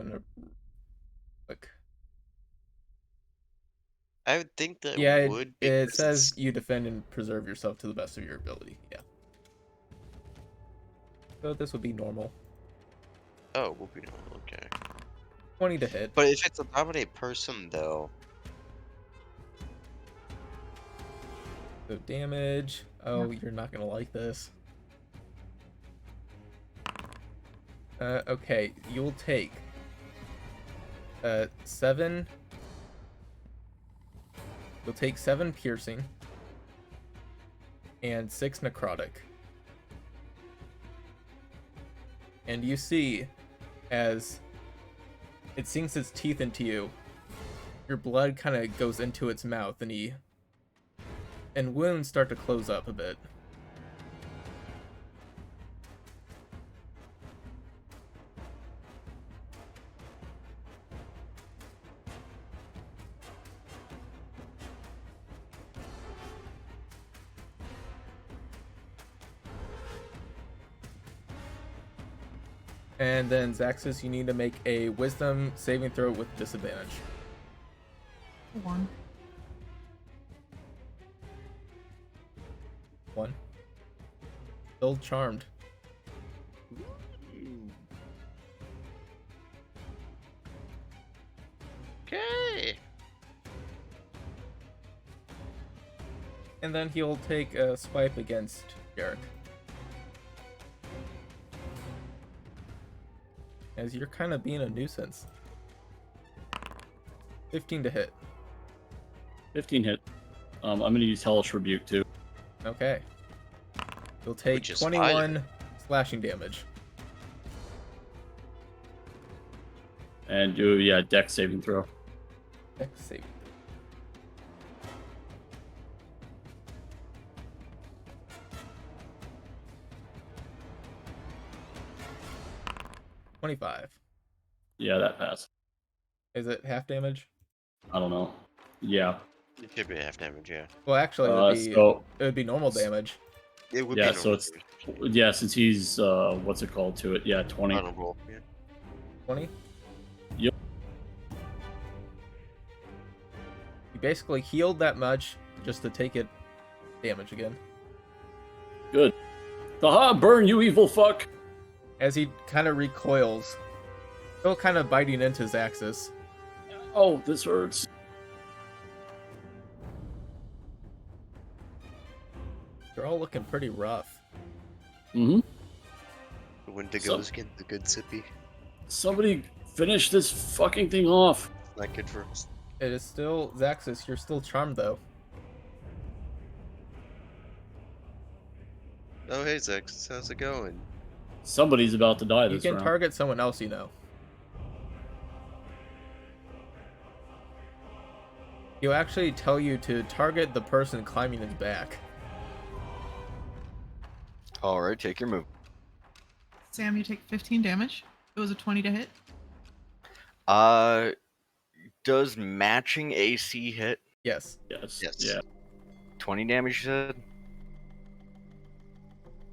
Gonna click. I would think that Yeah, would it because says it's... you defend and preserve yourself to the best of your ability. Yeah. So this would be normal. Oh, will be normal. Okay. 20 to hit. But if it's a dominate person, though, So damage. Oh, you're not gonna like this. Okay, you'll take 7. You'll take 7 piercing and 6 necrotic. And you see, as it sinks its teeth into you, your blood kind of goes into its mouth, and wounds start to close up a bit. And then Xaxis, you need to make a wisdom saving throw with disadvantage. 1. 1. Still charmed. okay. And then he'll take a swipe against Jarek. As you're kind of being a nuisance. 15 to hit. 15 hit. I'm gonna use Hellish Rebuke too. Okay. You'll take Which is 21 fire. slashing damage. And do Dex saving throw. Dex saving. $25. Yeah, that passed. Is it half damage? I don't know. Yeah. It should be half damage, yeah. Well, actually, So it would be normal damage. It would yeah, be so normal it's damage. since he's what's it called to it? Yeah, 20. Honorable, yeah. 20? Yep. You basically healed that much just to take it damage again. Good. Haha, burn, you evil fuck! As he kind of recoils, still kind of biting into Xaxis. Oh, this hurts. They're all looking pretty rough. Mm-hmm. The Wendigos get the good sippy. Somebody finish this fucking thing off. Not good for us. It is still Xaxis. You're still charmed though. Oh, hey, Zex. How's it going? Somebody's about to die You this can round. target someone else you know. He'll actually tell you to target the person climbing his back. Alright, take your move. Sam, you take 15 damage. It was a 20 to hit. Does matching AC hit? Yes. Yes. Yes. Yeah. 20 damage, you said?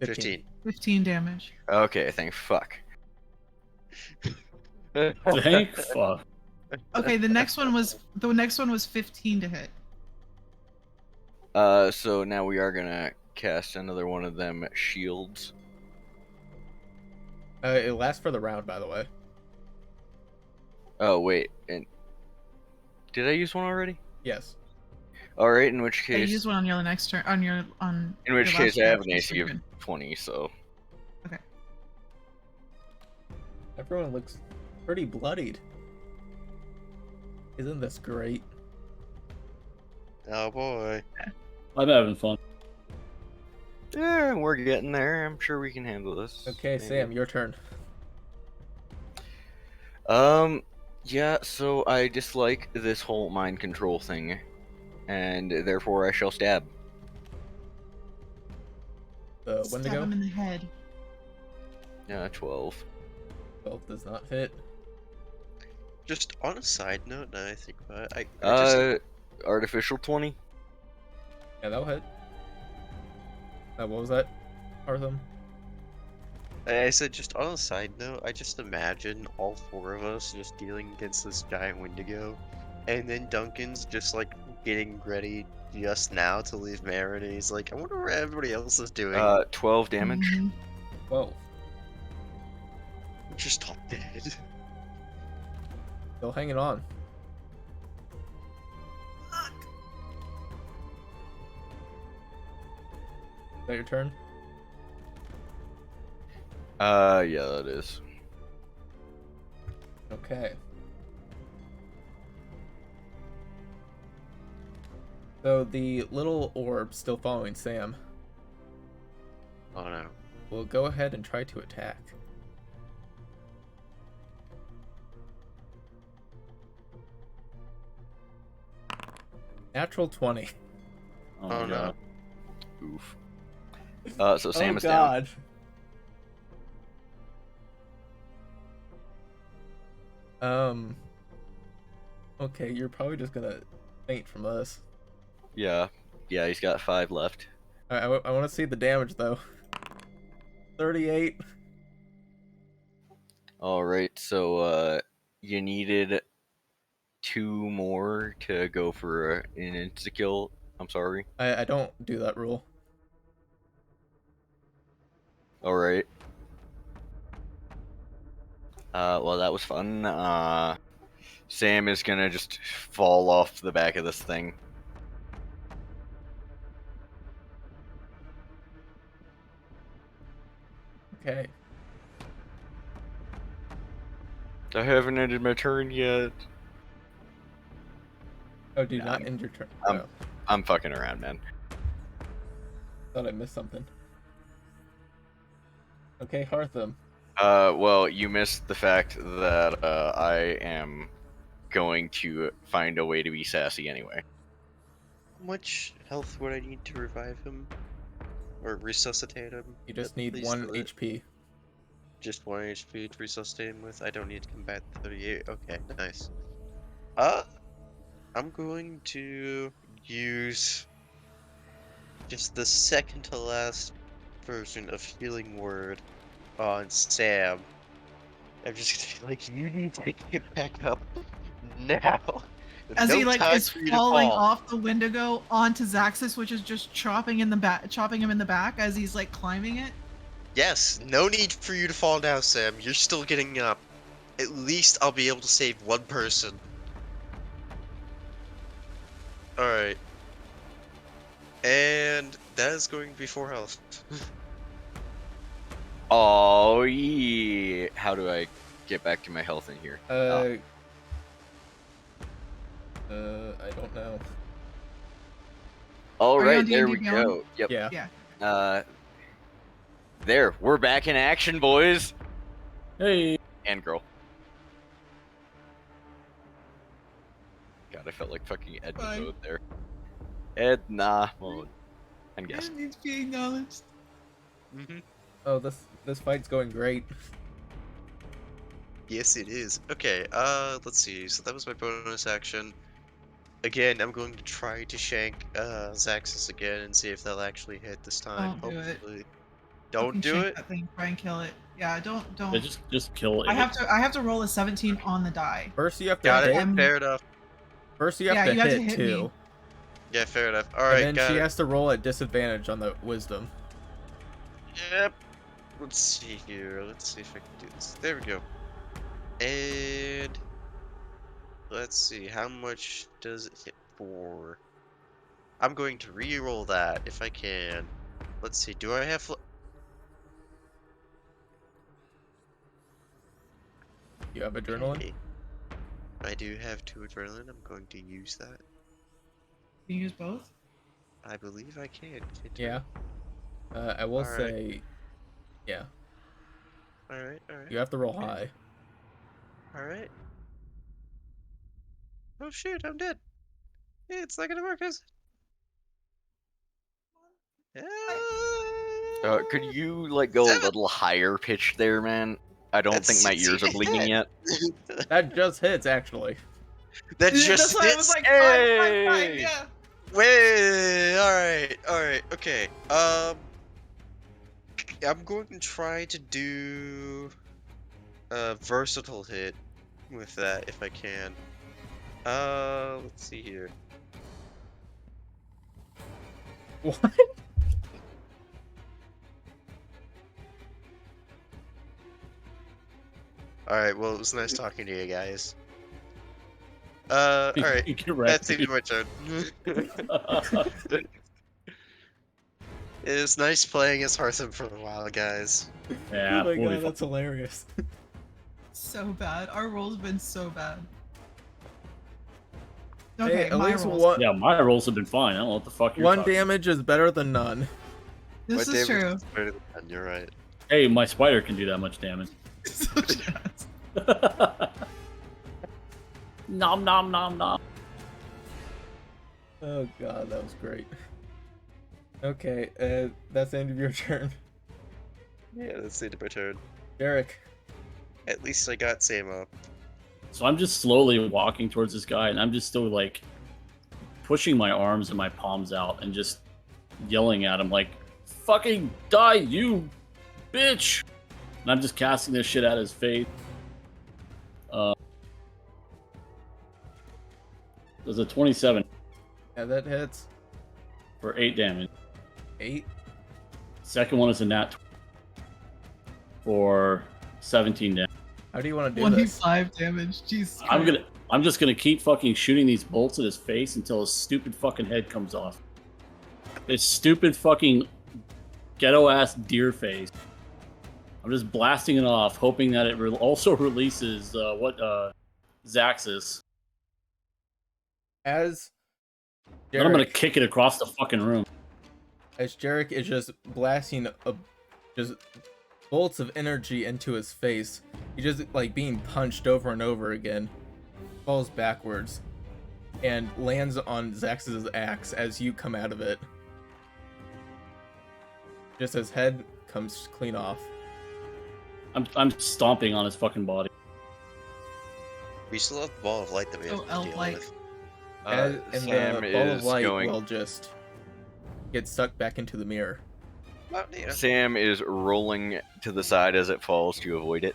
15. 15 damage. Okay, thank fuck. Thank fuck. Okay, the next one was 15 to hit. So now we are gonna cast another one of them shields. It lasts for the round, by the way. Oh wait, and did I use one already? Yes. All right, in which Yeah, you case, use one on your next turn. in which your last case, I have turn, an so AC you're of good. 20. So Okay. Everyone looks pretty bloodied. Isn't this great? Oh, boy. I'm having fun. yeah, we're getting there. I'm sure we can handle this. Okay, maybe. Sam, your turn. Yeah. So I dislike this whole mind control thing, and therefore I shall stab. The Stab Wendigo. him in the head. 12. 12 does not hit. Just on a side note, now I think about it, I just... Artificial 20. Yeah, that'll hit. What was that, Hartham? I said, just on a side note, I just imagine all 4 of us just dealing against this giant Wendigo, and then Duncan's just like getting ready just now to leave Marin, and he's like, I wonder what everybody else is doing. 12 damage. Mhm. Whoa. We're just all dead. Still hanging on. Is that your turn? Yeah, that is. Okay. So the little orb still following Sam Oh no. will go ahead and try to attack. Natural 20. Oh, Oh my no. God. Oof. So Sam Oh is down. god. Okay, you're probably just gonna faint from us. Yeah. Yeah, he's got 5 left. I want to see the damage though. 38. Alright, so you needed 2 more to go for an insta-kill. I'm sorry. I don't do that rule. Alright. Well, that was fun. Sam is gonna just fall off the back of this thing. Okay. I haven't ended my turn yet. Oh, do you Nah, not end your turn? I'm- Oh, I'm fucking around, man. thought I missed something. Okay, Hartham. Well, you missed the fact that I am going to find a way to be sassy anyway. How much health would I need to revive him? Or resuscitate him? You just at need least 1 for the- HP. Just 1 HP to resuscitate him with? I don't need to combat 38. Okay, nice. I'm going to use just the second to last version of Healing Word on Sam. I'm just gonna be like, you need to get back up now. As No he like time is for you to falling fall. off the Wendigo onto Xaxis, which is just chopping him in the back as he's like climbing it. Yes, no need for you to fall now, Sam. You're still getting up. At least I'll be able to save 1 person. Alright. And that is going to be 4 health. Oh yeah. How do I get back to my health in here? I don't know. All Are you right, on there D&D we Beyond? go. Yep. Yeah. There, we're back in action, boys Hey. and girl. God, I felt like fucking Edna Fine. mode there. Edna mode. I'm guessing. It needs to be acknowledged. Mm-hmm. Oh, this fight's going great. Yes, it is. Okay, let's see. So that was my bonus action. Again, I'm going to try to shank Xaxis again and see if they'll actually hit this time. Don't do it. Hopefully. Don't Fucking do shank it? That thing. Try and kill it. Yeah. Don't. Yeah, just kill it. I have to roll a 17 on the die. First you have to Got hit. it. Fair enough. First you have Yeah, to you have to hit hit too. me. Yeah, fair enough. And Alright, then got she it. has to roll at disadvantage on the wisdom. Yep. Let's see here. Let's see if I can do this. There we go. And let's see. How much does it hit for? I'm going to re-roll that if I can. Let's see. Do I have? You have adrenaline? Okay. I do have 2 adrenaline. I'm going to use that. Can you use both? I believe I can. Yeah. I will Alright. say, yeah. Alright, alright. You have to roll high. Alright. Oh shoot, I'm dead. It's not gonna work, is it? Could you like go a 7. little higher pitch there, man? I don't That's think my ears are 16 bleeding hit. yet. That just hits, actually. That That's just why I hits. was like, Hey! 5, yeah. Wait, alright, okay. I'm going to try to do a versatile hit with that if I can. Let's see here. What? Alright, well, it was nice talking to you guys. Alright. Correct. That seems my turn. It was nice playing as Hartham for a while, guys. Yeah, Oh my we'll be god, that's fine. hilarious. So bad. Our rolls have been so bad. Hey, Okay, at my least rolls. Yeah, my rolls have been fine. I don't know what the fuck you're one talking damage is better than none. This My is damage true. is better than none, you're right. Hey, my spider can do that much damage. Such an ass. Nom nom nom nom. Oh god, that was great. Okay, that's the end of your turn. Yeah, that's the end of my turn. Jarek. At least I got Sam up. So I'm just slowly walking towards this guy, and I'm just still like pushing my arms and my palms out and just yelling at him like, "Fucking die, you bitch!" And I'm just casting this shit at his face. There's a 27 Yeah, that hits. for 8 damage. 8. Second one is a nat 20 for 17 damage. How do you want to do this? 25 damage. Jesus I'm just gonna keep fucking shooting these bolts at his face until his stupid fucking head comes off. This stupid fucking ghetto ass deer face. I'm just blasting it off, hoping that it also releases Xaxis. As Then I'm gonna Jarek, kick it across the fucking room. as Jarek is just blasting just bolts of energy into his face, he just like being punched over and over again, falls backwards, and lands on Xaxis' axe as you come out of it. Just his head comes clean off. I'm stomping on his fucking body. We still have the ball of light that we have to deal elf-like. with. And Sam the ball of is light going. will just get sucked back into the mirror. Oh, yeah. Sam is rolling to the side as it falls to avoid it.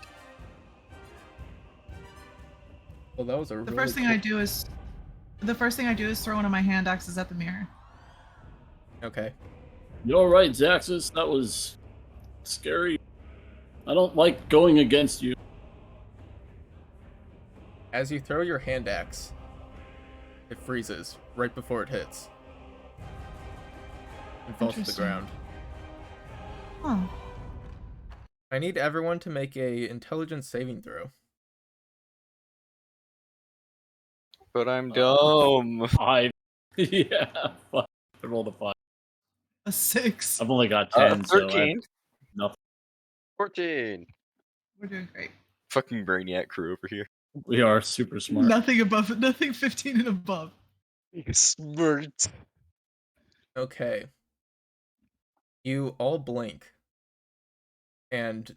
Well, that was a The really first thing cool... I do is throw one of my hand axes at the mirror. Okay. You alright, Xaxis? That was scary. I don't like going against you. As you throw your hand axe, it freezes right before it hits. And falls to the Interesting. ground. Huh. I need everyone to make a intelligence saving throw. But I'm dumb. 5. Yeah, fuck. I rolled a 5. A 6. I've only got 10, so I have 13. nothing. 14. We're doing great. Fucking brainiac crew over here. We are super smart. Nothing above it. Nothing 15 and above. Smart. Okay. You all blink. And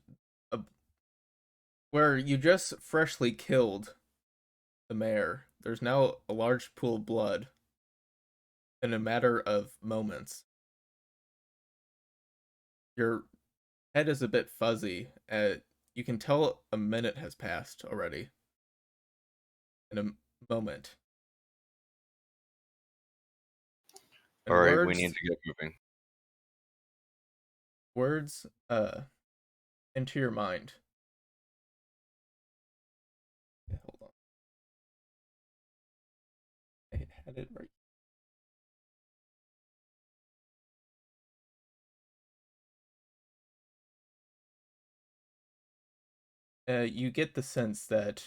where you just freshly killed the mayor, there's now a large pool of blood in a matter of moments. Your head is a bit fuzzy. You can tell a minute has passed already. In a moment. And Alright, we need to get moving. Words into your mind. Okay, hold on. I had it right. You get the sense that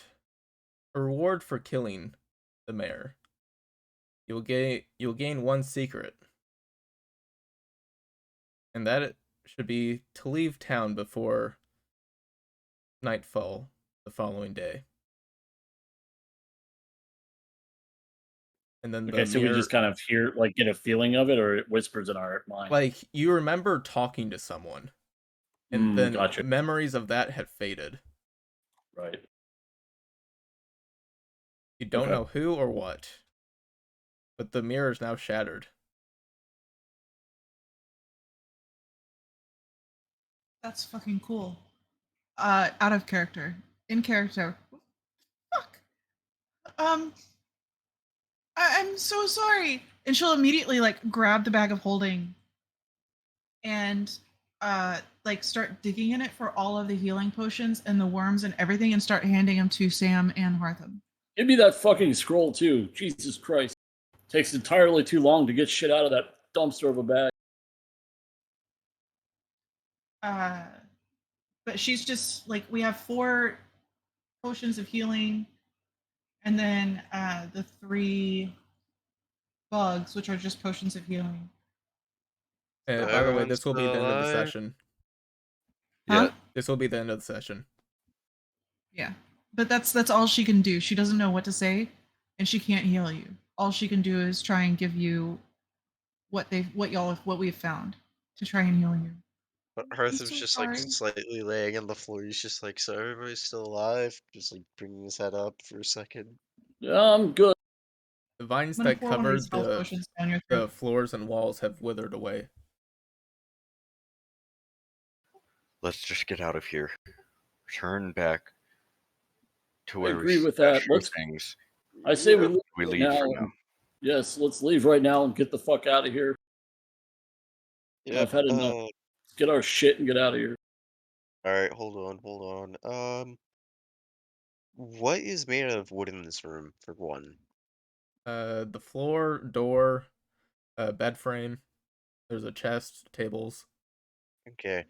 a reward for killing the mayor, you'll gain one secret, and that it should be to leave town before nightfall the following day. And then the Okay, so we mirror, just kind of hear, like, get a feeling of it, or it whispers in our mind. like you remember talking to someone, and then Gotcha. memories of that have faded. Right. You don't Okay. know who or what, but the mirror is now shattered. That's fucking cool. Out of character. In character. Fuck. Um, I'm so sorry. And she'll immediately like grab the bag of holding and like start digging in it for all of the healing potions and the worms and everything and start handing them to Sam and Hartham. Give me that fucking scroll too. Jesus Christ. Takes entirely too long to get shit out of that dumpster of a bag. But she's just like, we have 4 potions of healing and then the 3 bugs, which are just potions of healing. By the way, Everyone's this will be still the end of the alive? session. Huh? This will be the end of the session. Yeah. But that's all she can do. She doesn't know what to say and she can't heal you. All she can do is try and give you what we've found to try and heal you. But I'm Hartham's so just like sorry. slightly laying on the floor. He's just like, so everybody's still alive? Just like bringing his head up for a second. Yeah, I'm good. The vines I'm gonna that pour one of these covered health potions down your the throat. floors and walls have withered away. Let's just get out of here. Return back to I where agree we with that. stashed Let's. things. I say we leave We right leave now. for now. Yes, let's leave right now and get the fuck out of here. Yep. I've had enough. Let's get our shit and get out of here. Alright, hold on. What is made out of wood in this room, for one? The floor, door, bed frame. There's a chest, tables. Okay.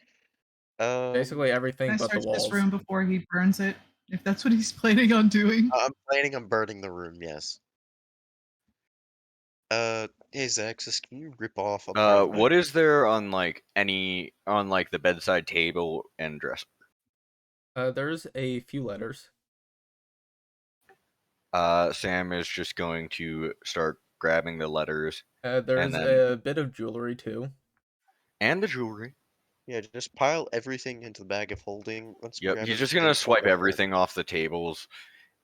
Basically Can everything I but the search this walls. room before he burns it? If that's what he's planning on doing. I'm planning on burning the room, yes. Hey Xaxis, can you rip off a part of my... What is there on like the bedside table and dresser? There's a few letters. Sam is just going to start grabbing the letters There's then- a bit of jewelry too. and the jewelry. Yeah, just pile everything into the bag of holding. Let's Yep, grab he's just everything gonna from swipe the- everything off the tables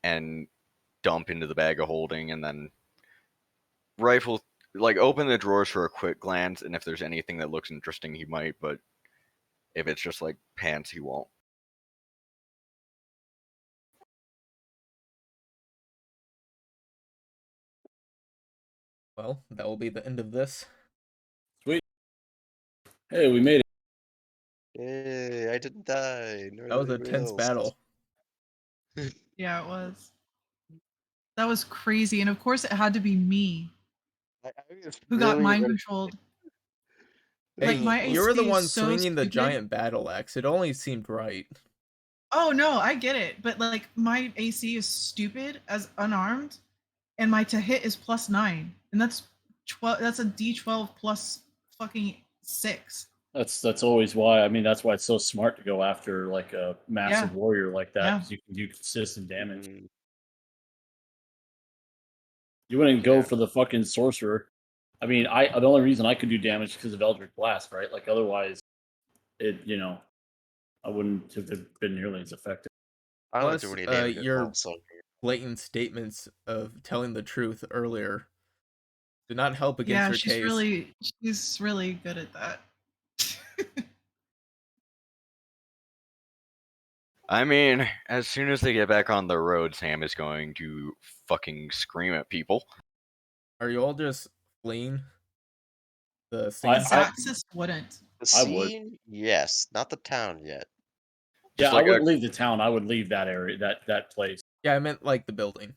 and dump into the bag of holding, and then open the drawers for a quick glance, and if there's anything that looks interesting, he might, but if it's just like pants, he won't. Well, that will be the end of this. Sweet. Hey, we made it. Yay, I didn't die. Nor That was did a anybody tense else. battle. Yeah, it was. That was crazy. And of course, it had to be me I was who got really mind ready- controlled. Hey, Like, my you were the AC is one so swinging the stupid. giant battle axe. It only seemed right. Oh, no, I get it. But, like, my AC is stupid as unarmed, and my to hit is +9. And that's 12. That's a D12 plus fucking 6. That's always why. I mean, that's why it's so smart to go after like a massive warrior like that Yeah. because you can do consistent damage. Mm, You wouldn't go Yeah. for the fucking sorcerer. I mean, the only reason I could do damage because of Eldritch Blast, right? Like otherwise, I wouldn't have been nearly as effective. I don't Plus, do any damage at your all, so... blatant statements of telling the truth earlier did not help against Yeah, your she's case. really good at that. I mean, as soon as they get back on the road, Sam is going to fucking scream at people. Are you all just fleeing the I- scene? Xaxis wouldn't. The I would. scene? Yes. Not the town yet. Yeah, Just like I wouldn't leave the town. I would leave that area, that place. Yeah, I meant like the building.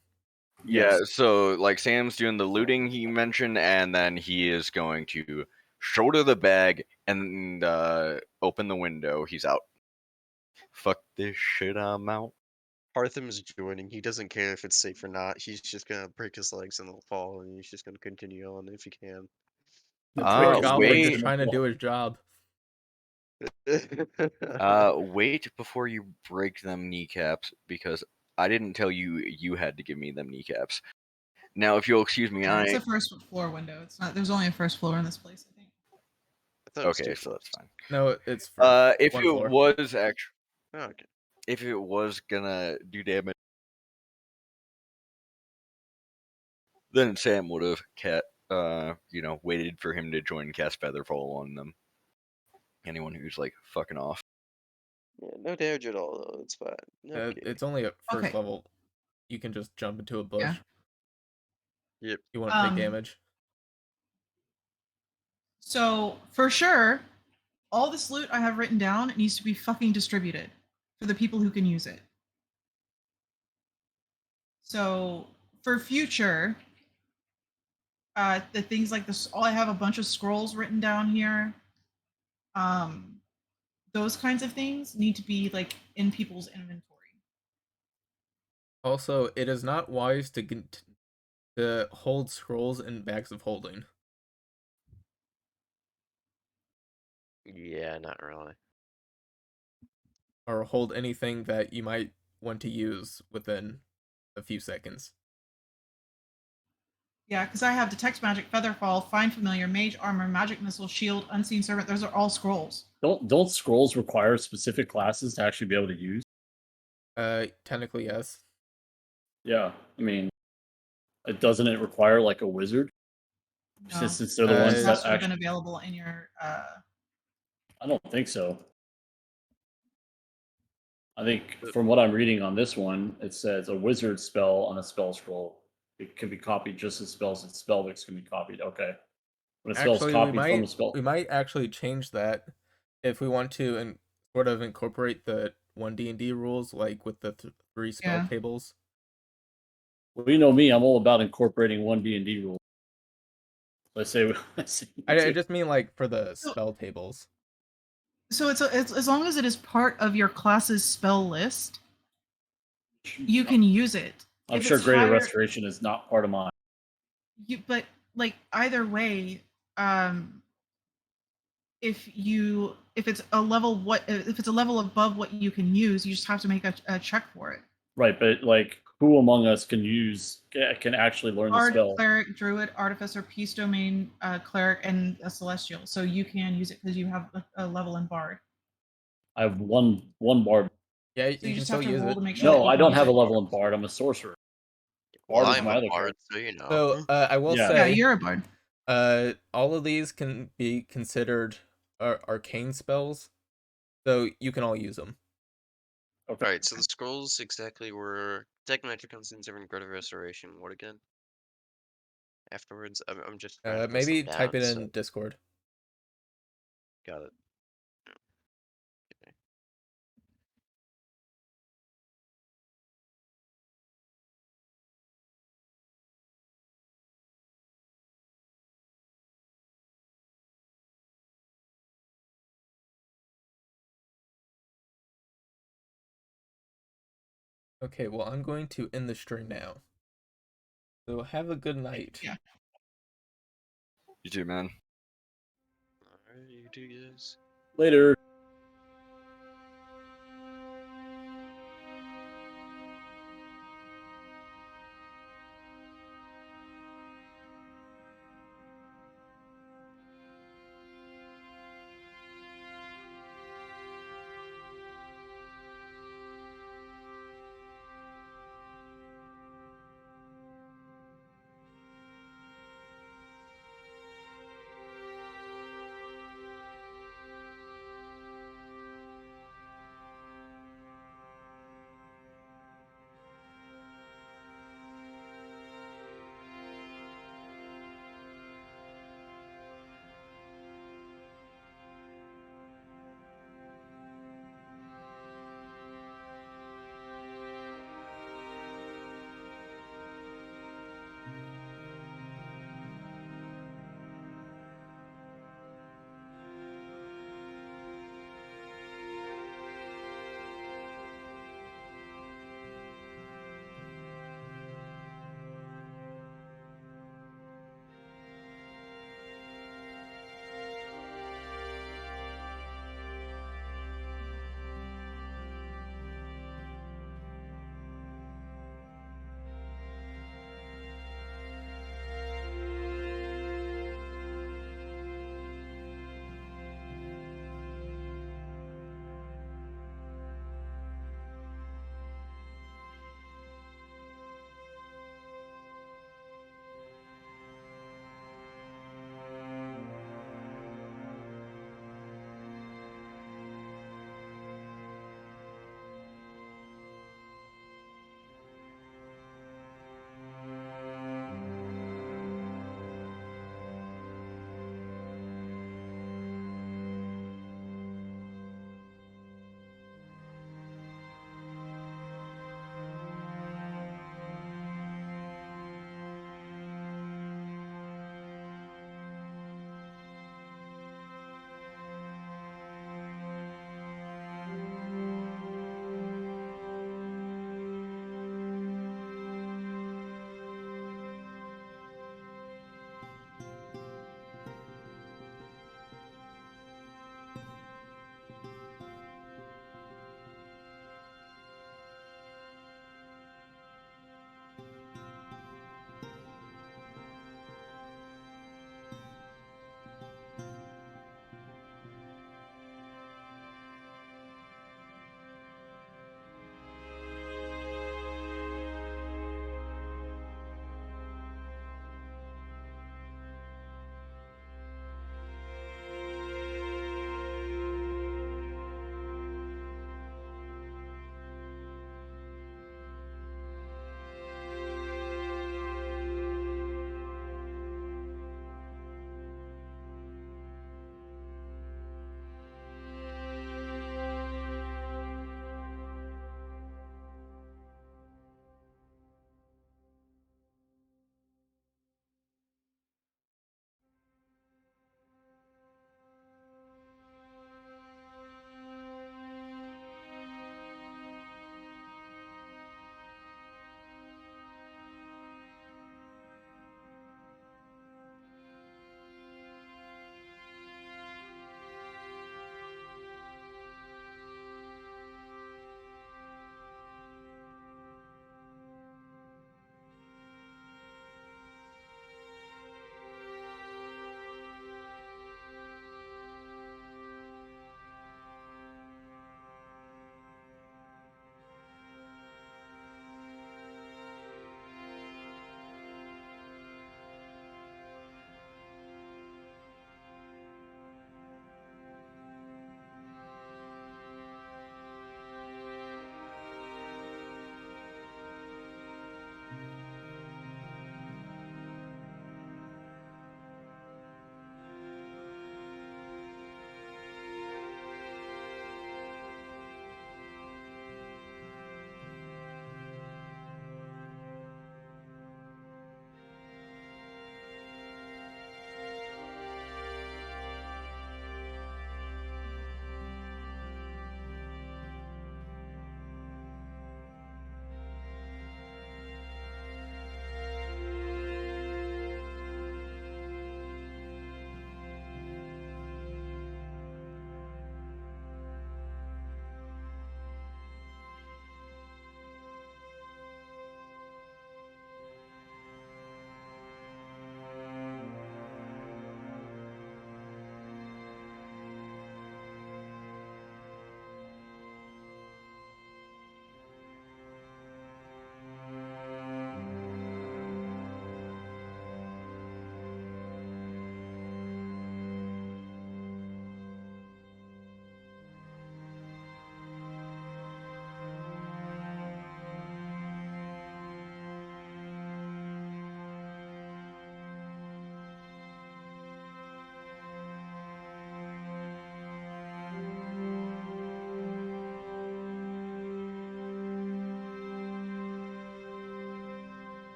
Yeah, Yes. so like Sam's doing the looting he mentioned, and then he is going to shoulder the bag and open the window. He's out. Fuck this shit, I'm out. Hartham's joining. He doesn't care if it's safe or not. He's just gonna break his legs and they'll fall, and he's just gonna continue on if he can. The poor goblin wait. just trying to do his job. Wait before you break them kneecaps, because I didn't tell you you had to give me them kneecaps. Now, if you'll excuse me, It's a first floor window. It's not. There's only a first floor in this place, I think. I thought it was okay, two so that's fine. No, it's for If one it floor. was actually, Oh, okay. if it was gonna do damage, then Sam would have waited for him to join Cast Featherfall on them. Anyone who's like fucking off. Yeah, no damage at all though. It's fine. Okay. It's only at first Okay. level. You can just jump into a bush. Yeah. Yep. You won't take Um, damage. So for sure, all this loot I have written down needs to be fucking distributed for the people who can use it. So for future, the things like this, I have a bunch of scrolls written down here. Those kinds of things need to be like in people's inventory. Also, it is not wise to hold scrolls in bags of holding. Yeah, not really. Or hold anything that you might want to use within a few seconds. Yeah, because I have Detect Magic, Featherfall, Find Familiar, Mage Armor, Magic Missile, Shield, Unseen Servant. Those are all scrolls. Don't scrolls require specific classes to actually be able to use? Technically, yes. Yeah, I mean, doesn't it require like a wizard? No. Since they're the ones This that has to have been actually. available in your. I don't think so. I think from what I'm reading on this one, it says a wizard spell on a spell scroll. It can be copied just as spells and spellbooks can be copied. Okay. When a spell's Actually, copied from a spell. we might actually change that if we want to and sort of incorporate the 1D&D rules, like with the 3 spell Yeah. tables. Well, you know me, I'm all about incorporating 1D&D rules. Let's say, I just mean like for the spell tables. So it's as long as it is part of your class's spell list, you can use it. I'm If sure it's Greater higher- Restoration is not part of mine. but like either way, if it's a level if it's a level above what you can use, you just have to make a check for it. Right, but like, who among us can actually learn the Bard, spell? cleric, druid, artificer, peace domain, cleric, and a celestial. So you can use it because you have a level in bard. I have one bard. Yeah, So you you can just still have to use roll it. to make sure. that No, you I can don't use have it. a level in bard. I'm a sorcerer. Well, Bard is I'm my a other bard, character. so you know. So I will Yeah. Yeah, say, you're a bard. all of these can be considered arcane spells, so you can all use them. Okay. Alright, so the scrolls exactly were Detect Magic, Unseen Servant, Greater Restoration. What again? Afterwards, I'm just trying to put Maybe some type down, it so in Discord. got it. Okay. Okay, well, I'm going to end the stream now. So have a good night. Yeah. You too, man. Alright, you do guys. Later.